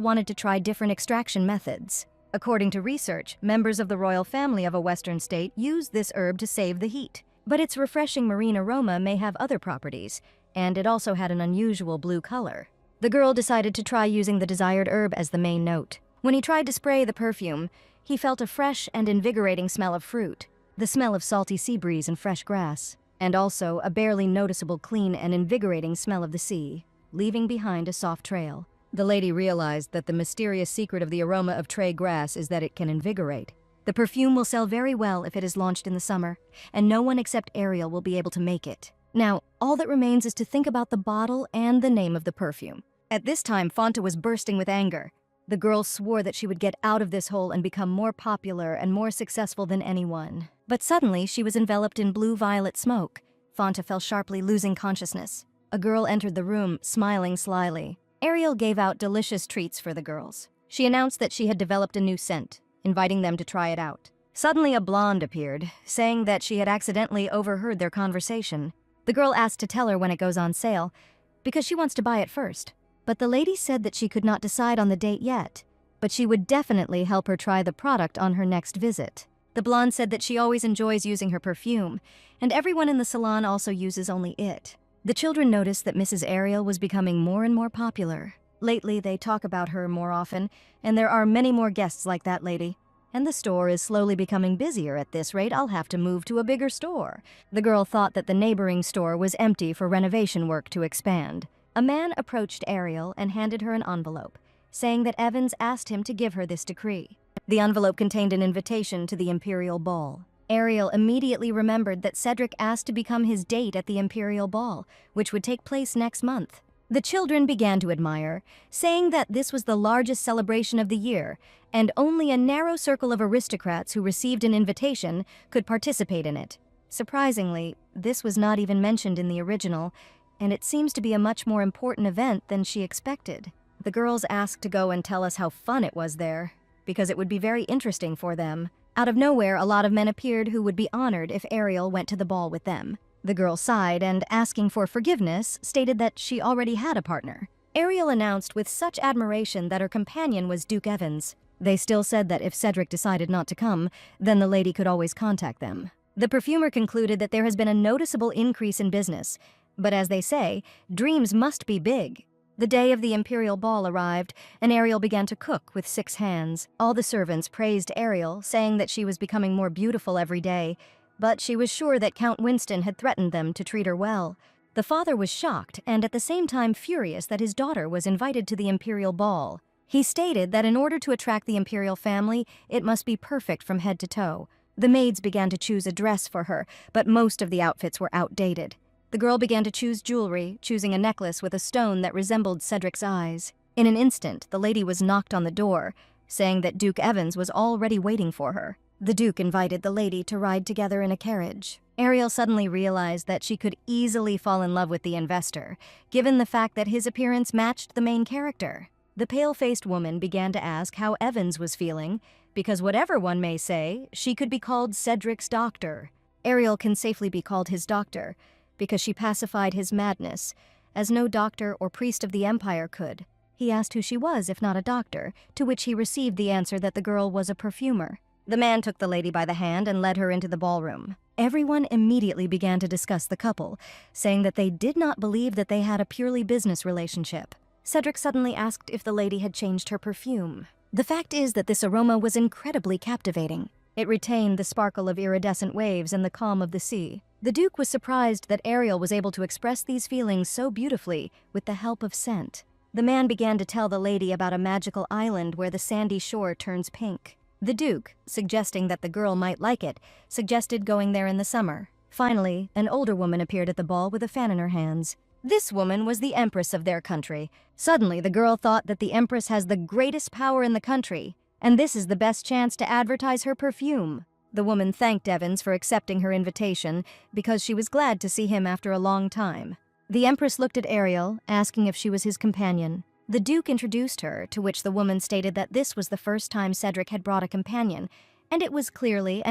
wanted to try different extraction methods. According to research, members of the royal family of a western state use this herb to save the heat. But its refreshing marine aroma may have other properties, and it also had an unusual blue color. The girl decided to try using the desired herb as the main note. When he tried to spray the perfume, he felt a fresh and invigorating smell of fruit, the smell of salty sea breeze and fresh grass, and also a barely noticeable clean and invigorating smell of the sea, leaving behind a soft trail. The lady realized that the mysterious secret of the aroma of Trey grass is that it can invigorate. The perfume will sell very well if it is launched in the summer, and no one except Ariel will be able to make it. Now, all that remains is to think about the bottle and the name of the perfume. At this time, Fanta was bursting with anger. The girl swore that she would get out of this hole and become more popular and more successful than anyone. But suddenly, she was enveloped in blue-violet smoke. Fanta fell sharply, losing consciousness. A girl entered the room, smiling slyly. Ariel gave out delicious treats for the girls. She announced that she had developed a new scent, inviting them to try it out. Suddenly, a blonde appeared, saying that she had accidentally overheard their conversation. The girl asked to tell her when it goes on sale, because she wants to buy it first. But the lady said that she could not decide on the date yet, but she would definitely help her try the product on her next visit. The blonde said that she always enjoys using her perfume, and everyone in the salon also uses only it. The children noticed that Mrs. Ariel was becoming more and more popular. Lately, they talk about her more often, and there are many more guests like that lady. And the store is slowly becoming busier. At this rate, I'll have to move to a bigger store. The girl thought that the neighboring store was empty for renovation work to expand. A man approached Ariel and handed her an envelope, saying that Evans asked him to give her this decree. The envelope contained an invitation to the Imperial Ball. Ariel immediately remembered that Cedric asked to become his date at the Imperial Ball, which would take place next month. The children began to admire, saying that this was the largest celebration of the year, and only a narrow circle of aristocrats who received an invitation could participate in it. Surprisingly, this was not even mentioned in the original, and it seems to be a much more important event than she expected. The girls asked to go and tell us how fun it was there, because it would be very interesting for them. Out of nowhere, a lot of men appeared who would be honored if Ariel went to the ball with them. The girl sighed and, asking for forgiveness, stated that she already had a partner. Ariel announced with such admiration that her companion was Duke Evans. They still said that if Cedric decided not to come, then the lady could always contact them. The perfumer concluded that there has been a noticeable increase in business, but as they say, dreams must be big. The day of the imperial ball arrived, and Ariel began to cook with 6 hands. All the servants praised Ariel, saying that she was becoming more beautiful every day, but she was sure that Count Winston had threatened them to treat her well. The father was shocked and at the same time furious that his daughter was invited to the imperial ball. He stated that in order to attract the imperial family, it must be perfect from head to toe. The maids began to choose a dress for her, but most of the outfits were outdated. The girl began to choose jewelry, choosing a necklace with a stone that resembled Cedric's eyes. In an instant, the lady was knocked on the door, saying that Duke Evans was already waiting for her. The Duke invited the lady to ride together in a carriage. Ariel suddenly realized that she could easily fall in love with the investor, given the fact that his appearance matched the main character. The pale-faced woman began to ask how Evans was feeling, because whatever one may say, she could be called Cedric's doctor. Ariel can safely be called his doctor, because she pacified his madness, as no doctor or priest of the Empire could. He asked who she was, if not a doctor, to which he received the answer that the girl was a perfumer. The man took the lady by the hand and led her into the ballroom. Everyone immediately began to discuss the couple, saying that they did not believe that they had a purely business relationship. Cedric suddenly asked if the lady had changed her perfume. The fact is that this aroma was incredibly captivating. It retained the sparkle of iridescent waves and the calm of the sea. The Duke was surprised that Ariel was able to express these feelings so beautifully with the help of scent. The man began to tell the lady about a magical island where the sandy shore turns pink. The Duke, suggesting that the girl might like it, suggested going there in the summer. Finally, an older woman appeared at the ball with a fan in her hands. This woman was the Empress of their country. Suddenly, the girl thought that the Empress has the greatest power in the country, and this is the best chance to advertise her perfume. The woman thanked Evans for accepting her invitation because she was glad to see him after a long time. The Empress looked at Ariel, asking if she was his companion. The Duke introduced her, to which the woman stated that this was the first time Cedric had brought a companion, and it was clearly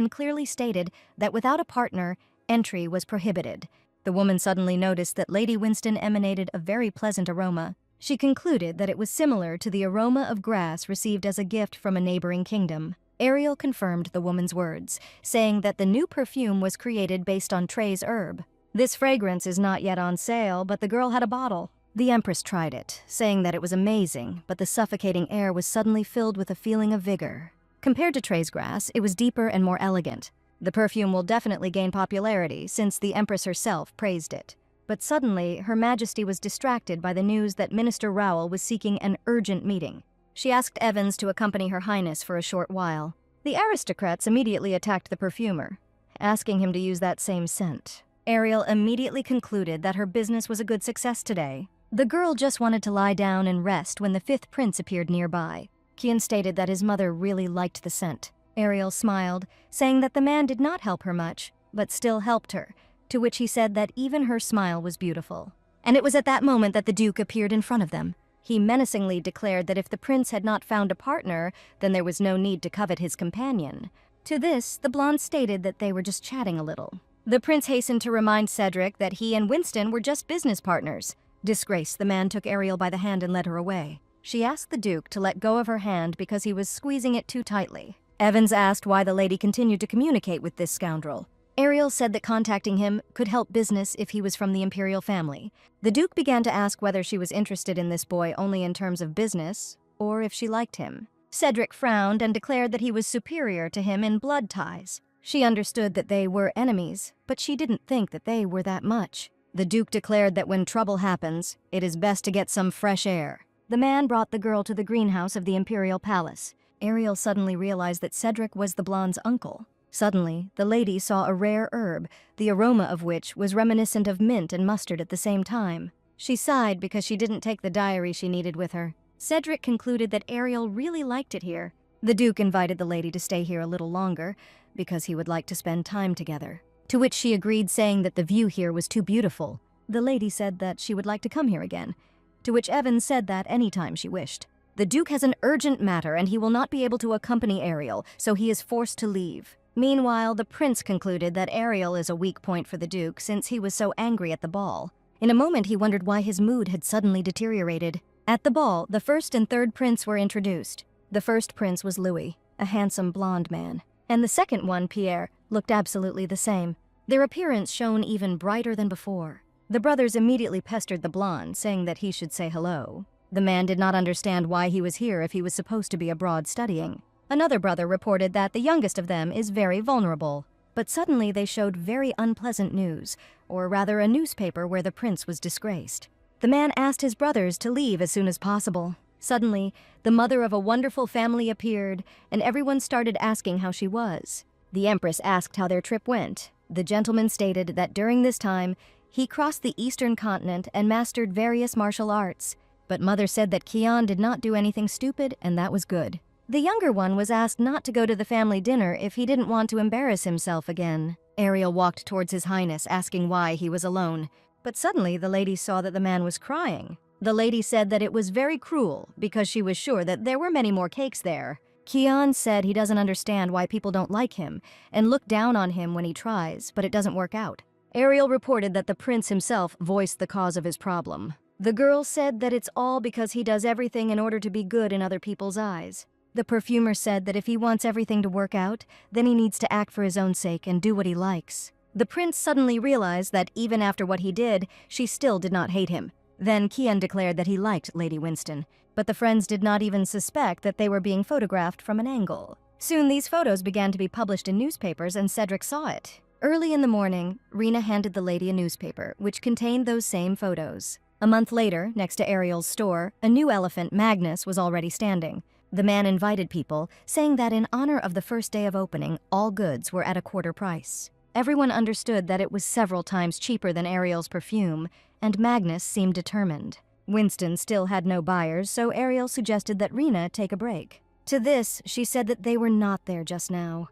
stated that without a partner, entry was prohibited. The woman suddenly noticed that Lady Winston emanated a very pleasant aroma. She concluded that it was similar to the aroma of grass received as a gift from a neighboring kingdom. Ariel confirmed the woman's words, saying that the new perfume was created based on Trey's herb. This fragrance is not yet on sale, but the girl had a bottle. The Empress tried it, saying that it was amazing, but the suffocating air was suddenly filled with a feeling of vigor. Compared to Trey's grass, it was deeper and more elegant. The perfume will definitely gain popularity, since the Empress herself praised it. But suddenly, Her Majesty was distracted by the news that Minister Rowell was seeking an urgent meeting. She asked Evans to accompany Her Highness for a short while. The aristocrats immediately attacked the perfumer, asking him to use that same scent. Ariel immediately concluded that her business was a good success today. The girl just wanted to lie down and rest when the 5th prince appeared nearby. Kian stated that his mother really liked the scent. Ariel smiled, saying that the man did not help her much, but still helped her, to which he said that even her smile was beautiful. And it was at that moment that the Duke appeared in front of them. He menacingly declared that if the prince had not found a partner, then there was no need to covet his companion. To this, the blonde stated that they were just chatting a little. The prince hastened to remind Cedric that he and Winston were just business partners. Disgraced, the man took Ariel by the hand and led her away. She asked the Duke to let go of her hand because he was squeezing it too tightly. Evans asked why the lady continued to communicate with this scoundrel. Ariel said that contacting him could help business if he was from the imperial family. The Duke began to ask whether she was interested in this boy only in terms of business, or if she liked him. Cedric frowned and declared that he was superior to him in blood ties. She understood that they were enemies, but she didn't think that they were that much. The Duke declared that when trouble happens, it is best to get some fresh air. The man brought the girl to the greenhouse of the imperial palace. Ariel suddenly realized that Cedric was the blonde's uncle. Suddenly, the lady saw a rare herb, the aroma of which was reminiscent of mint and mustard at the same time. She sighed because she didn't take the diary she needed with her. Cedric concluded that Ariel really liked it here. The Duke invited the lady to stay here a little longer because he would like to spend time together, to which she agreed, saying that the view here was too beautiful. The lady said that she would like to come here again, to which Evan said that anytime she wished. The Duke has an urgent matter and he will not be able to accompany Ariel, so he is forced to leave. Meanwhile, the prince concluded that Ariel is a weak point for the Duke since he was so angry at the ball. In a moment, he wondered why his mood had suddenly deteriorated. At the ball, the first and third prince were introduced. The first prince was Louis, a handsome blonde man, and the second one, Pierre, looked absolutely the same. Their appearance shone even brighter than before. The brothers immediately pestered the blonde, saying that he should say hello. The man did not understand why he was here if he was supposed to be abroad studying. Another brother reported that the youngest of them is very vulnerable. But suddenly they showed very unpleasant news, or rather a newspaper where the prince was disgraced. The man asked his brothers to leave as soon as possible. Suddenly, the mother of a wonderful family appeared, and everyone started asking how she was. The empress asked how their trip went. The gentleman stated that during this time, he crossed the eastern continent and mastered various martial arts. But mother said that Kian did not do anything stupid, and that was good. The younger one was asked not to go to the family dinner if he didn't want to embarrass himself again. Ariel walked towards His Highness, asking why he was alone. But suddenly the lady saw that the man was crying. The lady said that it was very cruel because she was sure that there were many more cakes there. Kian said he doesn't understand why people don't like him and look down on him when he tries, but it doesn't work out. Ariel reported that the prince himself voiced the cause of his problem. The girl said that it's all because he does everything in order to be good in other people's eyes. The perfumer said that if he wants everything to work out, then he needs to act for his own sake and do what he likes. The prince suddenly realized that even after what he did, she still did not hate him. Then Kian declared that he liked Lady Winston, but the friends did not even suspect that they were being photographed from an angle. Soon these photos began to be published in newspapers and Cedric saw it. Early in the morning, Rena handed the lady a newspaper, which contained those same photos. A month later, next to Ariel's store, a new elephant, Magnus, was already standing. The man invited people, saying that in honor of the first day of opening, all goods were at a quarter price. Everyone understood that it was several times cheaper than Ariel's perfume, and Magnus seemed determined. Winston still had no buyers, so Ariel suggested that Rena take a break. To this, she said that they were not there just now,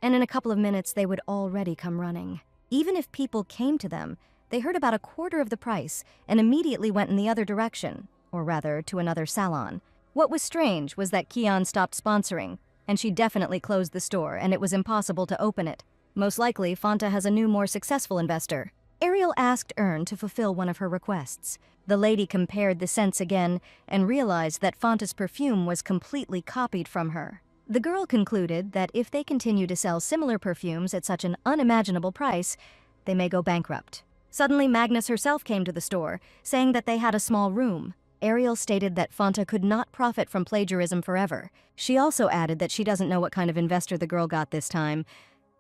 and in a couple of minutes they would already come running. Even if people came to them, they heard about a quarter of the price and immediately went in the other direction, or rather, to another salon. What was strange was that Kian stopped sponsoring, and she definitely closed the store, and it was impossible to open it. Most likely, Fanta has a new, more successful investor. Ariel asked Ern to fulfill one of her requests. The lady compared the scents again and realized that Fanta's perfume was completely copied from her. The girl concluded that if they continue to sell similar perfumes at such an unimaginable price, they may go bankrupt. Suddenly, Magnus herself came to the store, saying that they had a small room. Ariel stated that Fanta could not profit from plagiarism forever. She also added that she doesn't know what kind of investor the girl got this time,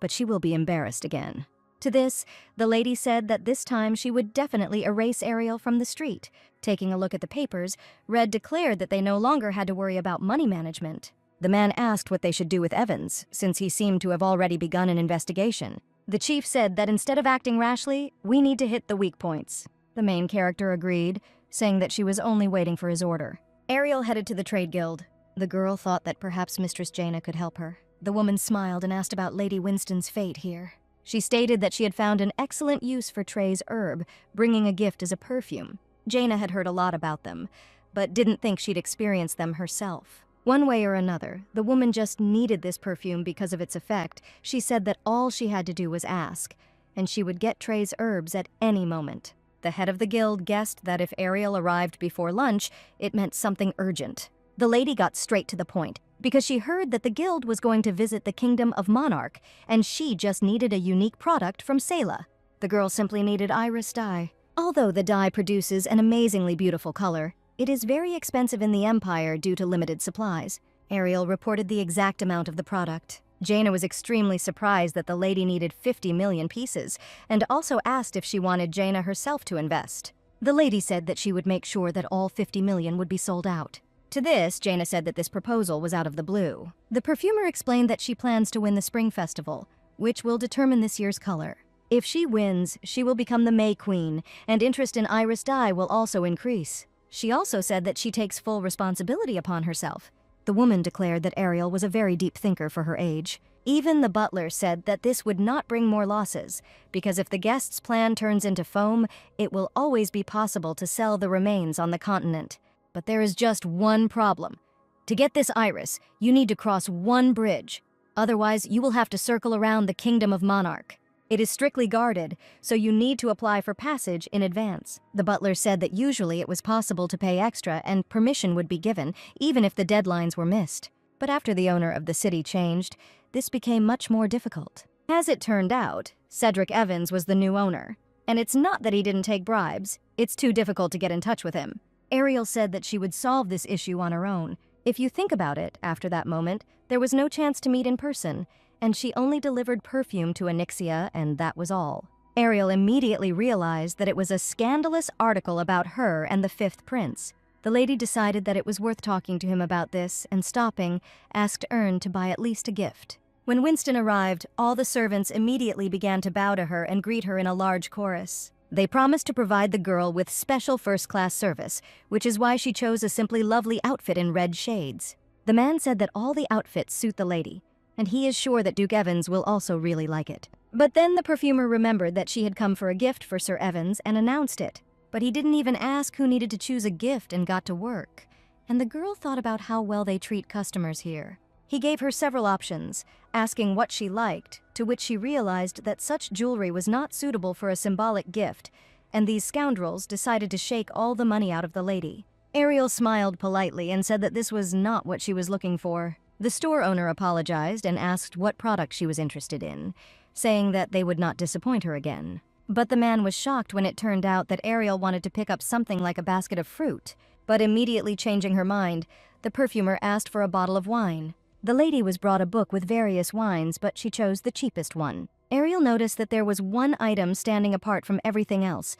but she will be embarrassed again. To this, the lady said that this time she would definitely erase Ariel from the street. Taking a look at the papers, Red declared that they no longer had to worry about money management. The man asked what they should do with Evans, since he seemed to have already begun an investigation. The chief said that instead of acting rashly, we need to hit the weak points. The main character agreed, saying that she was only waiting for his order. Ariel headed to the trade guild. The girl thought that perhaps Mistress Jaina could help her. The woman smiled and asked about Lady Winston's fate here. She stated that she had found an excellent use for Trey's herb, bringing a gift as a perfume. Jaina had heard a lot about them, but didn't think she'd experienced them herself. One way or another, the woman just needed this perfume because of its effect. She said that all she had to do was ask, and she would get Trey's herbs at any moment. The head of the guild guessed that if Ariel arrived before lunch, it meant something urgent. The lady got straight to the point, because she heard that the guild was going to visit the kingdom of Monarch, and she just needed a unique product from Selah. The girl simply needed iris dye. Although the dye produces an amazingly beautiful color, it is very expensive in the Empire due to limited supplies. Ariel reported the exact amount of the product. Jaina was extremely surprised that the lady needed 50 million pieces, and also asked if she wanted Jaina herself to invest. The lady said that she would make sure that all 50 million would be sold out. To this, Jaina said that this proposal was out of the blue. The perfumer explained that she plans to win the Spring Festival, which will determine this year's color. If she wins, she will become the May Queen, and interest in Iris dye will also increase. She also said that she takes full responsibility upon herself. The woman declared that Ariel was a very deep thinker for her age. Even the butler said that this would not bring more losses, because if the guest's plan turns into foam, it will always be possible to sell the remains on the continent. But there is just one problem. To get this iris, you need to cross one bridge. Otherwise, you will have to circle around the Kingdom of Monarch. It is strictly guarded, so you need to apply for passage in advance. The butler said that usually it was possible to pay extra and permission would be given, even if the deadlines were missed. But after the owner of the city changed, this became much more difficult. As it turned out, Cedric Evans was the new owner. And it's not that he didn't take bribes, it's too difficult to get in touch with him. Ariel said that she would solve this issue on her own. If you think about it, after that moment, there was no chance to meet in person, and she only delivered perfume to Onyxia, and that was all. Ariel immediately realized that it was a scandalous article about her and the fifth prince. The lady decided that it was worth talking to him about this, and stopping, asked Ern to buy at least a gift. When Winston arrived, all the servants immediately began to bow to her and greet her in a large chorus. They promised to provide the girl with special first-class service, which is why she chose a simply lovely outfit in red shades. The man said that all the outfits suit the lady, and he is sure that Duke Evans will also really like it. But then the perfumer remembered that she had come for a gift for Sir Evans and announced it. But he didn't even ask who needed to choose a gift and got to work. And the girl thought about how well they treat customers here. He gave her several options, asking what she liked, to which she realized that such jewelry was not suitable for a symbolic gift, and these scoundrels decided to shake all the money out of the lady. Ariel smiled politely and said that this was not what she was looking for. The store owner apologized and asked what product she was interested in, saying that they would not disappoint her again. But the man was shocked when it turned out that Ariel wanted to pick up something like a basket of fruit. But immediately changing her mind, the perfumer asked for a bottle of wine. The lady was brought a book with various wines, but she chose the cheapest one. Ariel noticed that there was one item standing apart from everything else,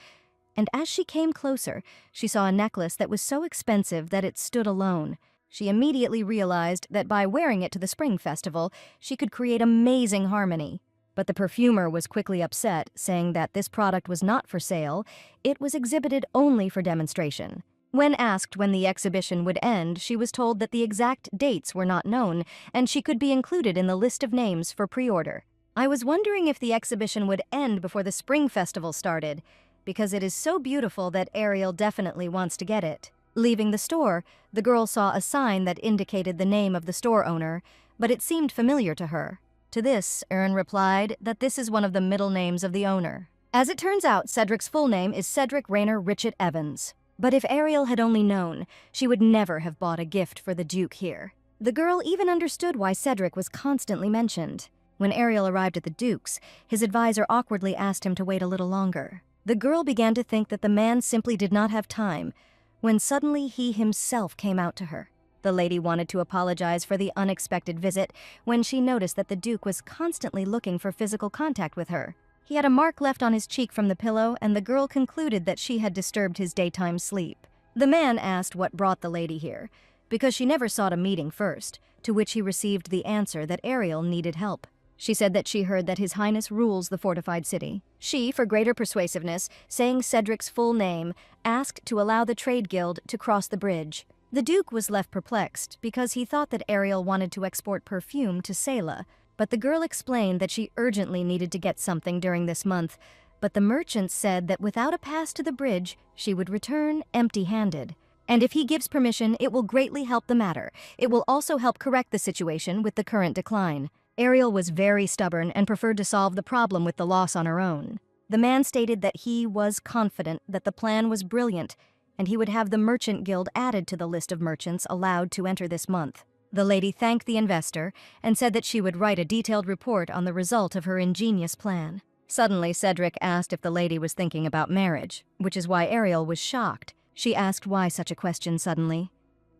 and as she came closer, she saw a necklace that was so expensive that it stood alone. She immediately realized that by wearing it to the spring festival, she could create amazing harmony. But the perfumer was quickly upset, saying that this product was not for sale, it was exhibited only for demonstration. When asked when the exhibition would end, she was told that the exact dates were not known, and she could be included in the list of names for pre-order. I was wondering if the exhibition would end before the spring festival started, because it is so beautiful that Ariel definitely wants to get it. Leaving the store, the girl saw a sign that indicated the name of the store owner, but it seemed familiar to her. To this, Ern replied that this is one of the middle names of the owner. As it turns out, Cedric's full name is Cedric Rayner Richett Evans. But if Ariel had only known, she would never have bought a gift for the Duke here. The girl even understood why Cedric was constantly mentioned. When Ariel arrived at the Duke's, his advisor awkwardly asked him to wait a little longer. The girl began to think that the man simply did not have time, when suddenly he himself came out to her. The lady wanted to apologize for the unexpected visit when she noticed that the Duke was constantly looking for physical contact with her. He had a mark left on his cheek from the pillow, and the girl concluded that she had disturbed his daytime sleep. The man asked what brought the lady here, because she never sought a meeting first, to which he received the answer that Ariel needed help. She said that she heard that His Highness rules the fortified city. She, for greater persuasiveness, saying Cedric's full name, asked to allow the trade guild to cross the bridge. The Duke was left perplexed because he thought that Ariel wanted to export perfume to Selah, but the girl explained that she urgently needed to get something during this month, but the merchant said that without a pass to the bridge, she would return empty-handed. And if he gives permission, it will greatly help the matter. It will also help correct the situation with the current decline. Ariel was very stubborn and preferred to solve the problem with the loss on her own. The man stated that he was confident that the plan was brilliant, and he would have the merchant guild added to the list of merchants allowed to enter this month. The lady thanked the investor and said that she would write a detailed report on the result of her ingenious plan. Suddenly, Cedric asked if the lady was thinking about marriage, which is why Ariel was shocked. She asked why such a question suddenly,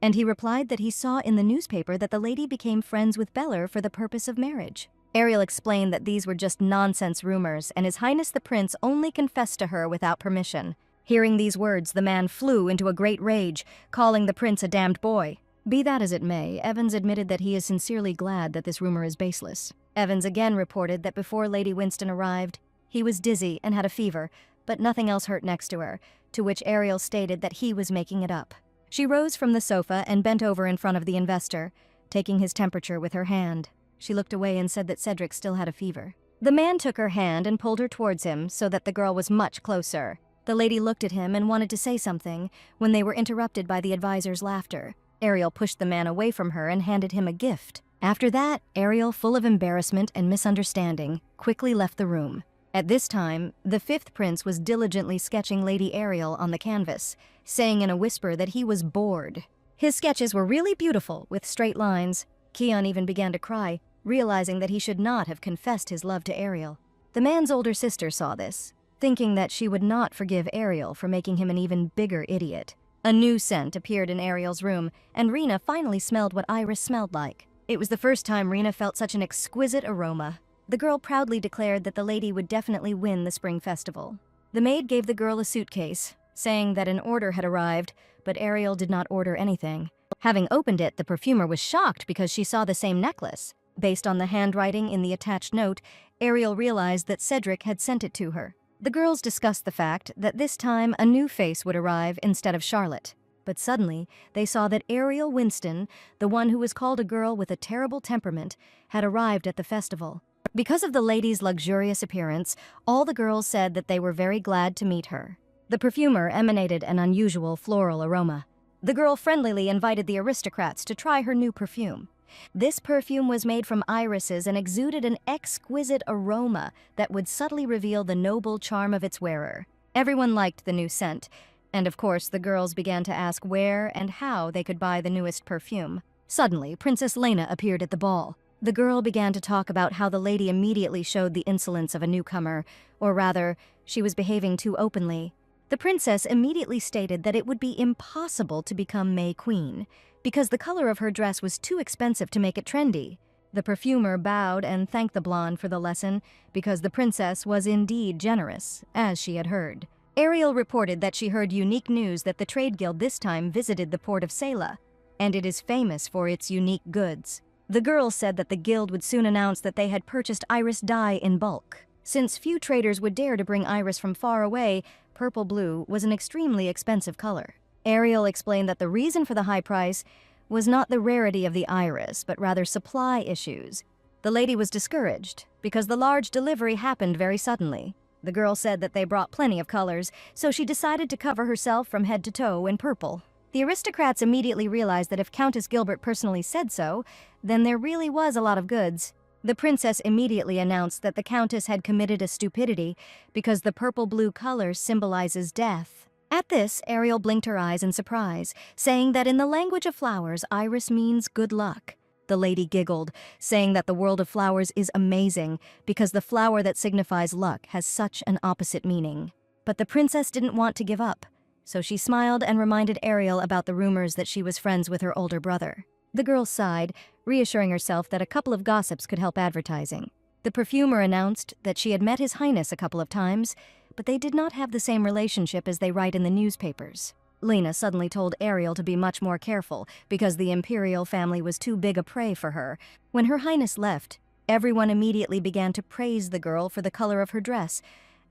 and he replied that he saw in the newspaper that the lady became friends with Beller for the purpose of marriage. Ariel explained that these were just nonsense rumors, and His Highness the Prince only confessed to her without permission. Hearing these words, the man flew into a great rage, calling the prince a damned boy. Be that as it may, Evans admitted that he is sincerely glad that this rumor is baseless. Evans again reported that before Lady Winston arrived, He was dizzy and had a fever, but nothing else hurt next to her, to which Ariel stated that he was making it up. She rose from the sofa and bent over in front of the investor, taking his temperature with her hand. She looked away and said that Cedric still had a fever. The man took her hand and pulled her towards him so that the girl was much closer. The lady looked at him and wanted to say something when they were interrupted by the advisor's laughter. Ariel pushed the man away from her and handed him a gift. After that, Ariel, full of embarrassment and misunderstanding, quickly left the room. At this time, the fifth prince was diligently sketching Lady Ariel on the canvas, saying in a whisper that he was bored. His sketches were really beautiful, with straight lines. Keon even began to cry, realizing that he should not have confessed his love to Ariel. The man's older sister saw this, thinking that she would not forgive Ariel for making him an even bigger idiot. A new scent appeared in Ariel's room, and Rena finally smelled what Iris smelled like. It was the first time Rena felt such an exquisite aroma. The girl proudly declared that the lady would definitely win the spring festival. The maid gave the girl a suitcase, saying that an order had arrived, but Ariel did not order anything. Having opened it, the perfumer was shocked because she saw the same necklace. Based on the handwriting in the attached note, Ariel realized that Cedric had sent it to her. The girls discussed the fact that this time a new face would arrive instead of Charlotte. But suddenly, they saw that Ariel Winston, the one who was called a girl with a terrible temperament, had arrived at the festival. Because of the lady's luxurious appearance, all the girls said that they were very glad to meet her. The perfumer emanated an unusual floral aroma. The girl friendlily invited the aristocrats to try her new perfume. This perfume was made from irises and exuded an exquisite aroma that would subtly reveal the noble charm of its wearer. Everyone liked the new scent, and of course the girls began to ask where and how they could buy the newest perfume. Suddenly, Princess Lena appeared at the ball. The girl began to talk about how the lady immediately showed the insolence of a newcomer, or rather, she was behaving too openly. The princess immediately stated that it would be impossible to become May Queen, because the color of her dress was too expensive to make it trendy. The perfumer bowed and thanked the blonde for the lesson, because the princess was indeed generous, as she had heard. Ariel reported that she heard unique news that the trade guild this time visited the port of Sayla, and it is famous for its unique goods. The girl said that the guild would soon announce that they had purchased iris dye in bulk. Since few traders would dare to bring iris from far away, purple blue was an extremely expensive color. Ariel explained that the reason for the high price was not the rarity of the iris, but rather supply issues. The lady was discouraged because the large delivery happened very suddenly. The girl said that they brought plenty of colors, so she decided to cover herself from head to toe in purple. The aristocrats immediately realized that if Countess Gilbert personally said so, then there really was a lot of goods. The princess immediately announced that the countess had committed a stupidity because the purple-blue color symbolizes death. At this, Ariel blinked her eyes in surprise, saying that in the language of flowers, iris means good luck. The lady giggled, saying that the world of flowers is amazing because the flower that signifies luck has such an opposite meaning. But the princess didn't want to give up, so she smiled and reminded Ariel about the rumors that she was friends with her older brother. The girl sighed, reassuring herself that a couple of gossips could help advertising. The perfumer announced that she had met His Highness a couple of times, but they did not have the same relationship as they write in the newspapers. Lena suddenly told Ariel to be much more careful because the imperial family was too big a prey for her. When Her Highness left, everyone immediately began to praise the girl for the color of her dress,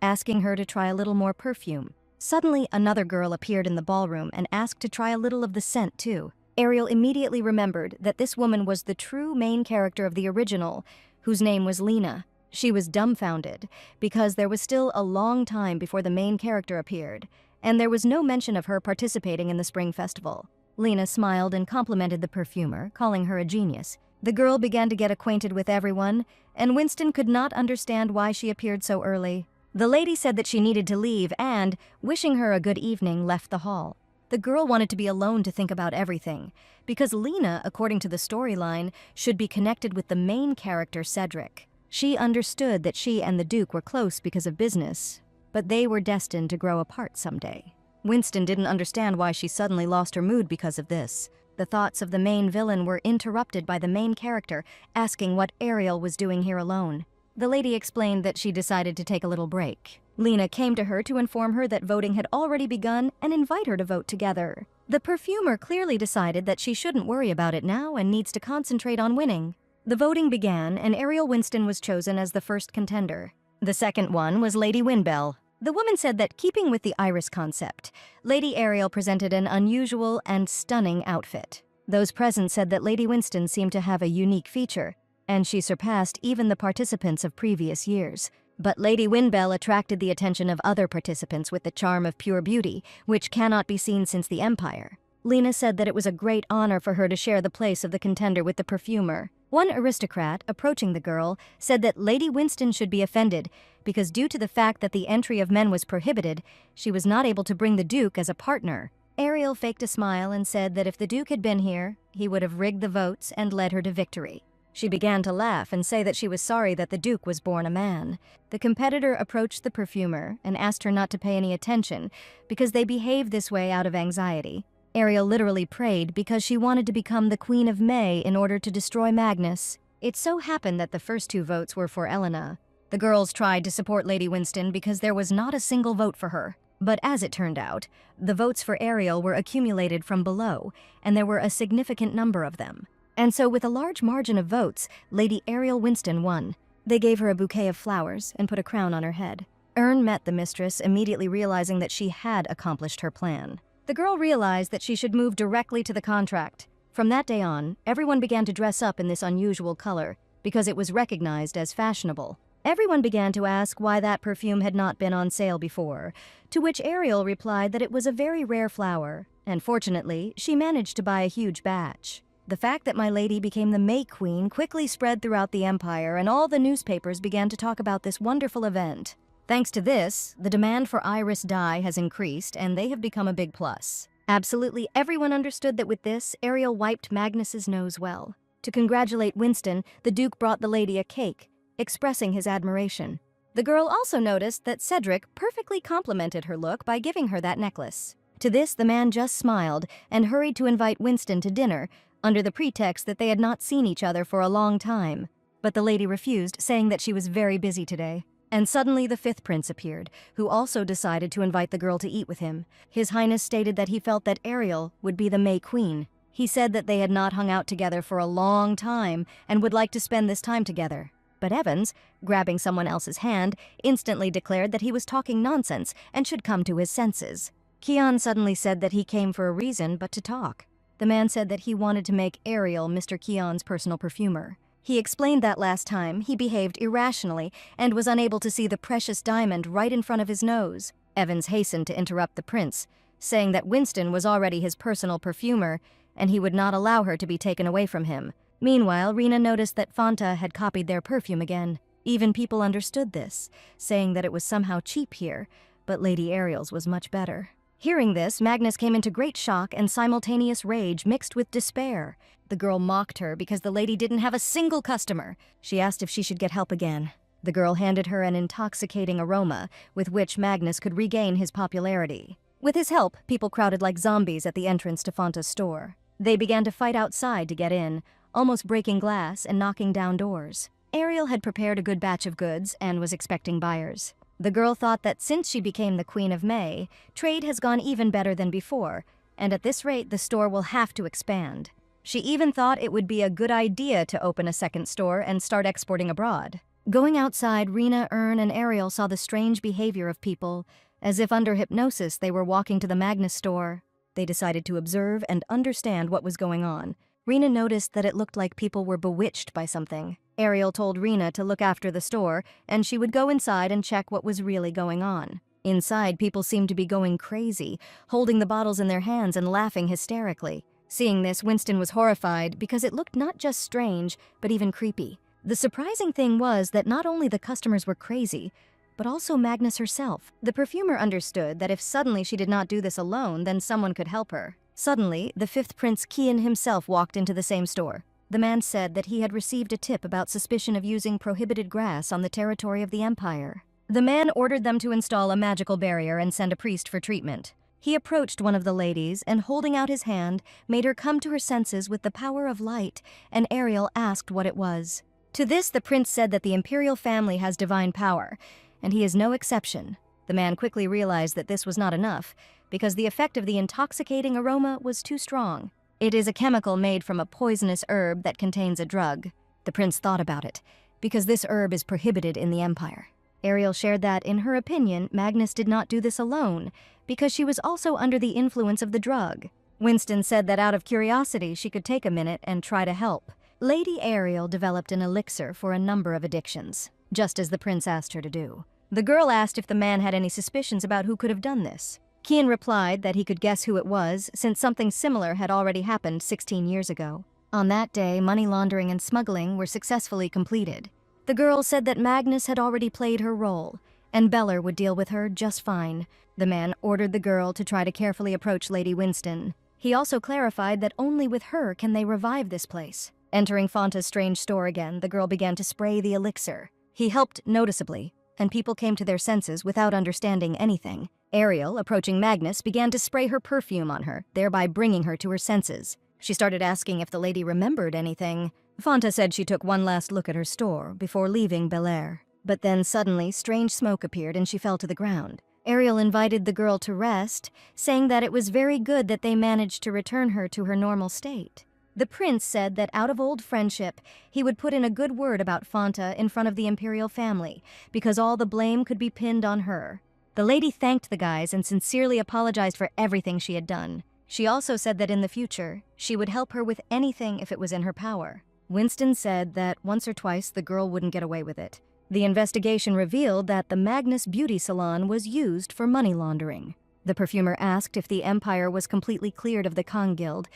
asking her to try a little more perfume. Suddenly, another girl appeared in the ballroom and asked to try a little of the scent, too. Ariel immediately remembered that this woman was the true main character of the original, whose name was Lena. She was dumbfounded, because there was still a long time before the main character appeared, and there was no mention of her participating in the spring festival. Lena smiled and complimented the perfumer, calling her a genius. The girl began to get acquainted with everyone, and Winston could not understand why she appeared so early. The lady said that she needed to leave and, wishing her a good evening, left the hall. The girl wanted to be alone to think about everything, because Lena, according to the storyline, should be connected with the main character, Cedric. She understood that she and the Duke were close because of business, but they were destined to grow apart someday. Winston didn't understand why she suddenly lost her mood because of this. The thoughts of the main villain were interrupted by the main character asking what Ariel was doing here alone. The lady explained that she decided to take a little break. Lena came to her to inform her that voting had already begun and invite her to vote together. The perfumer clearly decided that she shouldn't worry about it now and needs to concentrate on winning. The voting began, and Ariel Winston was chosen as the first contender. The second one was Lady Winbell. The woman said that, keeping with the iris concept, Lady Ariel presented an unusual and stunning outfit. Those present said that Lady Winston seemed to have a unique feature, and she surpassed even the participants of previous years. But Lady Winbell attracted the attention of other participants with the charm of pure beauty, which cannot be seen since the Empire. Lena said that it was a great honor for her to share the place of the contender with the perfumer. One aristocrat, approaching the girl, said that Lady Winston should be offended because due to the fact that the entry of men was prohibited, she was not able to bring the Duke as a partner. Ariel faked a smile and said that if the Duke had been here, he would have rigged the votes and led her to victory. She began to laugh and say that she was sorry that the Duke was born a man. The competitor approached the perfumer and asked her not to pay any attention because they behaved this way out of anxiety. Ariel literally prayed because she wanted to become the Queen of May in order to destroy Magnus. It so happened that the first two votes were for Elena. The girls tried to support Lady Winston because there was not a single vote for her. But as it turned out, the votes for Ariel were accumulated from below, and there were a significant number of them. And so with a large margin of votes, Lady Ariel Winston won. They gave her a bouquet of flowers and put a crown on her head. Ern met the mistress, immediately realizing that she had accomplished her plan. The girl realized that she should move directly to the contract. From that day on, everyone began to dress up in this unusual color because it was recognized as fashionable. Everyone began to ask why that perfume had not been on sale before, to which Ariel replied that it was a very rare flower, and fortunately, she managed to buy a huge batch. The fact that my lady became the May Queen quickly spread throughout the empire, and all the newspapers began to talk about this wonderful event. Thanks to this, the demand for iris dye has increased, and they have become a big plus. Absolutely everyone understood that with this, Ariel wiped Magnus's nose well. To congratulate Winston, the Duke brought the lady a cake, expressing his admiration. The girl also noticed that Cedric perfectly complimented her look by giving her that necklace. To this, the man just smiled and hurried to invite Winston to dinner, under the pretext that they had not seen each other for a long time. But the lady refused, saying that she was very busy today. And suddenly the fifth prince appeared, who also decided to invite the girl to eat with him. His Highness stated that he felt that Ariel would be the May Queen. He said that they had not hung out together for a long time and would like to spend this time together. But Evans, grabbing someone else's hand, instantly declared that he was talking nonsense and should come to his senses. Keon suddenly said that he came for a reason but to talk. The man said that he wanted to make Ariel Mr. Keon's personal perfumer. He explained that last time he behaved irrationally and was unable to see the precious diamond right in front of his nose. Evans hastened to interrupt the prince, saying that Winston was already his personal perfumer and he would not allow her to be taken away from him. Meanwhile, Rena noticed that Fanta had copied their perfume again. Even people understood this, saying that it was somehow cheap here, but Lady Ariel's was much better. Hearing this, Magnus came into great shock and simultaneous rage mixed with despair. The girl mocked her because the lady didn't have a single customer. She asked if she should get help again. The girl handed her an intoxicating aroma, with which Magnus could regain his popularity. With his help, people crowded like zombies at the entrance to Fanta's store. They began to fight outside to get in, almost breaking glass and knocking down doors. Ariel had prepared a good batch of goods and was expecting buyers. The girl thought that since she became the Queen of May, trade has gone even better than before, and at this rate the store will have to expand. She even thought it would be a good idea to open a second store and start exporting abroad. Going outside, Rena, Ern, and Ariel saw the strange behavior of people. As if under hypnosis, they were walking to the Magnus store. They decided to observe and understand what was going on. Rena noticed that it looked like people were bewitched by something. Ariel told Rena to look after the store, and she would go inside and check what was really going on. Inside, people seemed to be going crazy, holding the bottles in their hands and laughing hysterically. Seeing this, Winston was horrified because it looked not just strange, but even creepy. The surprising thing was that not only the customers were crazy, but also Magnus herself. The perfumer understood that if suddenly she did not do this alone, then someone could help her. Suddenly, the fifth Prince Kian himself walked into the same store. The man said that he had received a tip about suspicion of using prohibited grass on the territory of the Empire. The man ordered them to install a magical barrier and send a priest for treatment. He approached one of the ladies and, holding out his hand, made her come to her senses with the power of light, and Ariel asked what it was. To this, the prince said that the imperial family has divine power, and he is no exception. The man quickly realized that this was not enough, because the effect of the intoxicating aroma was too strong. It is a chemical made from a poisonous herb that contains a drug. The prince thought about it, because this herb is prohibited in the Empire. Ariel shared that, in her opinion, Magnus did not do this alone, because she was also under the influence of the drug. Winston said that out of curiosity she could take a minute and try to help. Lady Ariel developed an elixir for a number of addictions, just as the prince asked her to do. The girl asked if the man had any suspicions about who could have done this. Kian replied that he could guess who it was, since something similar had already happened 16 years ago. On that day, money laundering and smuggling were successfully completed. The girl said that Magnus had already played her role, and Beller would deal with her just fine. The man ordered the girl to try to carefully approach Lady Winston. He also clarified that only with her can they revive this place. Entering Fanta's strange store again, the girl began to spray the elixir. He helped noticeably, and people came to their senses without understanding anything. Ariel, approaching Magnus, began to spray her perfume on her, thereby bringing her to her senses. She started asking if the lady remembered anything. Fanta said she took one last look at her store before leaving Bel Air. But then suddenly, strange smoke appeared and she fell to the ground. Ariel invited the girl to rest, saying that it was very good that they managed to return her to her normal state. The prince said that out of old friendship, he would put in a good word about Fanta in front of the imperial family, because all the blame could be pinned on her. The lady thanked the guys and sincerely apologized for everything she had done. She also said that in the future, she would help her with anything if it was in her power. Winston said that once or twice the girl wouldn't get away with it. The investigation revealed that the Magnus Beauty Salon was used for money laundering. The perfumer asked if the empire was completely cleared of the Khan Guild,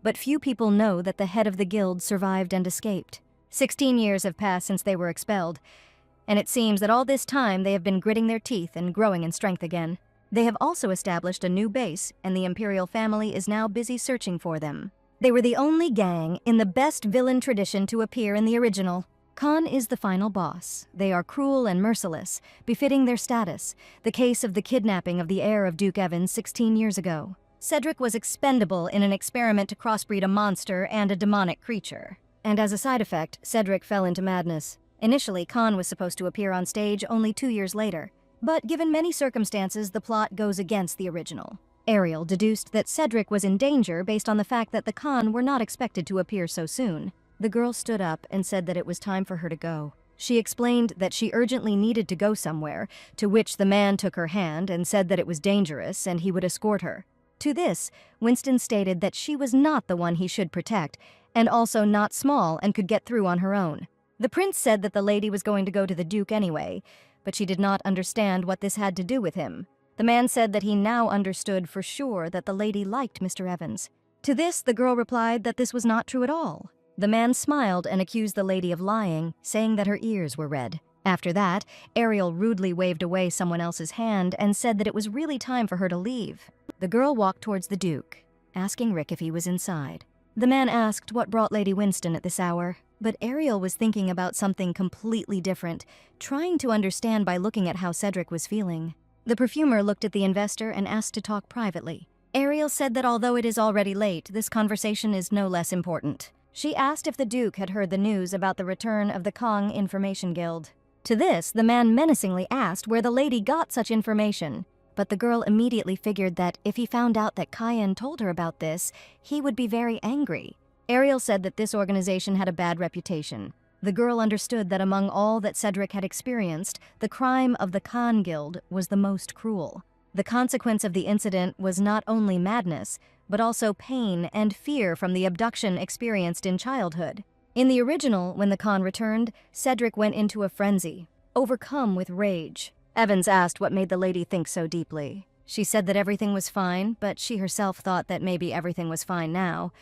but few people know that the head of the guild survived and escaped. 16 years have passed since they were expelled, and it seems that all this time they have been gritting their teeth and growing in strength again. They have also established a new base, and the imperial family is now busy searching for them. They were the only gang in the best villain tradition to appear in the original. Khan is the final boss. They are cruel and merciless, befitting their status, the case of the kidnapping of the heir of Duke Evans 16 years ago. Cedric was expendable in an experiment to crossbreed a monster and a demonic creature. And as a side effect, Cedric fell into madness. Initially, Khan was supposed to appear on stage only 2 years later. But given many circumstances, the plot goes against the original. Ariel deduced that Cedric was in danger based on the fact that the Khan were not expected to appear so soon. The girl stood up and said that it was time for her to go. She explained that she urgently needed to go somewhere, to which the man took her hand and said that it was dangerous and he would escort her. To this, Winston stated that she was not the one he should protect, and also not small and could get through on her own. The prince said that the lady was going to go to the Duke anyway, but she did not understand what this had to do with him. The man said that he now understood for sure that the lady liked Mr. Evans. To this, the girl replied that this was not true at all. The man smiled and accused the lady of lying, saying that her ears were red. After that, Ariel rudely waved away someone else's hand and said that it was really time for her to leave. The girl walked towards the Duke, asking Rick if he was inside. The man asked what brought Lady Winston at this hour, but Ariel was thinking about something completely different, trying to understand by looking at how Cedric was feeling. The perfumer looked at the investor and asked to talk privately. Ariel said that although it is already late, this conversation is no less important. She asked if the Duke had heard the news about the return of the Kong Information Guild. To this, the man menacingly asked where the lady got such information. But the girl immediately figured that if he found out that Kyan told her about this, he would be very angry. Ariel said that this organization had a bad reputation. The girl understood that among all that Cedric had experienced, the crime of the Khan Guild was the most cruel. The consequence of the incident was not only madness, but also pain and fear from the abduction experienced in childhood. In the original, when the Khan returned, Cedric went into a frenzy, overcome with rage. Evans asked what made the lady think so deeply. She said that everything was fine, but she herself thought that maybe everything was fine now.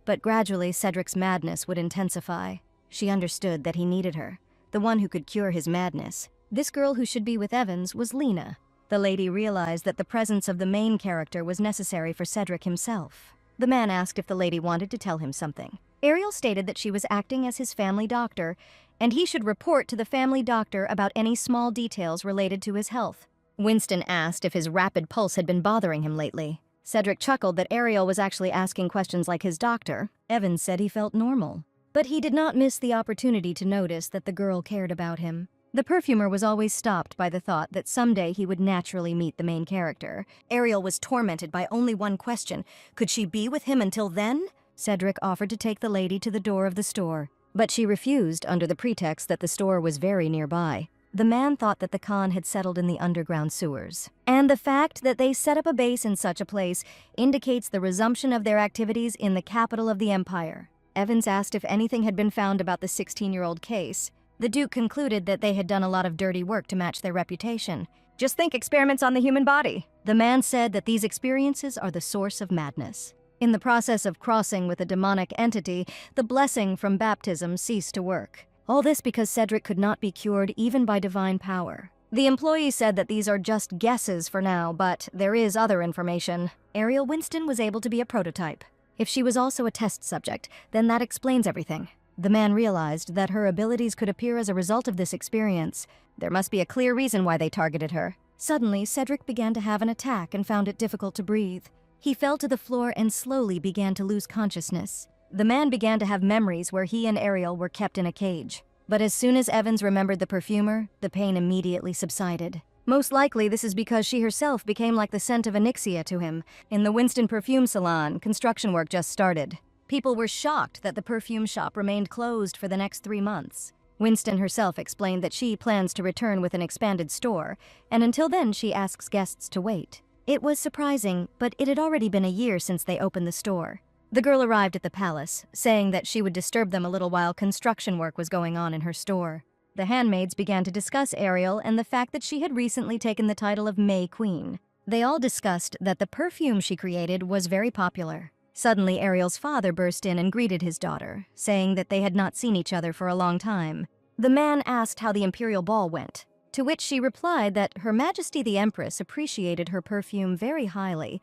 But gradually, Cedric's madness would intensify. She understood that he needed her, the one who could cure his madness. This girl who should be with Evans was Lena. The lady realized that the presence of the main character was necessary for Cedric himself. The man asked if the lady wanted to tell him something. Ariel stated that she was acting as his family doctor, and he should report to the family doctor about any small details related to his health. Winston asked if his rapid pulse had been bothering him lately. Cedric chuckled that Ariel was actually asking questions like his doctor. Evans said he felt normal. But he did not miss the opportunity to notice that the girl cared about him. The perfumer was always stopped by the thought that someday he would naturally meet the main character. Ariel was tormented by only one question. Could she be with him until then? Cedric offered to take the lady to the door of the store, but she refused under the pretext that the store was very nearby. The man thought that the Khan had settled in the underground sewers. And the fact that they set up a base in such a place indicates the resumption of their activities in the capital of the empire. Evans asked if anything had been found about the 16-year-old case. The Duke concluded that they had done a lot of dirty work to match their reputation. Just think experiments on the human body. The man said that these experiences are the source of madness. In the process of crossing with a demonic entity, the blessing from baptism ceased to work. All this because Cedric could not be cured even by divine power. The employee said that these are just guesses for now, but there is other information. Ariel Winston was able to be a prototype. If she was also a test subject, then that explains everything. The man realized that her abilities could appear as a result of this experience. There must be a clear reason why they targeted her. Suddenly, Cedric began to have an attack and found it difficult to breathe. He fell to the floor and slowly began to lose consciousness. The man began to have memories where he and Ariel were kept in a cage. But as soon as Evans remembered the perfumer, the pain immediately subsided. Most likely, this is because she herself became like the scent of Onyxia to him. In the Winston perfume salon, construction work just started. People were shocked that the perfume shop remained closed for the next 3 months. Winston herself explained that she plans to return with an expanded store, and until then she asks guests to wait. It was surprising, but it had already been a year since they opened the store. The girl arrived at the palace, saying that she would disturb them a little while construction work was going on in her store. The handmaids began to discuss Ariel and the fact that she had recently taken the title of May Queen. They all discussed that the perfume she created was very popular. Suddenly, Ariel's father burst in and greeted his daughter, saying that they had not seen each other for a long time. The man asked how the imperial ball went, to which she replied that Her Majesty the Empress appreciated her perfume very highly,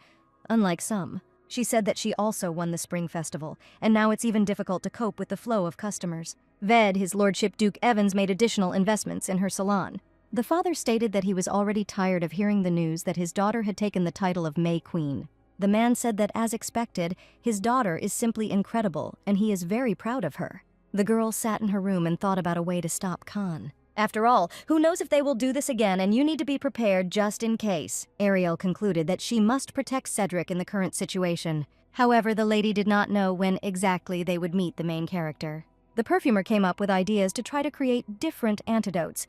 unlike some. She said that she also won the Spring Festival, and now it's even difficult to cope with the flow of customers. Ved, his lordship Duke Evans, made additional investments in her salon. The father stated that he was already tired of hearing the news that his daughter had taken the title of May Queen. The man said that, as expected, his daughter is simply incredible, and he is very proud of her. The girl sat in her room and thought about a way to stop Khan. After all, who knows if they will do this again, and you need to be prepared just in case. Ariel concluded that she must protect Cedric in the current situation. However, the lady did not know when exactly they would meet the main character. The perfumer came up with ideas to try to create different antidotes,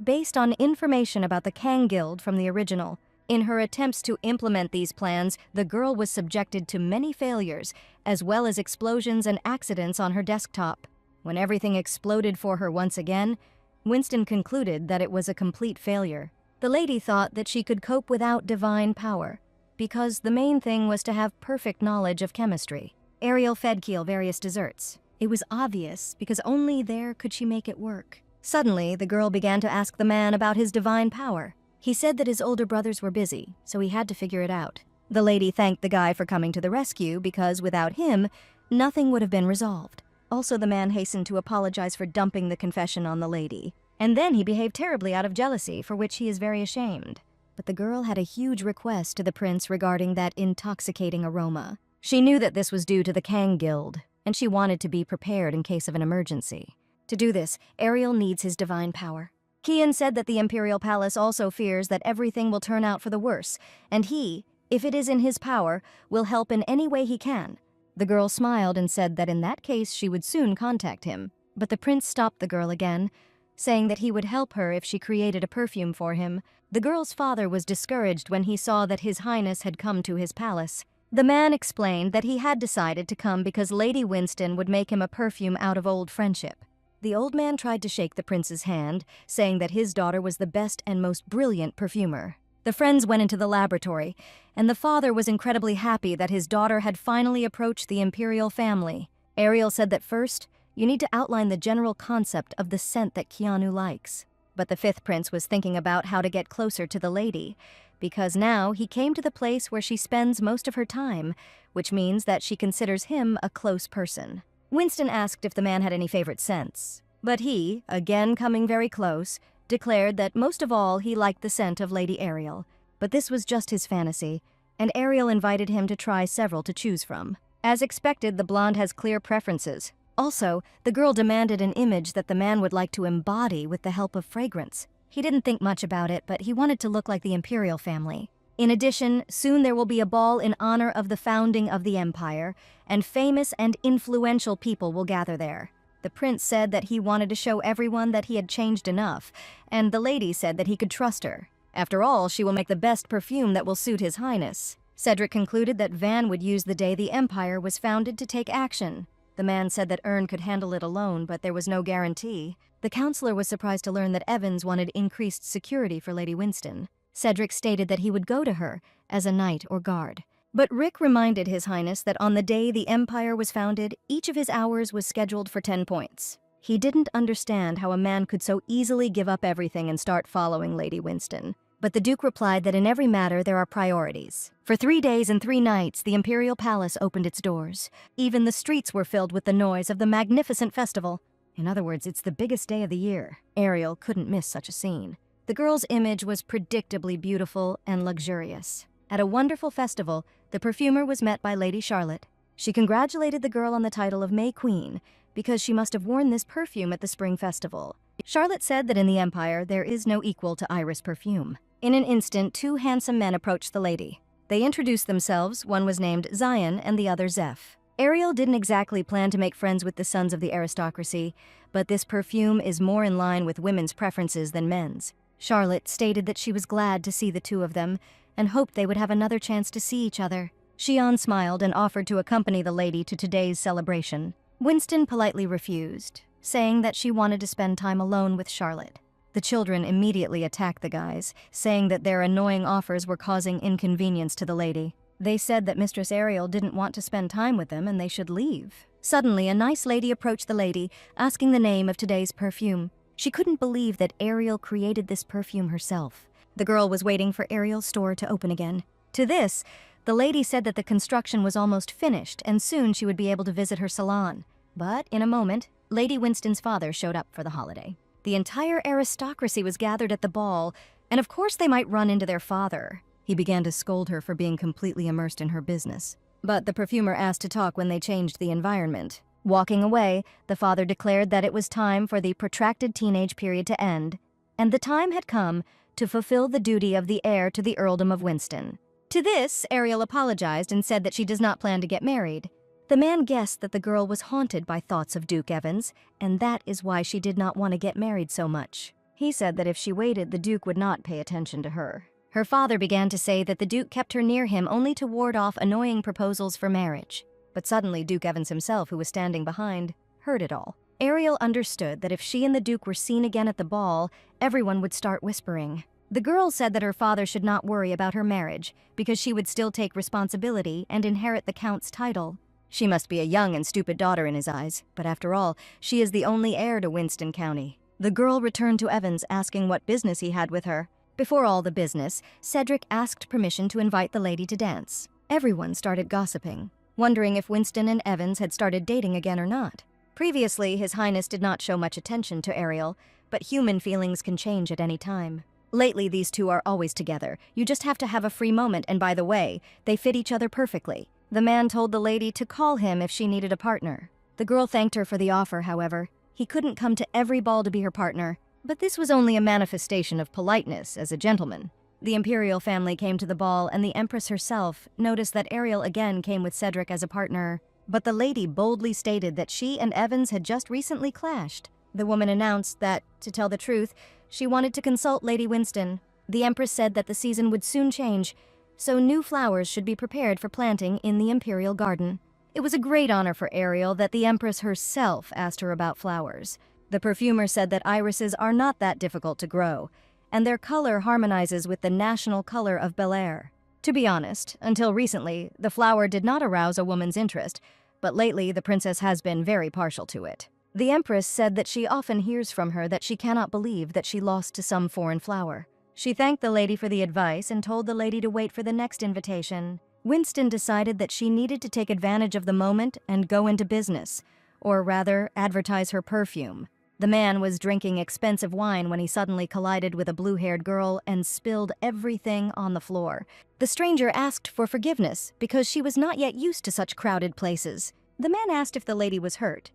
based on information about the Kang Guild from the original. In her attempts to implement these plans, the girl was subjected to many failures, as well as explosions and accidents on her desktop. When everything exploded for her once again, Winston concluded that it was a complete failure. The lady thought that she could cope without divine power, because the main thing was to have perfect knowledge of chemistry. Ariel fed Keel various desserts. It was obvious, because only there could she make it work. Suddenly, the girl began to ask the man about his divine power. He said that his older brothers were busy, so he had to figure it out. The lady thanked the guy for coming to the rescue, because without him, nothing would have been resolved. Also, the man hastened to apologize for dumping the confession on the lady. And then he behaved terribly out of jealousy, for which he is very ashamed. But the girl had a huge request to the prince regarding that intoxicating aroma. She knew that this was due to the Kang Guild, and she wanted to be prepared in case of an emergency. To do this, Ariel needs his divine power. Kian said that the Imperial Palace also fears that everything will turn out for the worse, and he, if it is in his power, will help in any way he can. The girl smiled and said that in that case she would soon contact him. But the prince stopped the girl again, saying that he would help her if she created a perfume for him. The girl's father was discouraged when he saw that His Highness had come to his palace. The man explained that he had decided to come because Lady Winston would make him a perfume out of old friendship. The old man tried to shake the prince's hand, saying that his daughter was the best and most brilliant perfumer. The friends went into the laboratory, and the father was incredibly happy that his daughter had finally approached the imperial family. Ariel said that first, you need to outline the general concept of the scent that Keanu likes. But the fifth prince was thinking about how to get closer to the lady, because now he came to the place where she spends most of her time, which means that she considers him a close person. Winston asked if the man had any favorite scents, but he, again coming very close, declared that most of all he liked the scent of Lady Ariel. But this was just his fantasy, and Ariel invited him to try several to choose from. As expected, the blonde has clear preferences. Also, the girl demanded an image that the man would like to embody with the help of fragrance. He didn't think much about it, but he wanted to look like the imperial family. In addition, soon there will be a ball in honor of the founding of the empire, and famous and influential people will gather there. The prince said that he wanted to show everyone that he had changed enough, and the lady said that he could trust her. After all, she will make the best perfume that will suit his highness. Cedric concluded that Van would use the day the Empire was founded to take action. The man said that Ern could handle it alone, but there was no guarantee. The counselor was surprised to learn that Evans wanted increased security for Lady Winston. Cedric stated that he would go to her as a knight or guard. But Rick reminded His Highness that on the day the Empire was founded, each of his hours was scheduled for 10 points. He didn't understand how a man could so easily give up everything and start following Lady Winston. But the Duke replied that in every matter there are priorities. For 3 days and 3 nights, the Imperial Palace opened its doors. Even the streets were filled with the noise of the magnificent festival. In other words, it's the biggest day of the year. Ariel couldn't miss such a scene. The girl's image was predictably beautiful and luxurious. At a wonderful festival, the perfumer was met by Lady Charlotte. She congratulated the girl on the title of May Queen because she must have worn this perfume at the spring festival. Charlotte said that in the Empire, there is no equal to Iris perfume. In an instant, 2 handsome men approached the lady. They introduced themselves. One was named Zion and the other Zeph. Ariel didn't exactly plan to make friends with the sons of the aristocracy, but this perfume is more in line with women's preferences than men's. Charlotte stated that she was glad to see the 2 of them and hoped they would have another chance to see each other. Xian smiled and offered to accompany the lady to today's celebration. Winston politely refused, saying that she wanted to spend time alone with Charlotte. The children immediately attacked the guys, saying that their annoying offers were causing inconvenience to the lady. They said that Mistress Ariel didn't want to spend time with them and they should leave. Suddenly, a nice lady approached the lady, asking the name of today's perfume. She couldn't believe that Ariel created this perfume herself. The girl was waiting for Ariel's store to open again. To this, the lady said that the construction was almost finished and soon she would be able to visit her salon. But in a moment, Lady Winston's father showed up for the holiday. The entire aristocracy was gathered at the ball, and of course they might run into their father. He began to scold her for being completely immersed in her business. But the perfumer asked to talk when they changed the environment. Walking away, the father declared that it was time for the protracted teenage period to end, and the time had come to fulfill the duty of the heir to the earldom of Winston. To this, Ariel apologized and said that she does not plan to get married. The man guessed that the girl was haunted by thoughts of Duke Evans, and that is why she did not want to get married so much. He said that if she waited, the Duke would not pay attention to her. Her father began to say that the Duke kept her near him only to ward off annoying proposals for marriage. But suddenly Duke Evans himself, who was standing behind, heard it all. Ariel understood that if she and the Duke were seen again at the ball, everyone would start whispering. The girl said that her father should not worry about her marriage because she would still take responsibility and inherit the Count's title. She must be a young and stupid daughter in his eyes, but after all, she is the only heir to Winston County. The girl returned to Evans asking what business he had with her. Before all the business, Cedric asked permission to invite the lady to dance. Everyone started gossiping, wondering if Winston and Evans had started dating again or not. Previously, His Highness did not show much attention to Ariel, but human feelings can change at any time. Lately, these 2 are always together. You just have to have a free moment, and by the way, they fit each other perfectly. The man told the lady to call him if she needed a partner. The girl thanked her for the offer, however. He couldn't come to every ball to be her partner, but this was only a manifestation of politeness as a gentleman. The imperial family came to the ball, and the Empress herself noticed that Ariel again came with Cedric as a partner. But the lady boldly stated that she and Evans had just recently clashed. The woman announced that, to tell the truth, she wanted to consult Lady Winston. The Empress said that the season would soon change, so new flowers should be prepared for planting in the imperial garden. It was a great honor for Ariel that the Empress herself asked her about flowers. The perfumer said that irises are not that difficult to grow, and their color harmonizes with the national color of Bel Air. To be honest, until recently, the flower did not arouse a woman's interest, but lately the princess has been very partial to it. The Empress said that she often hears from her that she cannot believe that she lost to some foreign flower. She thanked the lady for the advice and told the lady to wait for the next invitation. Winston decided that she needed to take advantage of the moment and go into business, or rather, advertise her perfume. The man was drinking expensive wine when he suddenly collided with a blue-haired girl and spilled everything on the floor. The stranger asked for forgiveness because she was not yet used to such crowded places. The man asked if the lady was hurt,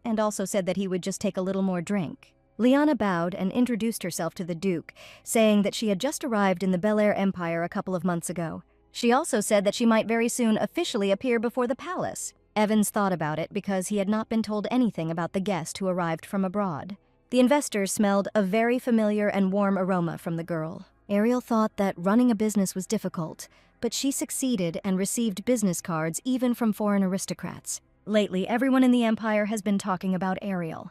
and also said that he would just take a little more drink. Liana bowed and introduced herself to the Duke, saying that she had just arrived in the Bel Air Empire a couple of months ago. She also said that she might very soon officially appear before the palace. Evans thought about it because he had not been told anything about the guest who arrived from abroad. The investor smelled a very familiar and warm aroma from the girl. Ariel thought that running a business was difficult, but she succeeded and received business cards even from foreign aristocrats. Lately, everyone in the empire has been talking about Ariel.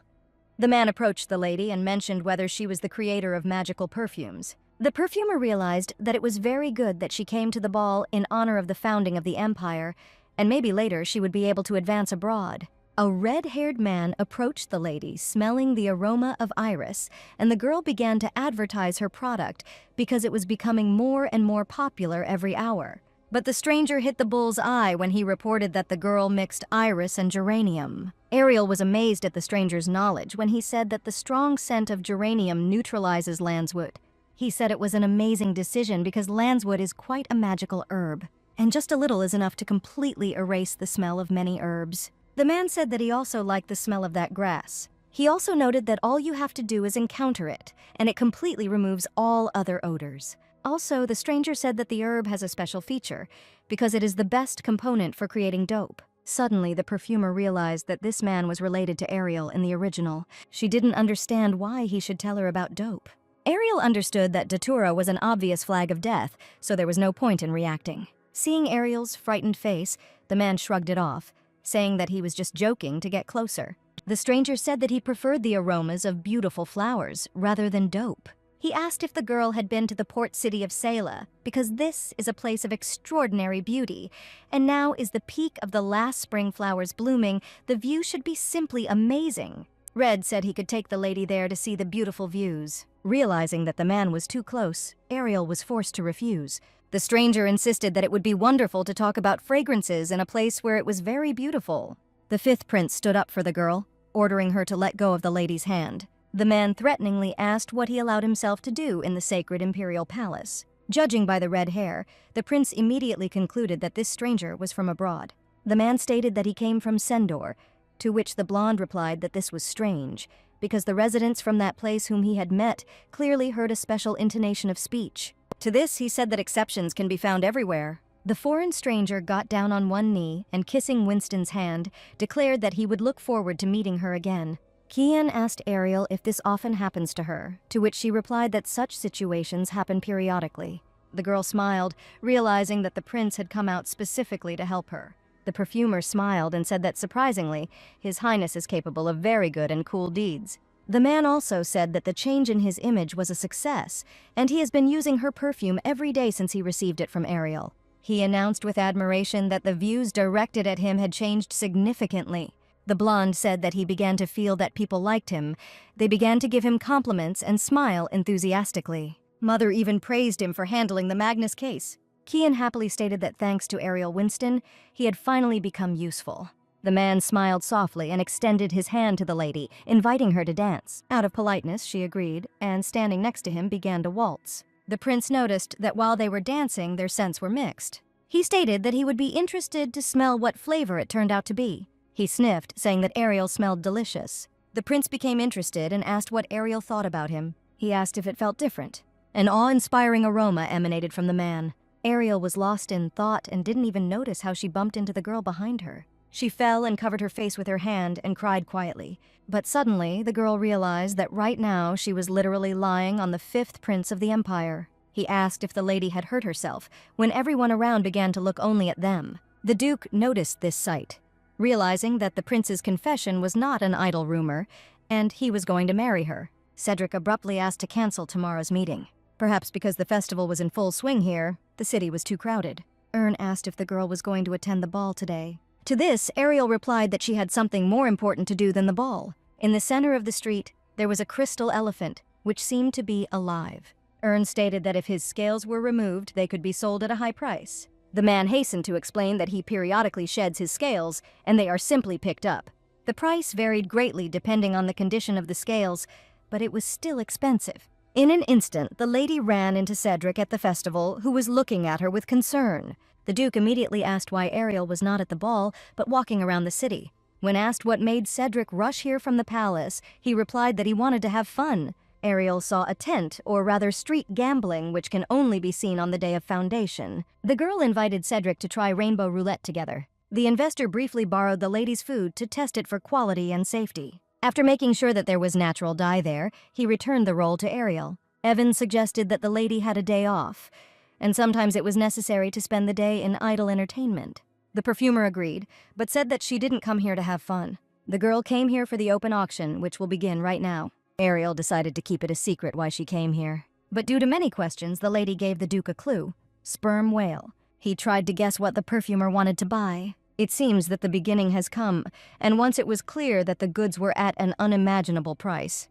The man approached the lady and mentioned whether she was the creator of magical perfumes. The perfumer realized that it was very good that she came to the ball in honor of the founding of the empire, and maybe later she would be able to advance abroad. A red-haired man approached the lady, smelling the aroma of iris, and the girl began to advertise her product because it was becoming more and more popular every hour. But the stranger hit the bull's eye when he reported that the girl mixed iris and geranium. Ariel was amazed at the stranger's knowledge when he said that the strong scent of geranium neutralizes landswood. He said it was an amazing decision because landswood is quite a magical herb, and just a little is enough to completely erase the smell of many herbs. The man said that he also liked the smell of that grass. He also noted that all you have to do is encounter it, and it completely removes all other odors. Also, the stranger said that the herb has a special feature, because it is the best component for creating dope. Suddenly, the perfumer realized that this man was related to Ariel in the original. She didn't understand why he should tell her about dope. Ariel understood that Datura was an obvious flag of death, so there was no point in reacting. Seeing Ariel's frightened face, the man shrugged it off, saying that he was just joking to get closer. The stranger said that he preferred the aromas of beautiful flowers rather than dope. He asked if the girl had been to the port city of Sayla, because this is a place of extraordinary beauty, and now is the peak of the last spring flowers blooming. The view should be simply amazing. Red said he could take the lady there to see the beautiful views. Realizing that the man was too close, Ariel was forced to refuse. The stranger insisted that it would be wonderful to talk about fragrances in a place where it was very beautiful. The fifth prince stood up for the girl, ordering her to let go of the lady's hand. The man threateningly asked what he allowed himself to do in the sacred imperial palace. Judging by the red hair, the prince immediately concluded that this stranger was from abroad. The man stated that he came from Sendor, to which the blonde replied that this was strange, because the residents from that place whom he had met clearly heard a special intonation of speech. To this, he said that exceptions can be found everywhere. The foreign stranger got down on one knee and, kissing Winston's hand, declared that he would look forward to meeting her again. Kian asked Ariel if this often happens to her, to which she replied that such situations happen periodically. The girl smiled, realizing that the prince had come out specifically to help her. The perfumer smiled and said that, surprisingly, His Highness is capable of very good and cool deeds. The man also said that the change in his image was a success, and he has been using her perfume every day since he received it from Ariel. He announced with admiration that the views directed at him had changed significantly. The blonde said that he began to feel that people liked him. They began to give him compliments and smile enthusiastically. Mother even praised him for handling the Magnus case. Kian happily stated that thanks to Ariel Winston, he had finally become useful. The man smiled softly and extended his hand to the lady, inviting her to dance. Out of politeness, she agreed, and standing next to him began to waltz. The prince noticed that while they were dancing, their scents were mixed. He stated that he would be interested to smell what flavor it turned out to be. He sniffed, saying that Ariel smelled delicious. The prince became interested and asked what Ariel thought about him. He asked if it felt different. An awe-inspiring aroma emanated from the man. Ariel was lost in thought and didn't even notice how she bumped into the girl behind her. She fell and covered her face with her hand and cried quietly. But suddenly, the girl realized that right now she was literally lying on the fifth prince of the empire. He asked if the lady had hurt herself, when everyone around began to look only at them. The duke noticed this sight, realizing that the prince's confession was not an idle rumor, and he was going to marry her. Cedric abruptly asked to cancel tomorrow's meeting. Perhaps because the festival was in full swing here, the city was too crowded. Ern asked if the girl was going to attend the ball today. To this, Ariel replied that she had something more important to do than the ball. In the center of the street, there was a crystal elephant, which seemed to be alive. Ern stated that if his scales were removed, they could be sold at a high price. The man hastened to explain that he periodically sheds his scales, and they are simply picked up. The price varied greatly depending on the condition of the scales, but it was still expensive. In an instant, the lady ran into Cedric at the festival, who was looking at her with concern. The Duke immediately asked why Ariel was not at the ball, but walking around the city. When asked what made Cedric rush here from the palace, he replied that he wanted to have fun. Ariel saw a tent, or rather street gambling, which can only be seen on the day of foundation. The girl invited Cedric to try rainbow roulette together. The investor briefly borrowed the lady's food to test it for quality and safety. After making sure that there was natural dye there, he returned the roll to Ariel. Evan suggested that the lady had a day off, and sometimes it was necessary to spend the day in idle entertainment. The perfumer agreed, but said that she didn't come here to have fun. The girl came here for the open auction, which will begin right now. Ariel decided to keep it a secret why she came here. But due to many questions, the lady gave the Duke a clue. Sperm whale. He tried to guess what the perfumer wanted to buy. It seems that the beginning has come, and once it was clear that the goods were at an unimaginable price.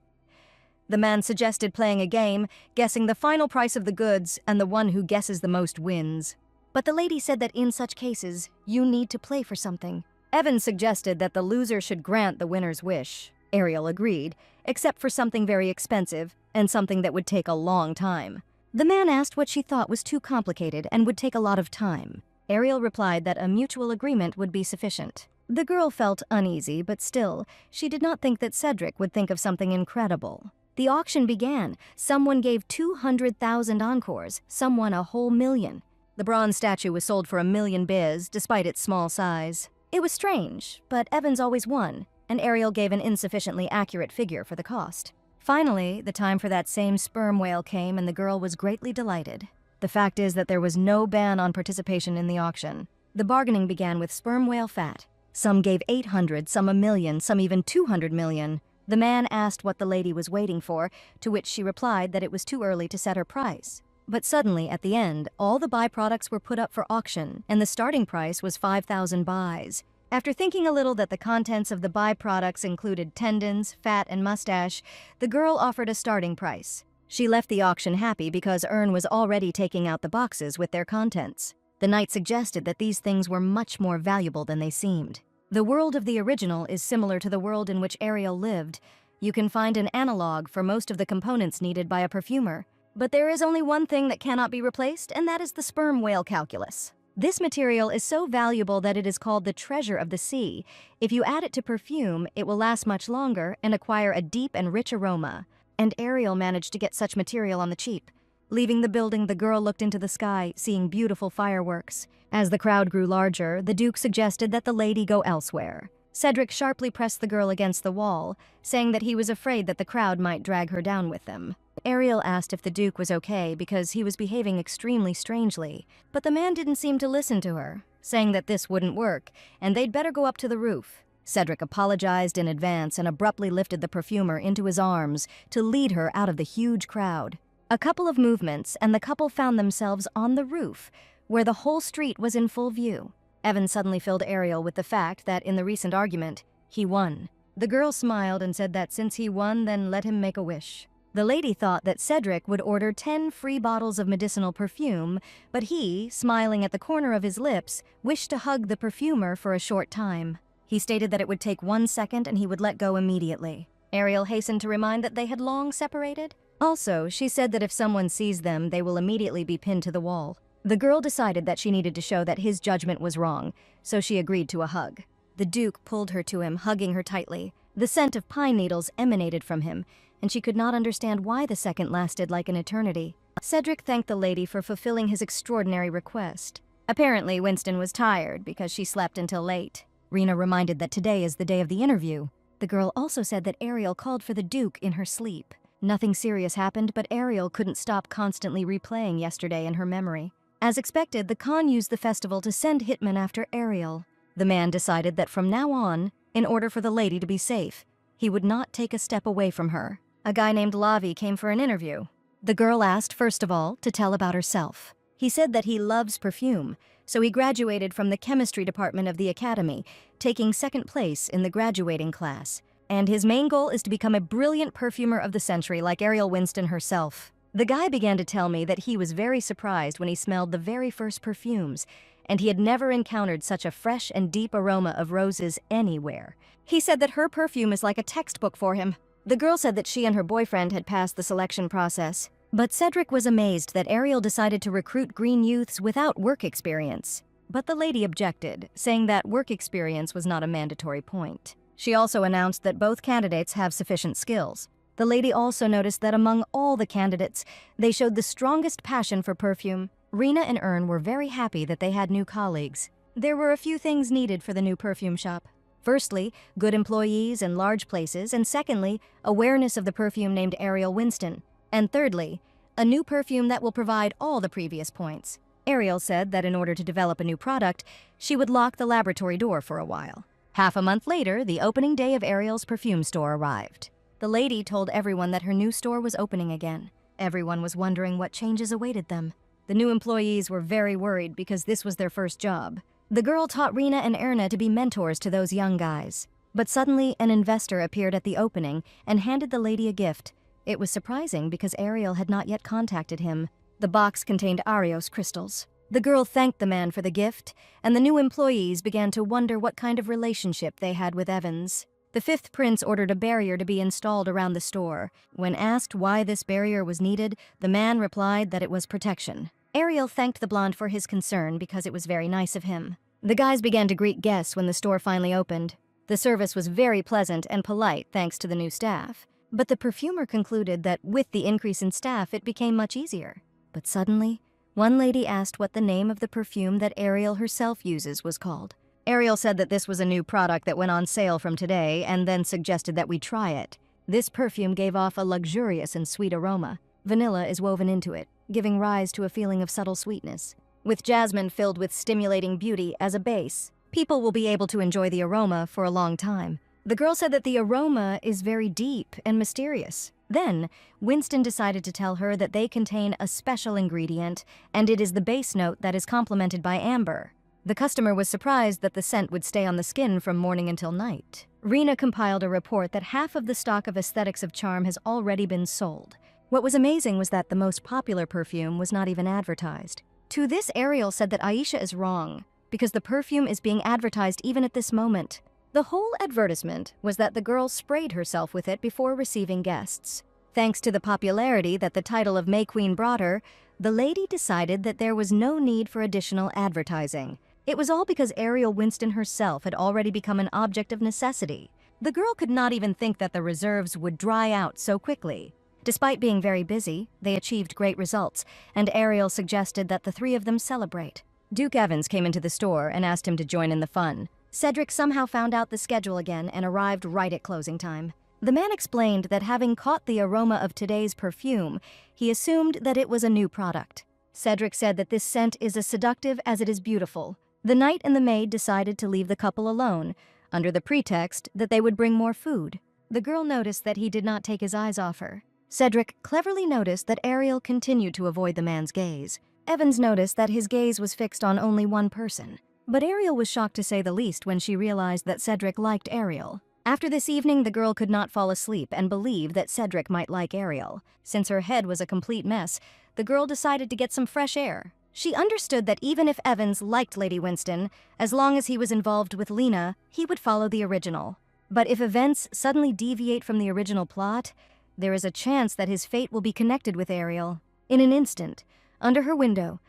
The man suggested playing a game, guessing the final price of the goods, and the one who guesses the most wins. But the lady said that in such cases, you need to play for something. Evan suggested that the loser should grant the winner's wish. Ariel agreed, except for something very expensive, and something that would take a long time. The man asked what she thought was too complicated and would take a lot of time. Ariel replied that a mutual agreement would be sufficient. The girl felt uneasy, but still, she did not think that Cedric would think of something incredible. The auction began. Someone gave 200,000 encores, someone a whole million. The bronze statue was sold for 1,000,000 biz, despite its small size. It was strange, but Evans always won, and Ariel gave an insufficiently accurate figure for the cost. Finally, the time for that same sperm whale came, and the girl was greatly delighted. The fact is that there was no ban on participation in the auction. The bargaining began with sperm whale fat. Some gave 800, some 1,000,000, some even 200 million. The man asked what the lady was waiting for, to which she replied that it was too early to set her price. But suddenly, at the end, all the byproducts were put up for auction, and the starting price was 5,000 buys. After thinking a little that the contents of the byproducts included tendons, fat, and mustache, the girl offered a starting price. She left the auction happy because Ern was already taking out the boxes with their contents. The knight suggested that these things were much more valuable than they seemed. The world of the original is similar to the world in which Ariel lived. You can find an analog for most of the components needed by a perfumer. But there is only one thing that cannot be replaced, and that is the sperm whale calculus. This material is so valuable that it is called the treasure of the sea. If you add it to perfume, it will last much longer and acquire a deep and rich aroma. And Ariel managed to get such material on the cheap. Leaving the building, the girl looked into the sky, seeing beautiful fireworks. As the crowd grew larger, the Duke suggested that the lady go elsewhere. Cedric sharply pressed the girl against the wall, saying that he was afraid that the crowd might drag her down with them. Ariel asked if the Duke was okay because he was behaving extremely strangely, but the man didn't seem to listen to her, saying that this wouldn't work, and they'd better go up to the roof. Cedric apologized in advance and abruptly lifted the perfumer into his arms to lead her out of the huge crowd. A couple of movements, and the couple found themselves on the roof, where the whole street was in full view. Evan suddenly filled Ariel with the fact that in the recent argument, he won. The girl smiled and said that since he won, then let him make a wish. The lady thought that Cedric would order 10 free bottles of medicinal perfume, but he, smiling at the corner of his lips, wished to hug the perfumer for a short time. He stated that it would take 1 second and he would let go immediately. Ariel hastened to remind that they had long separated. Also, she said that if someone sees them, they will immediately be pinned to the wall. The girl decided that she needed to show that his judgment was wrong, so she agreed to a hug. The Duke pulled her to him, hugging her tightly. The scent of pine needles emanated from him, and she could not understand why the second lasted like an eternity. Cedric thanked the lady for fulfilling his extraordinary request. Apparently, Winston was tired because she slept until late. Rena reminded that today is the day of the interview. The girl also said that Ariel called for the Duke in her sleep. Nothing serious happened, but Ariel couldn't stop constantly replaying yesterday in her memory. As expected, the Khan used the festival to send hitmen after Ariel. The man decided that from now on, in order for the lady to be safe, he would not take a step away from her. A guy named Lavi came for an interview. The girl asked, first of all, to tell about herself. He said that he loves perfume, so he graduated from the chemistry department of the academy, taking second place in the graduating class. And his main goal is to become a brilliant perfumer of the century like Ariel Winston herself. The guy began to tell me that he was very surprised when he smelled the very first perfumes, and he had never encountered such a fresh and deep aroma of roses anywhere. He said that her perfume is like a textbook for him. The girl said that she and her boyfriend had passed the selection process. But Cedric was amazed that Ariel decided to recruit green youths without work experience. But the lady objected, saying that work experience was not a mandatory point. She also announced that both candidates have sufficient skills. The lady also noticed that among all the candidates, they showed the strongest passion for perfume. Rena and Ern were very happy that they had new colleagues. There were a few things needed for the new perfume shop. Firstly, good employees in large places, and secondly, awareness of the perfume named Ariel Winston. And thirdly, a new perfume that will provide all the previous points. Ariel said that in order to develop a new product, she would lock the laboratory door for a while. Half a month later, the opening day of Ariel's perfume store arrived. The lady told everyone that her new store was opening again. Everyone was wondering what changes awaited them. The new employees were very worried because this was their first job. The girl taught Rena and Erna to be mentors to those young guys. But suddenly, an investor appeared at the opening and handed the lady a gift. It was surprising because Ariel had not yet contacted him. The box contained Arios crystals. The girl thanked the man for the gift, and the new employees began to wonder what kind of relationship they had with Evans. The fifth prince ordered a barrier to be installed around the store. When asked why this barrier was needed, the man replied that it was protection. Ariel thanked the blonde for his concern because it was very nice of him. The guys began to greet guests when the store finally opened. The service was very pleasant and polite thanks to the new staff. But the perfumer concluded that with the increase in staff, it became much easier. But suddenly, one lady asked what the name of the perfume that Ariel herself uses was called. Ariel said that this was a new product that went on sale from today and then suggested that we try it. This perfume gave off a luxurious and sweet aroma. Vanilla is woven into it, giving rise to a feeling of subtle sweetness. With jasmine filled with stimulating beauty as a base, people will be able to enjoy the aroma for a long time. The girl said that the aroma is very deep and mysterious. Then, Winston decided to tell her that they contain a special ingredient, and it is the base note that is complemented by amber. The customer was surprised that the scent would stay on the skin from morning until night. Rena compiled a report that half of the stock of Aesthetics of Charm has already been sold. What was amazing was that the most popular perfume was not even advertised. To this, Ariel said that Aisha is wrong, because the perfume is being advertised even at this moment. The whole advertisement was that the girl sprayed herself with it before receiving guests. Thanks to the popularity that the title of May Queen brought her, the lady decided that there was no need for additional advertising. It was all because Ariel Winston herself had already become an object of necessity. The girl could not even think that the reserves would dry out so quickly. Despite being very busy, they achieved great results, and Ariel suggested that the three of them celebrate. Duke Evans came into the store and asked him to join in the fun. Cedric somehow found out the schedule again and arrived right at closing time. The man explained that having caught the aroma of today's perfume, he assumed that it was a new product. Cedric said that this scent is as seductive as it is beautiful. The knight and the maid decided to leave the couple alone, under the pretext that they would bring more food. The girl noticed that he did not take his eyes off her. Cedric cleverly noticed that Ariel continued to avoid the man's gaze. Evans noticed that his gaze was fixed on only one person. But Ariel was shocked to say the least when she realized that Cedric liked Ariel. After this evening, the girl could not fall asleep and believed that Cedric might like Ariel. Since her head was a complete mess, the girl decided to get some fresh air. She understood that even if Evans liked Lady Winston, as long as he was involved with Lena, he would follow the original. But if events suddenly deviate from the original plot, there is a chance that his fate will be connected with Ariel. In an instant, under her window,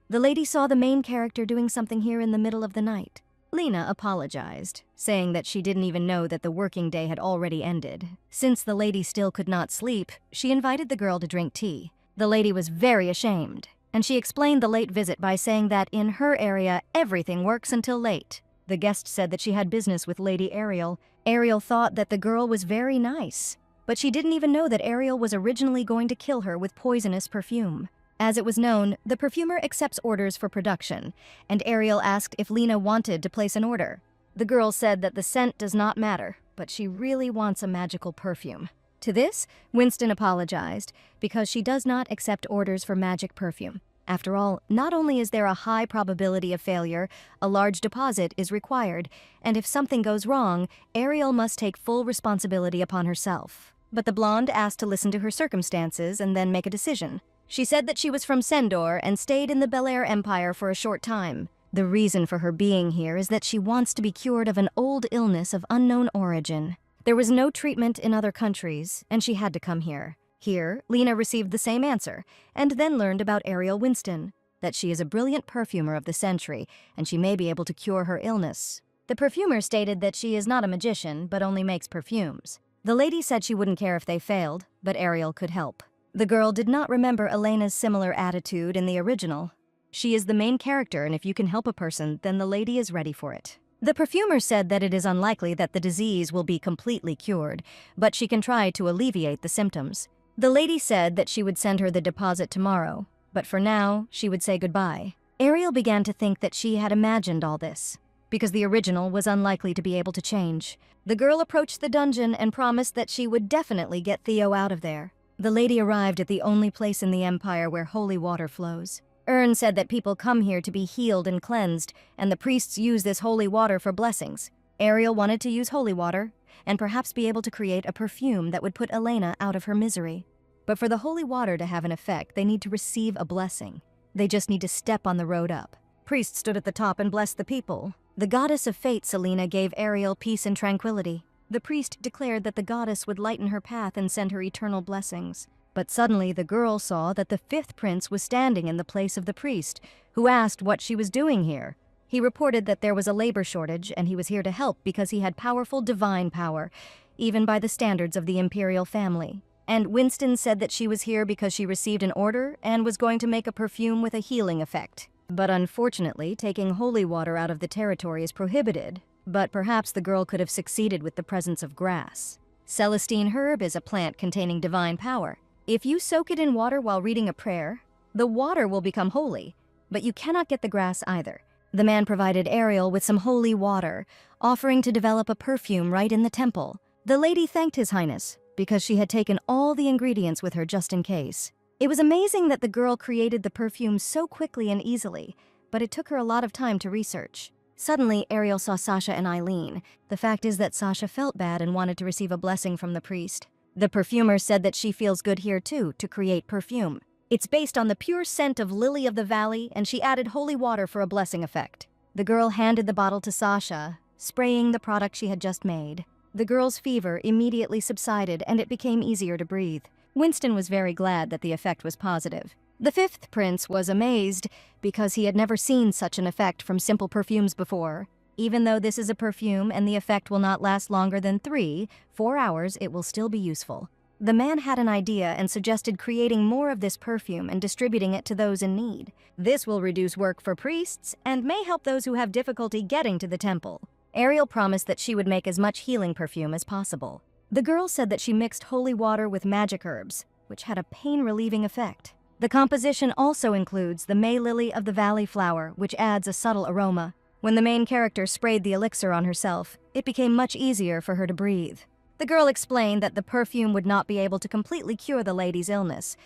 the lady saw the main character doing something here in the middle of the night. Lena apologized, saying that she didn't even know that the working day had already ended. Since the lady still could not sleep, she invited the girl to drink tea. The lady was very ashamed, and she explained the late visit by saying that in her area, everything works until late. The guest said that she had business with Lady Ariel. Ariel thought that the girl was very nice, but she didn't even know that Ariel was originally going to kill her with poisonous perfume. As it was known, the perfumer accepts orders for production, and Ariel asked if Lena wanted to place an order. The girl said that the scent does not matter, but she really wants a magical perfume. To this, Winston apologized, because she does not accept orders for magic perfume. After all, not only is there a high probability of failure, a large deposit is required, and if something goes wrong, Ariel must take full responsibility upon herself. But the blonde asked to listen to her circumstances and then make a decision. She said that she was from Sendor and stayed in the Bel Air Empire for a short time. The reason for her being here is that she wants to be cured of an old illness of unknown origin. There was no treatment in other countries, and she had to come here. Here, Lena received the same answer, and then learned about Ariel Winston, that she is a brilliant perfumer of the century, and she may be able to cure her illness. The perfumer stated that she is not a magician, but only makes perfumes. The lady said she wouldn't care if they failed, but Ariel could help. The girl did not remember Elena's similar attitude in the original. She is the main character, and if you can help a person, then the lady is ready for it. The perfumer said that it is unlikely that the disease will be completely cured, but she can try to alleviate the symptoms. The lady said that she would send her the deposit tomorrow, but for now, she would say goodbye. Ariel began to think that she had imagined all this, because the original was unlikely to be able to change. The girl approached the dungeon and promised that she would definitely get Theo out of there. The lady arrived at the only place in the Empire where holy water flows. Ern said that people come here to be healed and cleansed, and the priests use this holy water for blessings. Ariel wanted to use holy water, and perhaps be able to create a perfume that would put Elena out of her misery. But for the holy water to have an effect, they need to receive a blessing. They just need to step on the road up. Priests stood at the top and blessed the people. The goddess of fate, Selena, gave Ariel peace and tranquility. The priest declared that the goddess would lighten her path and send her eternal blessings. But suddenly the girl saw that the fifth prince was standing in the place of the priest, who asked what she was doing here. He reported that there was a labor shortage and he was here to help because he had powerful divine power, even by the standards of the imperial family. And Winston said that she was here because she received an order and was going to make a perfume with a healing effect. But unfortunately, taking holy water out of the territory is prohibited, but perhaps the girl could have succeeded with the presence of grass. Celestine herb is a plant containing divine power. If you soak it in water while reading a prayer, the water will become holy, but you cannot get the grass either. The man provided Ariel with some holy water, offering to develop a perfume right in the temple. The lady thanked His Highness because she had taken all the ingredients with her just in case. It was amazing that the girl created the perfume so quickly and easily, but it took her a lot of time to research. Suddenly, Ariel saw Sasha and Eileen. The fact is that Sasha felt bad and wanted to receive a blessing from the priest. The perfumer said that she feels good here too, to create perfume. It's based on the pure scent of lily of the valley, and she added holy water for a blessing effect. The girl handed the bottle to Sasha, spraying the product she had just made. The girl's fever immediately subsided and it became easier to breathe. Winston was very glad that the effect was positive. The fifth prince was amazed because he had never seen such an effect from simple perfumes before. Even though this is a perfume and the effect will not last longer than 3-4 hours, it will still be useful. The man had an idea and suggested creating more of this perfume and distributing it to those in need. This will reduce work for priests and may help those who have difficulty getting to the temple. Ariel promised that she would make as much healing perfume as possible. The girl said that she mixed holy water with magic herbs, which had a pain-relieving effect. The composition also includes the May lily of the valley flower, which adds a subtle aroma. When the main character sprayed the elixir on herself, it became much easier for her to breathe. The girl explained that the perfume would not be able to completely cure the lady's illness,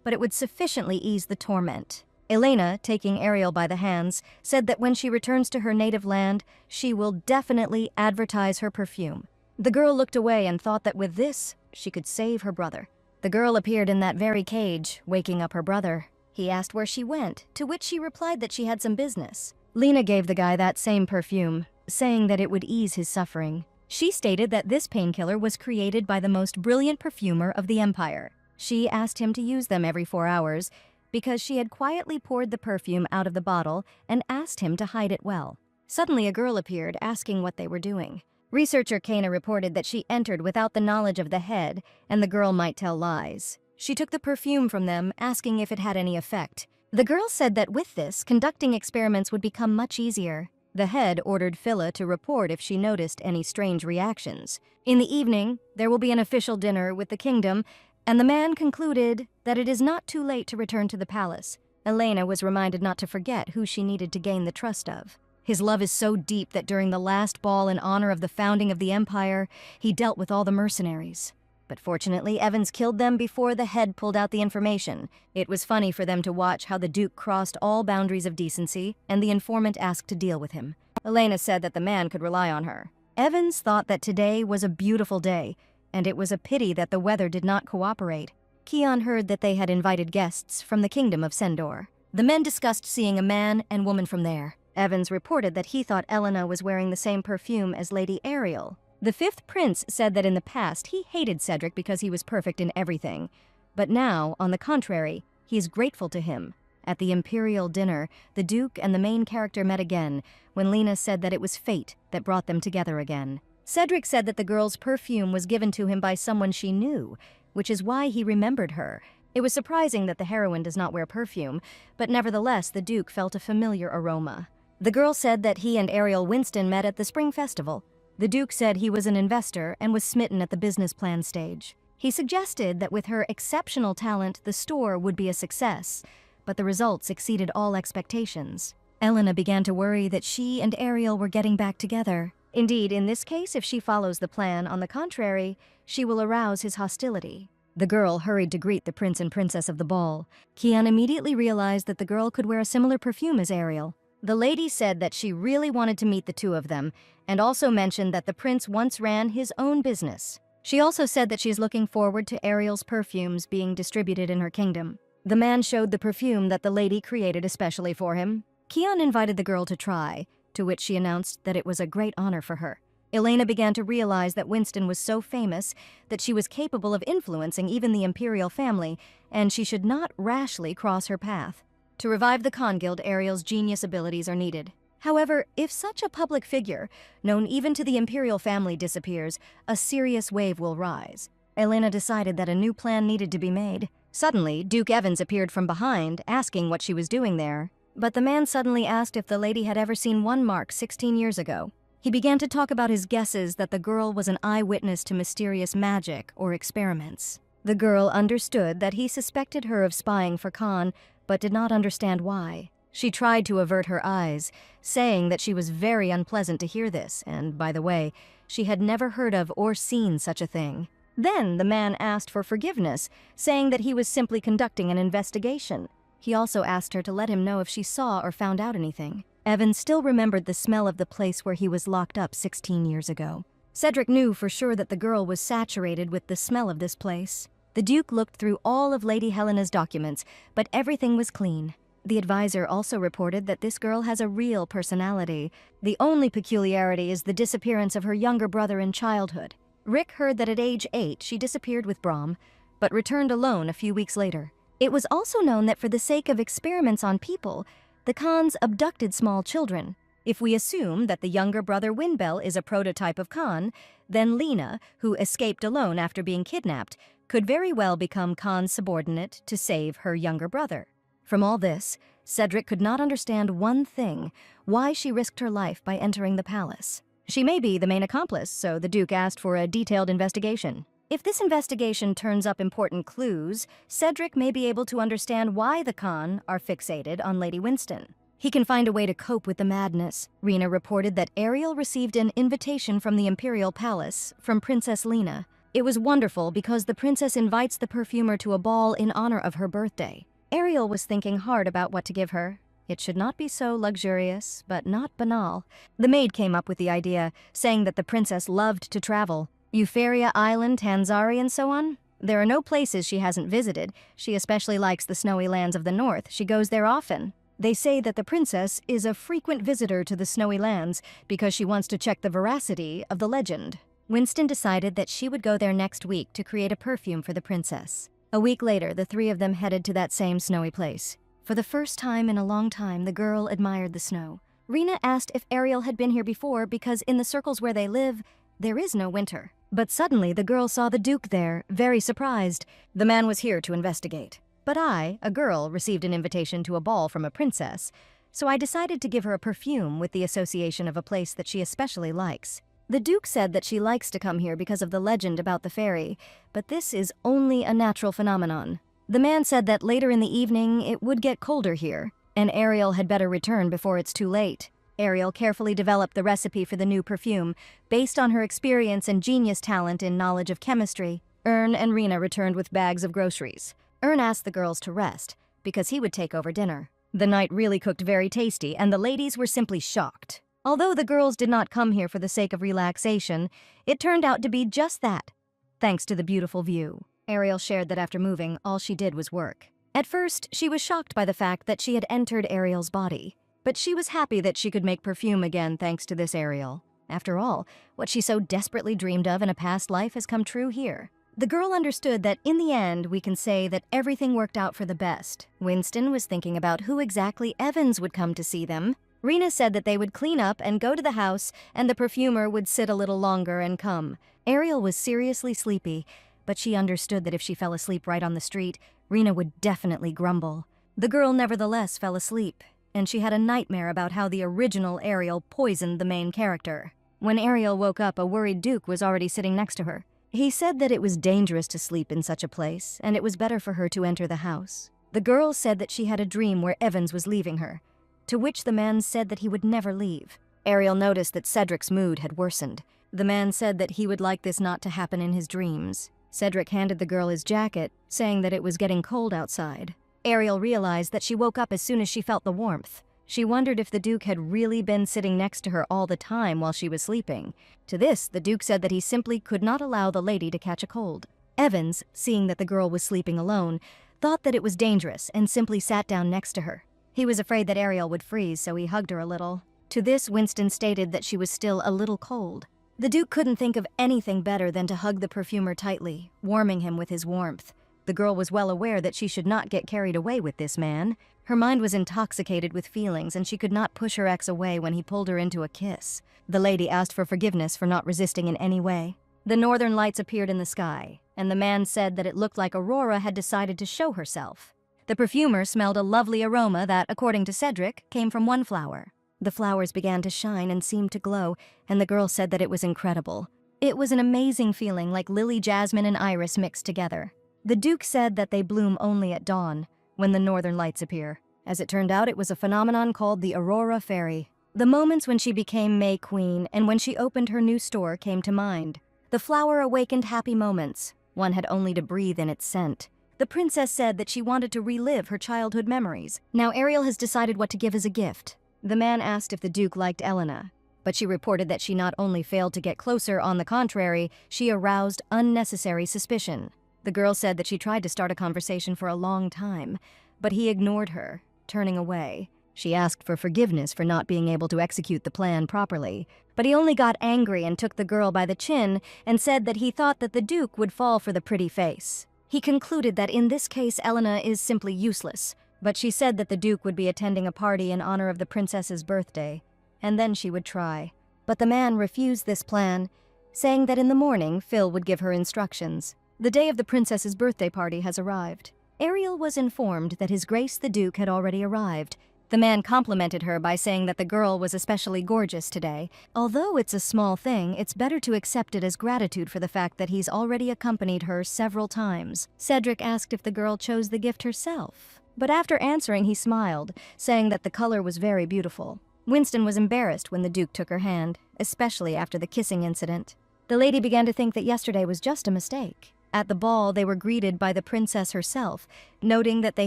but it would sufficiently ease the torment. Elena, taking Ariel by the hands, said that when she returns to her native land, she will definitely advertise her perfume. The girl looked away and thought that with this, she could save her brother. The girl appeared in that very cage, waking up her brother. He asked where she went, to which she replied that she had some business. Lena gave the guy that same perfume, saying that it would ease his suffering. She stated that this painkiller was created by the most brilliant perfumer of the Empire. She asked him to use them every 4 hours because she had quietly poured the perfume out of the bottle and asked him to hide it well. Suddenly, a girl appeared, asking what they were doing. Researcher Kana reported that she entered without the knowledge of the head, and the girl might tell lies. She took the perfume from them, asking if it had any effect. The girl said that with this, conducting experiments would become much easier. The head ordered Phila to report if she noticed any strange reactions. In the evening, there will be an official dinner with the kingdom, and the man concluded that it is not too late to return to the palace. Elena was reminded not to forget who she needed to gain the trust of. His love is so deep that during the last ball in honor of the founding of the Empire, he dealt with all the mercenaries. But fortunately, Evans killed them before the head pulled out the information. It was funny for them to watch how the Duke crossed all boundaries of decency, and the informant asked to deal with him. Elena said that the man could rely on her. Evans thought that today was a beautiful day, and it was a pity that the weather did not cooperate. Keon heard that they had invited guests from the kingdom of Sendor. The men discussed seeing a man and woman from there. Evans reported that he thought Elena was wearing the same perfume as Lady Ariel. The fifth prince said that in the past he hated Cedric because he was perfect in everything. But now, on the contrary, he is grateful to him. At the imperial dinner, the Duke and the main character met again, when Lena said that it was fate that brought them together again. Cedric said that the girl's perfume was given to him by someone she knew, which is why he remembered her, It was surprising that the heroine does not wear perfume, but nevertheless the Duke felt a familiar aroma. The girl said that he and Ariel Winston met at the Spring Festival. The Duke said he was an investor and was smitten at the business plan stage. He suggested that with her exceptional talent, the store would be a success, but the results exceeded all expectations. Elena began to worry that she and Ariel were getting back together. Indeed, in this case, if she follows the plan, on the contrary, she will arouse his hostility. The girl hurried to greet the prince and princess of the ball. Kian immediately realized that the girl could wear a similar perfume as Ariel. The lady said that she really wanted to meet the two of them, and also mentioned that the prince once ran his own business. She also said that she's looking forward to Ariel's perfumes being distributed in her kingdom. The man showed the perfume that the lady created especially for him. Kian invited the girl to try, to which she announced that it was a great honor for her. Elena began to realize that Winston was so famous that she was capable of influencing even the imperial family, and she should not rashly cross her path. To revive the Khan Guild, Ariel's genius abilities are needed. However, if such a public figure, known even to the imperial family, disappears, a serious wave will rise. Elena decided that a new plan needed to be made. Suddenly, Duke Evans appeared from behind, asking what she was doing there. But the man suddenly asked if the lady had ever seen one mark 16 years ago. He began to talk about his guesses that the girl was an eyewitness to mysterious magic or experiments. The girl understood that he suspected her of spying for Khan, but did not understand why. She tried to avert her eyes, saying that she was very unpleasant to hear this, and, by the way, she had never heard of or seen such a thing. Then the man asked for forgiveness, saying that he was simply conducting an investigation. He also asked her to let him know if she saw or found out anything. Evans still remembered the smell of the place where he was locked up 16 years ago. Cedric knew for sure that the girl was saturated with the smell of this place. The Duke looked through all of Lady Helena's documents, but everything was clean. The advisor also reported that this girl has a real personality. The only peculiarity is the disappearance of her younger brother in childhood. Rick heard that at age 8 she disappeared with Brahm, but returned alone a few weeks later. It was also known that for the sake of experiments on people, the Khans abducted small children. If we assume that the younger brother Winbel is a prototype of Khan, then Lena, who escaped alone after being kidnapped, could very well become Khan's subordinate to save her younger brother. From all this, Cedric could not understand one thing: why she risked her life by entering the palace. She may be the main accomplice, so the Duke asked for a detailed investigation. If this investigation turns up important clues, Cedric may be able to understand why the Khan are fixated on Lady Winston. He can find a way to cope with the madness. Rena reported that Ariel received an invitation from the Imperial Palace from Princess Lena. It was wonderful because the princess invites the perfumer to a ball in honor of her birthday. Ariel was thinking hard about what to give her. It should not be so luxurious, but not banal. The maid came up with the idea, saying that the princess loved to travel. Euphoria Island, Tanzari, and so on. There are no places she hasn't visited. She especially likes the snowy lands of the north. She goes there often. They say that the princess is a frequent visitor to the snowy lands because she wants to check the veracity of the legend. Winston decided that she would go there next week to create a perfume for the princess. A week later, the three of them headed to that same snowy place. For the first time in a long time, the girl admired the snow. Rena asked if Ariel had been here before because in the circles where they live, there is no winter. But suddenly the girl saw the Duke there, very surprised. The man was here to investigate. But I, a girl, received an invitation to a ball from a princess, so I decided to give her a perfume with the association of a place that she especially likes. The Duke said that she likes to come here because of the legend about the fairy, but this is only a natural phenomenon. The man said that later in the evening it would get colder here, and Ariel had better return before it's too late. Ariel carefully developed the recipe for the new perfume, based on her experience and genius talent in knowledge of chemistry. Ern and Rena returned with bags of groceries. Ern asked the girls to rest, because he would take over dinner. The night really cooked very tasty, and the ladies were simply shocked. Although the girls did not come here for the sake of relaxation, it turned out to be just that, thanks to the beautiful view. Ariel shared that after moving, all she did was work. At first, she was shocked by the fact that she had entered Ariel's body. But she was happy that she could make perfume again thanks to this Ariel. After all, what she so desperately dreamed of in a past life has come true here. The girl understood that in the end, we can say that everything worked out for the best. Winston was thinking about who exactly Evans would come to see them. Rena said that they would clean up and go to the house, and the perfumer would sit a little longer and come. Ariel was seriously sleepy, but she understood that if she fell asleep right on the street, Rena would definitely grumble. The girl nevertheless fell asleep, and she had a nightmare about how the original Ariel poisoned the main character. When Ariel woke up, a worried Duke was already sitting next to her. He said that it was dangerous to sleep in such a place, and it was better for her to enter the house. The girl said that she had a dream where Evans was leaving her, to which the man said that he would never leave. Ariel noticed that Cedric's mood had worsened. The man said that he would like this not to happen in his dreams. Cedric handed the girl his jacket, saying that it was getting cold outside. Ariel realized that she woke up as soon as she felt the warmth. She wondered if the Duke had really been sitting next to her all the time while she was sleeping. To this, the Duke said that he simply could not allow the lady to catch a cold. Evans, seeing that the girl was sleeping alone, thought that it was dangerous and simply sat down next to her. He was afraid that Ariel would freeze, so he hugged her a little. To this, Winston stated that she was still a little cold. The Duke couldn't think of anything better than to hug the perfumer tightly, warming him with his warmth. The girl was well aware that she should not get carried away with this man. Her mind was intoxicated with feelings, and she could not push her ex away when he pulled her into a kiss. The lady asked for forgiveness for not resisting in any way. The northern lights appeared in the sky, and the man said that it looked like Aurora had decided to show herself. The perfumer smelled a lovely aroma that, according to Cedric, came from one flower. The flowers began to shine and seemed to glow, and the girl said that it was incredible. It was an amazing feeling, like lily, jasmine, and iris mixed together. The Duke said that they bloom only at dawn, when the northern lights appear. As it turned out, it was a phenomenon called the Aurora Fairy. The moments when she became May Queen and when she opened her new store came to mind. The flower awakened happy moments. One had only to breathe in its scent. The princess said that she wanted to relive her childhood memories. Now Ariel has decided what to give as a gift. The man asked if the Duke liked Elena, but she reported that she not only failed to get closer, on the contrary, she aroused unnecessary suspicion. The girl said that she tried to start a conversation for a long time, but he ignored her, turning away. She asked for forgiveness for not being able to execute the plan properly, but he only got angry and took the girl by the chin and said that he thought that the Duke would fall for the pretty face. He concluded that in this case Elena is simply useless, but she said that the Duke would be attending a party in honor of the princess's birthday, and then she would try. But the man refused this plan, saying that in the morning Phil would give her instructions. The day of the princess's birthday party has arrived. Ariel was informed that His Grace the Duke had already arrived. The man complimented her by saying that the girl was especially gorgeous today. Although it's a small thing, it's better to accept it as gratitude for the fact that he's already accompanied her several times. Cedric asked if the girl chose the gift herself, but after answering he smiled, saying that the color was very beautiful. Winston was embarrassed when the Duke took her hand, especially after the kissing incident. The lady began to think that yesterday was just a mistake. At the ball, they were greeted by the princess herself, noting that they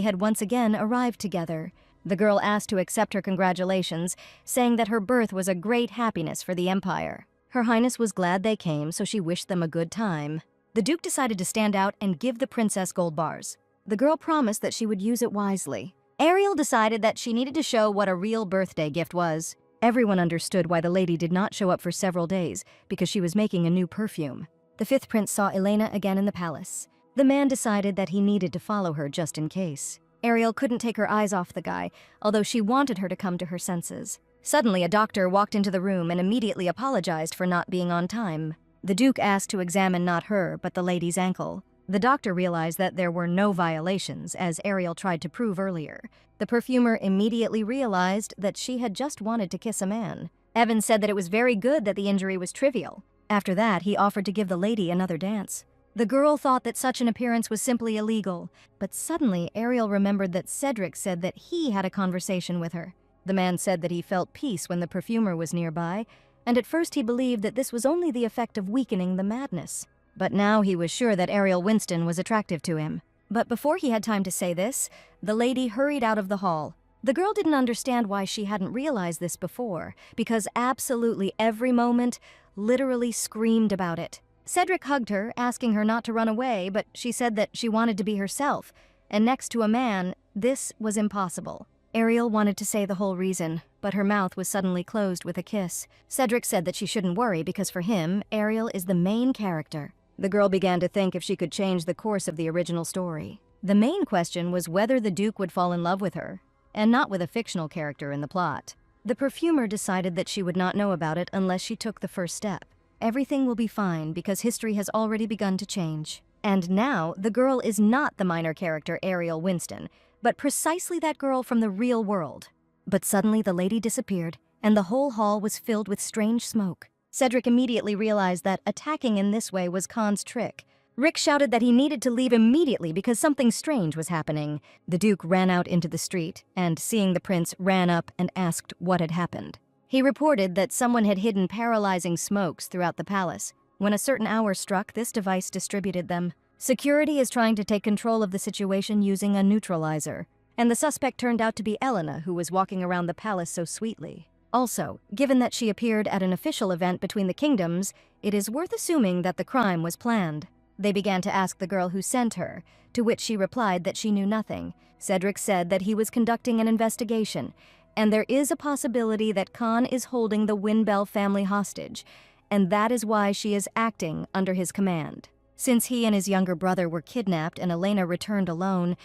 had once again arrived together. The girl asked to accept her congratulations, saying that her birth was a great happiness for the Empire. Her Highness was glad they came, so she wished them a good time. The Duke decided to stand out and give the princess gold bars. The girl promised that she would use it wisely. Ariel decided that she needed to show what a real birthday gift was. Everyone understood why the lady did not show up for several days, because she was making a new perfume. The fifth prince saw Elena again in the palace. The man decided that he needed to follow her just in case. Ariel couldn't take her eyes off the guy, although she wanted her to come to her senses. Suddenly, a doctor walked into the room and immediately apologized for not being on time. The Duke asked to examine not her, but the lady's ankle. The doctor realized that there were no violations, as Ariel tried to prove earlier. The perfumer immediately realized that she had just wanted to kiss a man. Evans said that it was very good that the injury was trivial. After that, he offered to give the lady another dance. The girl thought that such an appearance was simply illegal, but suddenly Ariel remembered that Cedric said that he had a conversation with her. The man said that he felt peace when the perfumer was nearby, and at first he believed that this was only the effect of weakening the madness. But now he was sure that Ariel Winston was attractive to him. But before he had time to say this, the lady hurried out of the hall. The girl didn't understand why she hadn't realized this before, because absolutely every moment literally screamed about it. Cedric hugged her, asking her not to run away, but she said that she wanted to be herself, and next to a man, this was impossible. Ariel wanted to say the whole reason, but her mouth was suddenly closed with a kiss. Cedric said that she shouldn't worry because for him, Ariel is the main character. The girl began to think if she could change the course of the original story. The main question was whether the Duke would fall in love with her, and not with a fictional character in the plot. The perfumer decided that she would not know about it unless she took the first step. Everything will be fine because history has already begun to change. And now, the girl is not the minor character Ariel Winston, but precisely that girl from the real world. But suddenly the lady disappeared, and the whole hall was filled with strange smoke. Cedric immediately realized that attacking in this way was Khan's trick. Rick shouted that he needed to leave immediately because something strange was happening. The Duke ran out into the street, and seeing the prince, ran up and asked what had happened. He reported that someone had hidden paralyzing smokes throughout the palace. When a certain hour struck, this device distributed them. Security is trying to take control of the situation using a neutralizer. And the suspect turned out to be Elena, who was walking around the palace so sweetly. Also, given that she appeared at an official event between the kingdoms, it is worth assuming that the crime was planned. They began to ask the girl who sent her, to which she replied that she knew nothing. Cedric said that he was conducting an investigation, and there is a possibility that Khan is holding the Winbell family hostage, and that is why she is acting under his command. Since he and his younger brother were kidnapped and Elena returned alone,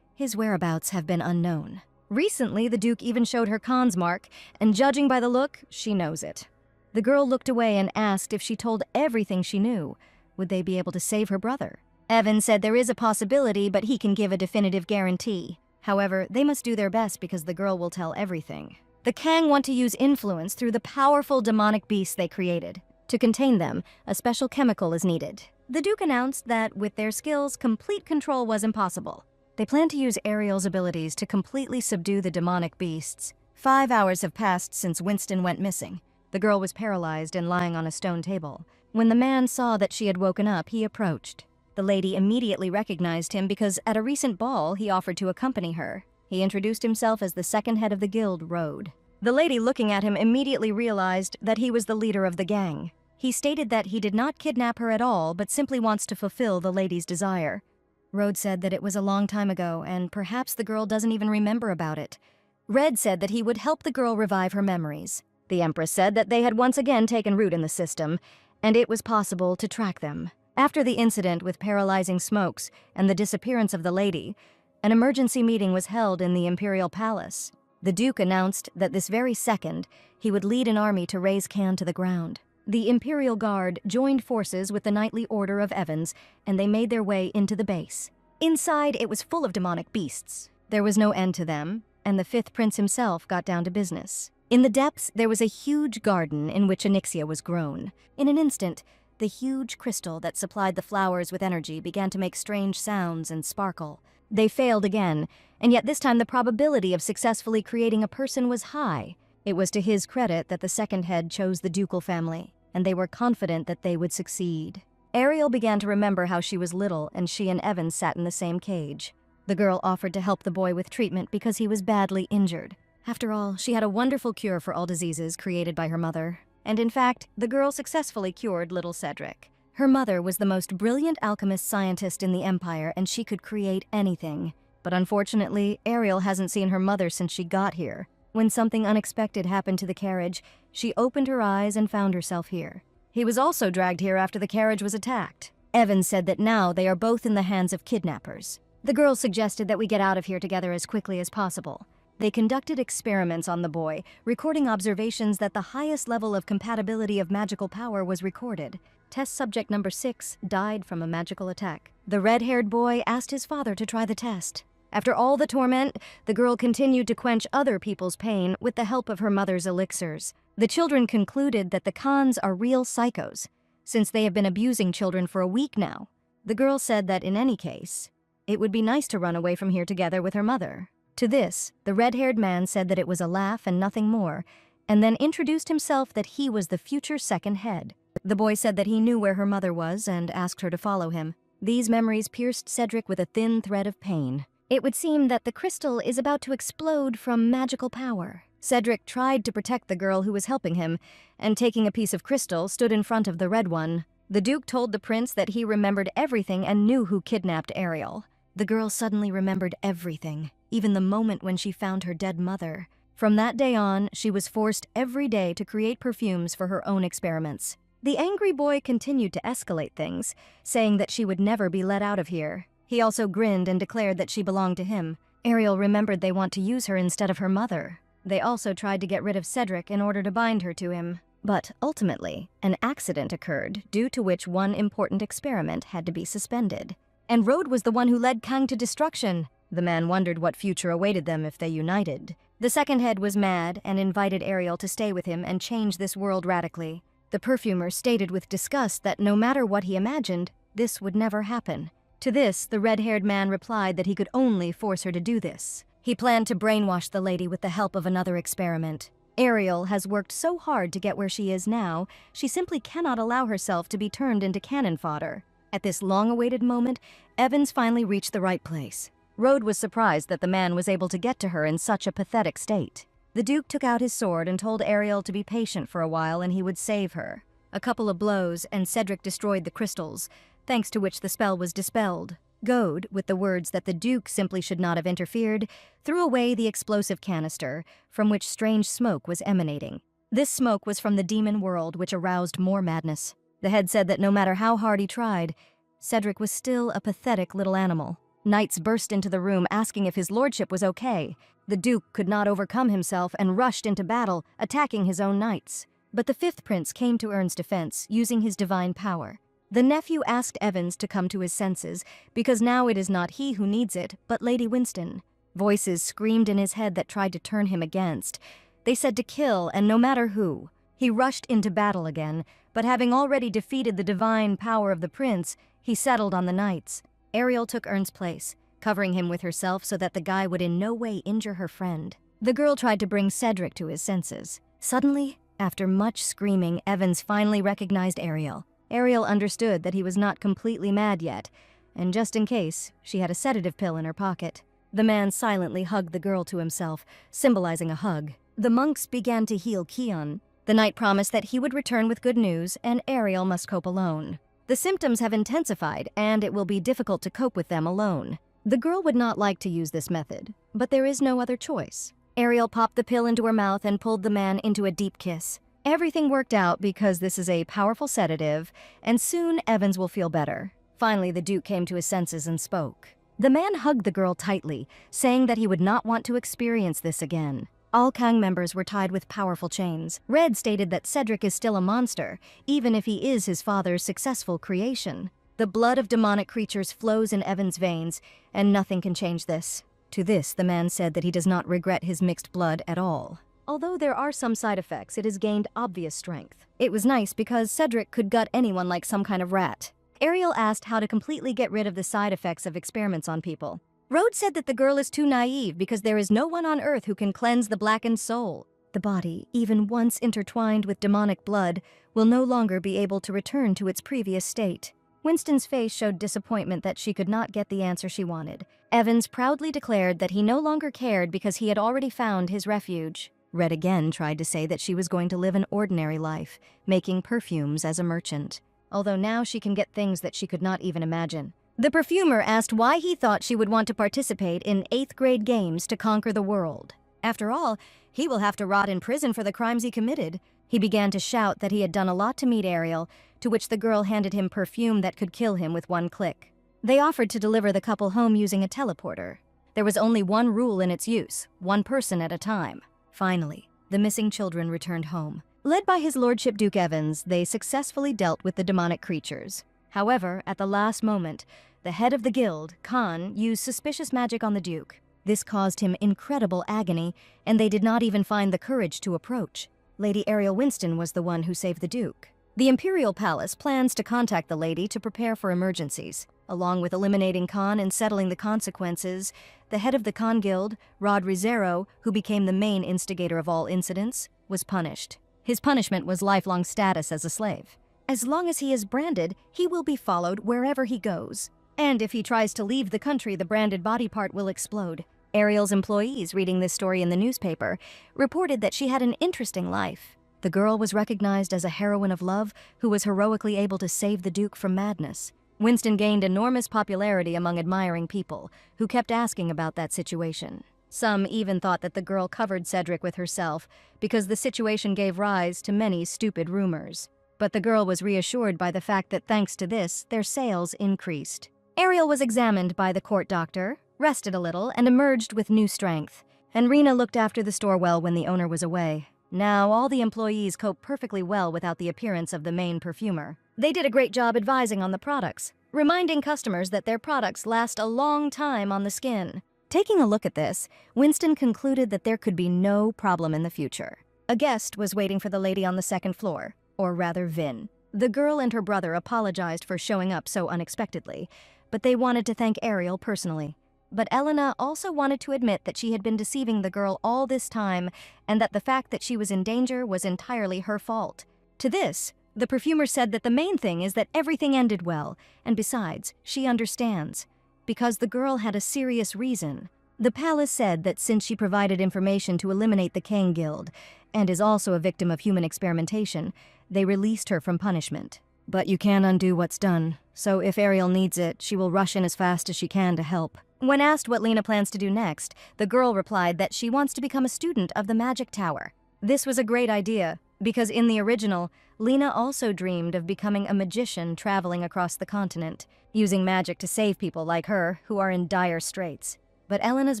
his whereabouts have been unknown. Recently, the Duke even showed her Khan's mark, and judging by the look, she knows it. The girl looked away and asked if she told everything she knew. Would they be able to save her brother? Evan said there is a possibility, but he can give a definitive guarantee. However, they must do their best because the girl will tell everything. The Kang want to use influence through the powerful demonic beasts they created. To contain them, a special chemical is needed. The Duke announced that, with their skills, complete control was impossible. They plan to use Ariel's abilities to completely subdue the demonic beasts. 5 hours have passed since Winston went missing. The girl was paralyzed and lying on a stone table. When the man saw that she had woken up, he approached. The lady immediately recognized him because at a recent ball, he offered to accompany her. He introduced himself as the second head of the guild, Rode. The lady looking at him immediately realized that he was the leader of the gang. He stated that he did not kidnap her at all, but simply wants to fulfill the lady's desire. Rode said that it was a long time ago, and perhaps the girl doesn't even remember about it. Red said that he would help the girl revive her memories. The Empress said that they had once again taken root in the system, and it was possible to track them. After the incident with paralyzing smokes and the disappearance of the lady, an emergency meeting was held in the Imperial Palace. The Duke announced that this very second, he would lead an army to raze Khan to the ground. The Imperial Guard joined forces with the Knightly Order of Evans, and they made their way into the base. Inside, it was full of demonic beasts. There was no end to them, and the fifth prince himself got down to business. In the depths, there was a huge garden in which Onyxia was grown. In an instant, the huge crystal that supplied the flowers with energy began to make strange sounds and sparkle. They failed again, and yet this time the probability of successfully creating a person was high. It was to his credit that the second head chose the ducal family, and they were confident that they would succeed. Ariel began to remember how she was little and she and Evan sat in the same cage. The girl offered to help the boy with treatment because he was badly injured. After all, she had a wonderful cure for all diseases created by her mother. And in fact, the girl successfully cured little Cedric. Her mother was the most brilliant alchemist scientist in the Empire, and she could create anything. But unfortunately, Ariel hasn't seen her mother since she got here. When something unexpected happened to the carriage, she opened her eyes and found herself here. He was also dragged here after the carriage was attacked. Evan said that now they are both in the hands of kidnappers. The girl suggested that we get out of here together as quickly as possible. They conducted experiments on the boy, recording observations that the highest level of compatibility of magical power was recorded. Test subject number 6 died from a magical attack. The red-haired boy asked his father to try the test. After all the torment, the girl continued to quench other people's pain with the help of her mother's elixirs. The children concluded that the Khans are real psychos, since they have been abusing children for a week now. The girl said that in any case, it would be nice to run away from here together with her mother. To this, the red-haired man said that it was a laugh and nothing more, and then introduced himself that he was the future second head. The boy said that he knew where her mother was and asked her to follow him. These memories pierced Cedric with a thin thread of pain. It would seem that the crystal is about to explode from magical power. Cedric tried to protect the girl who was helping him, and taking a piece of crystal, stood in front of the red one. The Duke told the prince that he remembered everything and knew who kidnapped Ariel. The girl suddenly remembered everything, even the moment when she found her dead mother. From that day on, she was forced every day to create perfumes for her own experiments. The angry boy continued to escalate things, saying that she would never be let out of here. He also grinned and declared that she belonged to him. Ariel remembered they want to use her instead of her mother. They also tried to get rid of Cedric in order to bind her to him. But ultimately, an accident occurred due to which one important experiment had to be suspended. And Road was the one who led Kang to destruction. The man wondered what future awaited them if they united. The second head was mad and invited Ariel to stay with him and change this world radically. The perfumer stated with disgust that no matter what he imagined, this would never happen. To this, the red-haired man replied that he could only force her to do this. He planned to brainwash the lady with the help of another experiment. Ariel has worked so hard to get where she is now, she simply cannot allow herself to be turned into cannon fodder. At this long-awaited moment, Evans finally reached the right place. Road was surprised that the man was able to get to her in such a pathetic state. The Duke took out his sword and told Ariel to be patient for a while and he would save her. A couple of blows and Cedric destroyed the crystals, thanks to which the spell was dispelled. Goad, with the words that the Duke simply should not have interfered, threw away the explosive canister, from which strange smoke was emanating. This smoke was from the demon world, which aroused more madness. The head said that no matter how hard he tried, Cedric was still a pathetic little animal. Knights burst into the room asking if his lordship was okay. The Duke could not overcome himself and rushed into battle, attacking his own knights. But the fifth prince came to Ern's defense, using his divine power. The nephew asked Evans to come to his senses, because now it is not he who needs it, but Lady Winston. Voices screamed in his head that tried to turn him against. They said to kill, and no matter who. He rushed into battle again, but having already defeated the divine power of the prince, he settled on the knights. Ariel took Ern's place, covering him with herself so that the guy would in no way injure her friend. The girl tried to bring Cedric to his senses. Suddenly, after much screaming, Evans finally recognized Ariel. Ariel understood that he was not completely mad yet, and just in case, she had a sedative pill in her pocket. The man silently hugged the girl to himself, symbolizing a hug. The monks began to heal Keon. The knight promised that he would return with good news, and Ariel must cope alone. The symptoms have intensified, and it will be difficult to cope with them alone. The girl would not like to use this method, but there is no other choice. Ariel popped the pill into her mouth and pulled the man into a deep kiss. Everything worked out because this is a powerful sedative, and soon Evans will feel better. Finally, the Duke came to his senses and spoke. The man hugged the girl tightly, saying that he would not want to experience this again. All Kang members were tied with powerful chains. Red stated that Cedric is still a monster, even if he is his father's successful creation. The blood of demonic creatures flows in Evan's veins, and nothing can change this. To this, the man said that he does not regret his mixed blood at all. Although there are some side effects, it has gained obvious strength. It was nice because Cedric could gut anyone like some kind of rat. Ariel asked how to completely get rid of the side effects of experiments on people. Road said that the girl is too naive because there is no one on earth who can cleanse the blackened soul. The body, even once intertwined with demonic blood, will no longer be able to return to its previous state. Winston's face showed disappointment that she could not get the answer she wanted. Evans proudly declared that he no longer cared because he had already found his refuge. Red again tried to say that she was going to live an ordinary life, making perfumes as a merchant, although now she can get things that she could not even imagine. The perfumer asked why he thought she would want to participate in 8th grade games to conquer the world. After all, he will have to rot in prison for the crimes he committed. He began to shout that he had done a lot to meet Ariel, to which the girl handed him perfume that could kill him with one click. They offered to deliver the couple home using a teleporter. There was only one rule in its use, one person at a time. Finally, the missing children returned home. Led by his lordship Duke Evans, they successfully dealt with the demonic creatures. However, at the last moment, the head of the guild, Khan, used suspicious magic on the Duke. This caused him incredible agony, and they did not even find the courage to approach. Lady Ariel Winston was the one who saved the Duke. The Imperial Palace plans to contact the lady to prepare for emergencies. Along with eliminating Khan and settling the consequences, the head of the Khan Guild, Rod Rizero, who became the main instigator of all incidents, was punished. His punishment was lifelong status as a slave. As long as he is branded, he will be followed wherever he goes. And if he tries to leave the country, the branded body part will explode. Ariel's employees, reading this story in the newspaper, reported that she had an interesting life. The girl was recognized as a heroine of love who was heroically able to save the Duke from madness. Winston gained enormous popularity among admiring people, who kept asking about that situation. Some even thought that the girl covered Cedric with herself because the situation gave rise to many stupid rumors. But the girl was reassured by the fact that thanks to this, their sales increased. Ariel was examined by the court doctor, rested a little, and emerged with new strength. And Rena looked after the store well when the owner was away. Now, all the employees cope perfectly well without the appearance of the main perfumer. They did a great job advising on the products, reminding customers that their products last a long time on the skin. Taking a look at this, Winston concluded that there could be no problem in the future. A guest was waiting for the lady on the second floor, or rather Vin. The girl and her brother apologized for showing up so unexpectedly, but they wanted to thank Ariel personally. But Elena also wanted to admit that she had been deceiving the girl all this time and that the fact that she was in danger was entirely her fault. To this, the perfumer said that the main thing is that everything ended well, and besides, she understands. Because the girl had a serious reason. The palace said that since she provided information to eliminate the Kang Guild, and is also a victim of human experimentation, they released her from punishment. But you can't undo what's done, so if Ariel needs it, she will rush in as fast as she can to help. When asked what Lena plans to do next, the girl replied that she wants to become a student of the Magic Tower. This was a great idea, because in the original, Lena also dreamed of becoming a magician traveling across the continent, using magic to save people like her who are in dire straits. But Elena's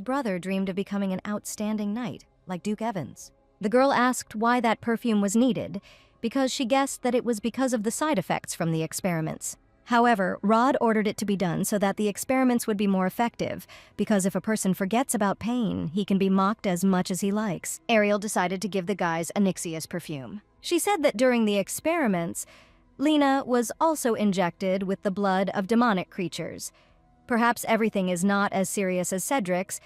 brother dreamed of becoming an outstanding knight, like Duke Evans. The girl asked why that perfume was needed, because she guessed that it was because of the side effects from the experiments. However, Rod ordered it to be done so that the experiments would be more effective, because if a person forgets about pain, he can be mocked as much as he likes. Ariel decided to give the guys Onyxia's perfume. She said that during the experiments, Lena was also injected with the blood of demonic creatures. Perhaps everything is not as serious as Cedric's,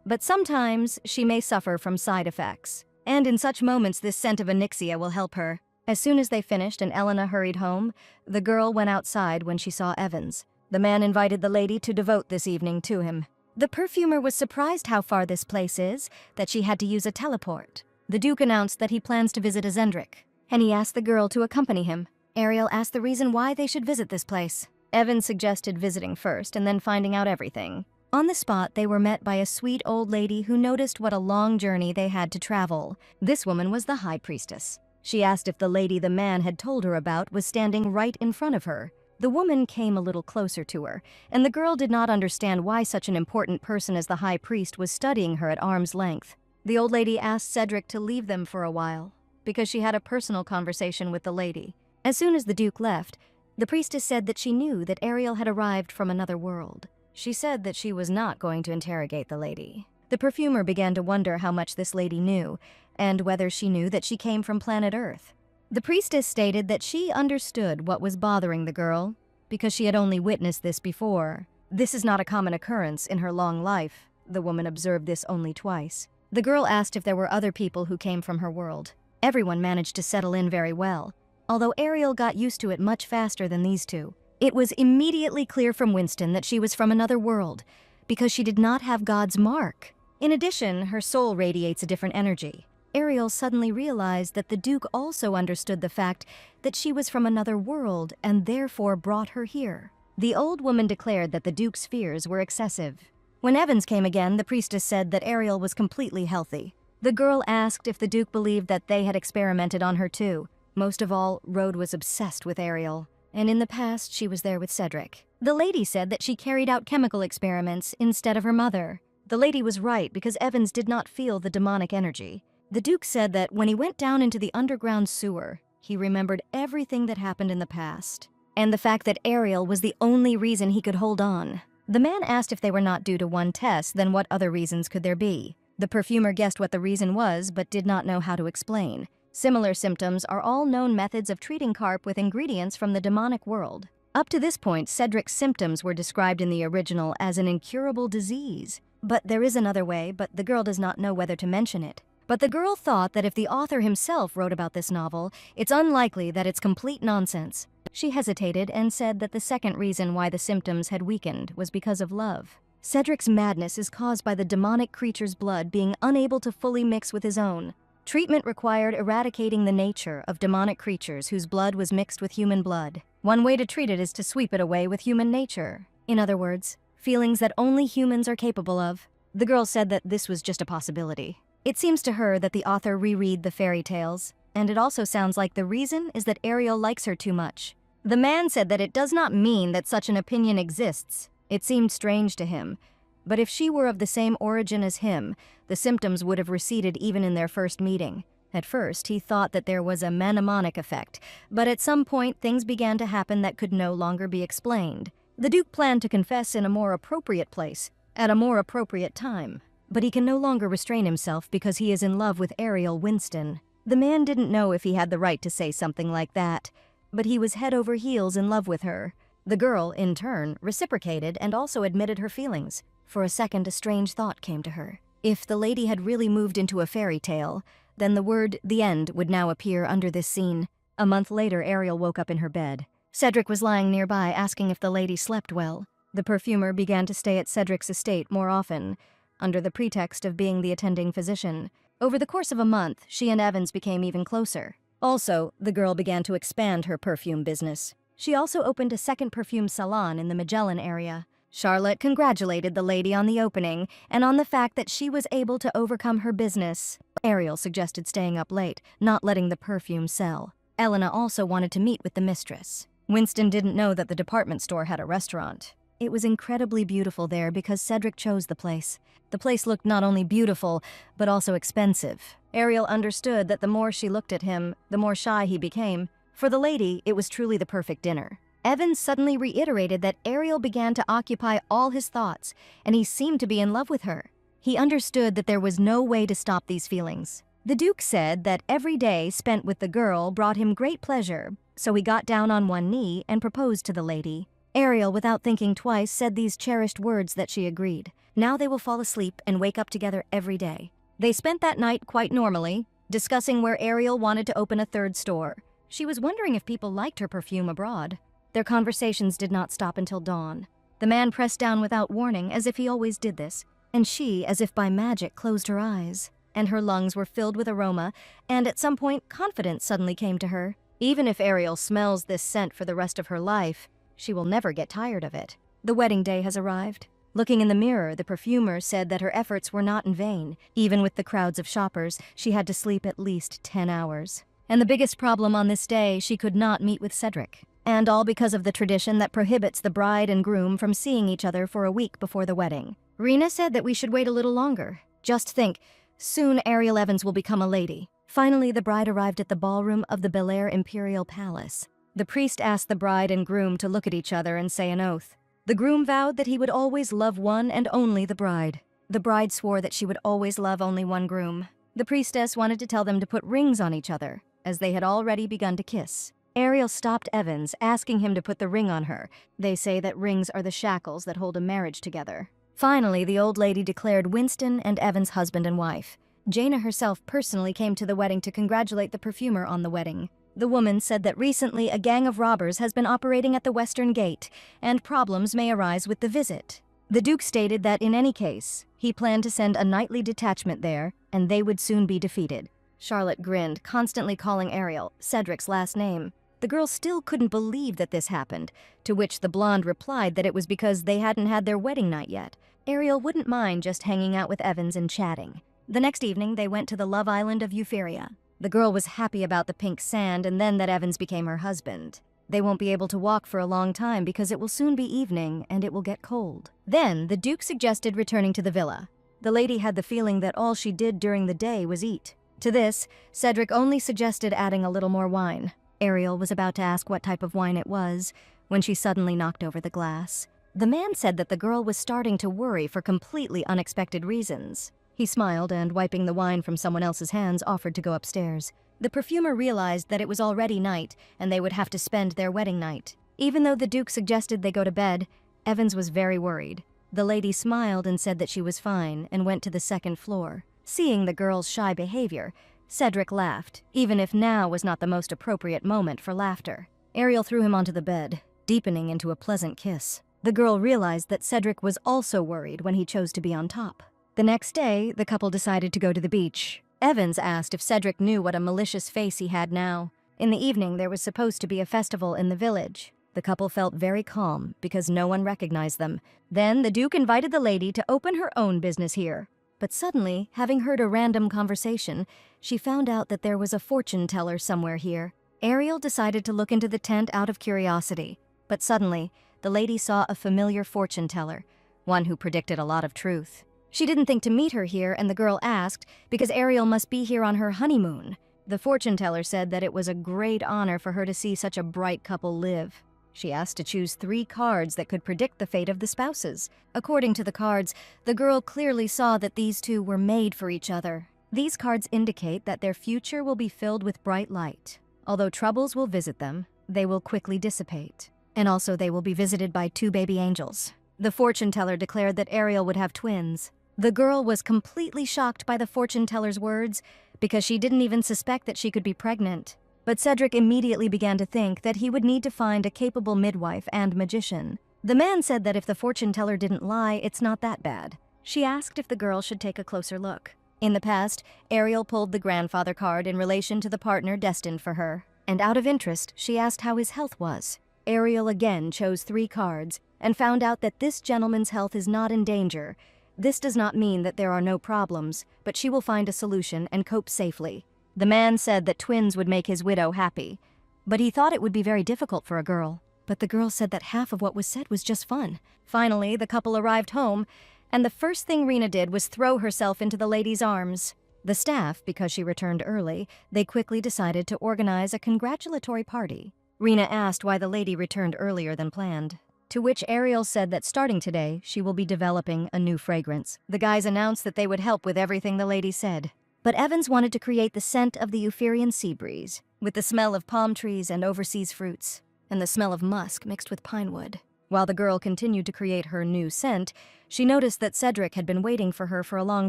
but sometimes she may suffer from side effects. And in such moments, this scent of Onyxia will help her. As soon as they finished and Elena hurried home, the girl went outside when she saw Evans. The man invited the lady to devote this evening to him. The perfumer was surprised how far this place is, that she had to use a teleport. The Duke announced that he plans to visit Azendrick, and he asked the girl to accompany him. Ariel asked the reason why they should visit this place. Evans suggested visiting first and then finding out everything. On the spot, they were met by a sweet old lady who noticed what a long journey they had to travel. This woman was the High Priestess. She asked if the lady the man had told her about was standing right in front of her. The woman came a little closer to her, and the girl did not understand why such an important person as the High Priest was studying her at arm's length. The old lady asked Cedric to leave them for a while, because she had a personal conversation with the lady. As soon as the Duke left, the priestess said that she knew that Ariel had arrived from another world. She said that she was not going to interrogate the lady. The perfumer began to wonder how much this lady knew, and whether she knew that she came from planet Earth. The priestess stated that she understood what was bothering the girl, because she had only witnessed this before. This is not a common occurrence in her long life. The woman observed this only twice. The girl asked if there were other people who came from her world. Everyone managed to settle in very well, although Ariel got used to it much faster than these two. It was immediately clear from Winston that she was from another world, because she did not have God's mark. In addition, her soul radiates a different energy. Ariel suddenly realized that the Duke also understood the fact that she was from another world and therefore brought her here. The old woman declared that the Duke's fears were excessive. When Evans came again, the priestess said that Ariel was completely healthy. The girl asked if the Duke believed that they had experimented on her too. Most of all, Rode was obsessed with Ariel, and in the past she was there with Cedric. The lady said that she carried out chemical experiments instead of her mother. The lady was right because Evans did not feel the demonic energy. The Duke said that when he went down into the underground sewer, he remembered everything that happened in the past, and the fact that Ariel was the only reason he could hold on. The man asked if they were not due to one test, then what other reasons could there be? The perfumer guessed what the reason was, but did not know how to explain. Similar symptoms are all known methods of treating carp with ingredients from the demonic world. Up to this point, Cedric's symptoms were described in the original as an incurable disease. But there is another way, but the girl does not know whether to mention it. But the girl thought that if the author himself wrote about this novel, it's unlikely that it's complete nonsense. She hesitated and said that the second reason why the symptoms had weakened was because of love. Cedric's madness is caused by the demonic creature's blood being unable to fully mix with his own. Treatment required eradicating the nature of demonic creatures whose blood was mixed with human blood. One way to treat it is to sweep it away with human nature. In other words, feelings that only humans are capable of. The girl said that this was just a possibility. It seems to her that the author reread the fairy tales, and it also sounds like the reason is that Ariel likes her too much. The man said that it does not mean that such an opinion exists. It seemed strange to him, but if she were of the same origin as him, the symptoms would have receded even in their first meeting, At first, he thought that there was a mnemonic effect, but at some point things began to happen that could no longer be explained. The Duke planned to confess in a more appropriate place, at a more appropriate time. But he can no longer restrain himself because he is in love with Ariel Winston. The man didn't know if he had the right to say something like that, but he was head over heels in love with her. The girl, in turn, reciprocated and also admitted her feelings. For a second, a strange thought came to her. If the lady had really moved into a fairy tale, then the word "the end" would now appear under this scene. A month later, Ariel woke up in her bed. Cedric was lying nearby, asking if the lady slept well. The perfumer began to stay at Cedric's estate more often, under the pretext of being the attending physician. Over the course of a month, she and Evans became even closer. Also, the girl began to expand her perfume business. She also opened a second perfume salon in the Magellan area. Charlotte congratulated the lady on the opening and on the fact that she was able to overcome her business. Ariel suggested staying up late, not letting the perfume sell. Elena also wanted to meet with the mistress. Winston didn't know that the department store had a restaurant. It was incredibly beautiful there because Cedric chose the place. The place looked not only beautiful, but also expensive. Ariel understood that the more she looked at him, the more shy he became. For the lady, it was truly the perfect dinner. Evans suddenly reiterated that Ariel began to occupy all his thoughts, and he seemed to be in love with her. He understood that there was no way to stop these feelings. The Duke said that every day spent with the girl brought him great pleasure, so he got down on one knee and proposed to the lady. Ariel, without thinking twice, said these cherished words that she agreed. Now they will fall asleep and wake up together every day. They spent that night quite normally, discussing where Ariel wanted to open a third store. She was wondering if people liked her perfume abroad. Their conversations did not stop until dawn. The man pressed down without warning, as if he always did this, and she, as if by magic, closed her eyes, and her lungs were filled with aroma, and at some point, confidence suddenly came to her. Even if Ariel smells this scent for the rest of her life, she will never get tired of it. The wedding day has arrived. Looking in the mirror, the perfumer said that her efforts were not in vain. Even with the crowds of shoppers, she had to sleep at least 10 hours. And the biggest problem on this day, she could not meet with Cedric. And all because of the tradition that prohibits the bride and groom from seeing each other for a week before the wedding. Rena said that we should wait a little longer. Just think, soon Ariel Evans will become a lady. Finally, the bride arrived at the ballroom of the Bel Air Imperial Palace. The priest asked the bride and groom to look at each other and say an oath. The groom vowed that he would always love one and only the bride. The bride swore that she would always love only one groom. The priestess wanted to tell them to put rings on each other, as they had already begun to kiss. Ariel stopped Evans, asking him to put the ring on her. They say that rings are the shackles that hold a marriage together. Finally, the old lady declared Winston and Evans husband and wife. Jaina herself personally came to the wedding to congratulate the perfumer on the wedding. The woman said that recently a gang of robbers has been operating at the Western Gate, and problems may arise with the visit. The Duke stated that in any case, he planned to send a nightly detachment there, and they would soon be defeated. Charlotte grinned, constantly calling Ariel Cedric's last name. The girl still couldn't believe that this happened, to which the blonde replied that it was because they hadn't had their wedding night yet. Ariel wouldn't mind just hanging out with Evans and chatting. The next evening, they went to the love island of Euphoria. The girl was happy about the pink sand and then that Evans became her husband. They won't be able to walk for a long time because it will soon be evening and it will get cold. Then, the Duke suggested returning to the villa. The lady had the feeling that all she did during the day was eat. To this, Cedric only suggested adding a little more wine. Ariel was about to ask what type of wine it was, when she suddenly knocked over the glass. The man said that the girl was starting to worry for completely unexpected reasons. He smiled and, wiping the wine from someone else's hands, offered to go upstairs. The perfumer realized that it was already night, and they would have to spend their wedding night. Even though the Duke suggested they go to bed, Evans was very worried. The lady smiled and said that she was fine, and went to the second floor. Seeing the girl's shy behavior, Cedric laughed, even if now was not the most appropriate moment for laughter. Ariel threw him onto the bed, deepening into a pleasant kiss. The girl realized that Cedric was also worried when he chose to be on top. The next day, the couple decided to go to the beach. Evans asked if Cedric knew what a malicious face he had now. In the evening, there was supposed to be a festival in the village. The couple felt very calm because no one recognized them. Then the Duke invited the lady to open her own business here. But suddenly, having heard a random conversation, she found out that there was a fortune teller somewhere here. Ariel decided to look into the tent out of curiosity. But suddenly, the lady saw a familiar fortune teller, one who predicted a lot of truth. She didn't think to meet her here, and the girl asked because Ariel must be here on her honeymoon. The fortune teller said that it was a great honor for her to see such a bright couple live. She asked to choose 3 cards that could predict the fate of the spouses. According to the cards, the girl clearly saw that these two were made for each other. These cards indicate that their future will be filled with bright light. Although troubles will visit them, they will quickly dissipate. And also they will be visited by 2 baby angels. The fortune teller declared that Ariel would have twins. The girl was completely shocked by the fortune teller's words because she didn't even suspect that she could be pregnant. But Cedric immediately began to think that he would need to find a capable midwife and magician. The man said that if the fortune teller didn't lie, it's not that bad. She asked if the girl should take a closer look. In the past, Ariel pulled the grandfather card in relation to the partner destined for her, and out of interest, she asked how his health was. Ariel again chose 3 cards and found out that this gentleman's health is not in danger. This does not mean that there are no problems, but she will find a solution and cope safely. The man said that twins would make his widow happy, but he thought it would be very difficult for a girl. But the girl said that half of what was said was just fun. Finally, the couple arrived home, and the first thing Rena did was throw herself into the lady's arms. The staff, because she returned early, they quickly decided to organize a congratulatory party. Rena asked why the lady returned earlier than planned, to which Ariel said that starting today, she will be developing a new fragrance. The guys announced that they would help with everything the lady said. But Evans wanted to create the scent of the Euphorian sea breeze, with the smell of palm trees and overseas fruits, and the smell of musk mixed with pine wood. While the girl continued to create her new scent, she noticed that Cedric had been waiting for her for a long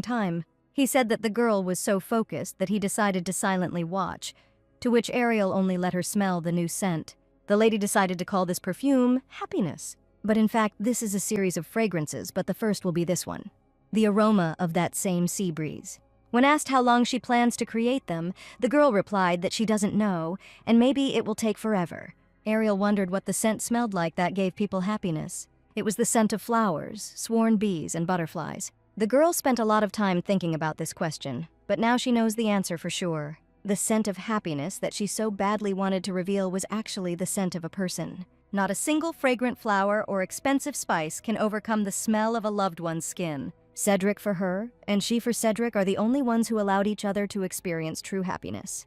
time. He said that the girl was so focused that he decided to silently watch, to which Ariel only let her smell the new scent. The lady decided to call this perfume Happiness. But in fact, this is a series of fragrances, but the first will be this one, the aroma of that same sea breeze. When asked how long she plans to create them, the girl replied that she doesn't know, and maybe it will take forever. Ariel wondered what the scent smelled like that gave people happiness. It was the scent of flowers, sworn bees, and butterflies. The girl spent a lot of time thinking about this question, but now she knows the answer for sure. The scent of happiness that she so badly wanted to reveal was actually the scent of a person. Not a single fragrant flower or expensive spice can overcome the smell of a loved one's skin. Cedric for her, and she for Cedric are the only ones who allowed each other to experience true happiness.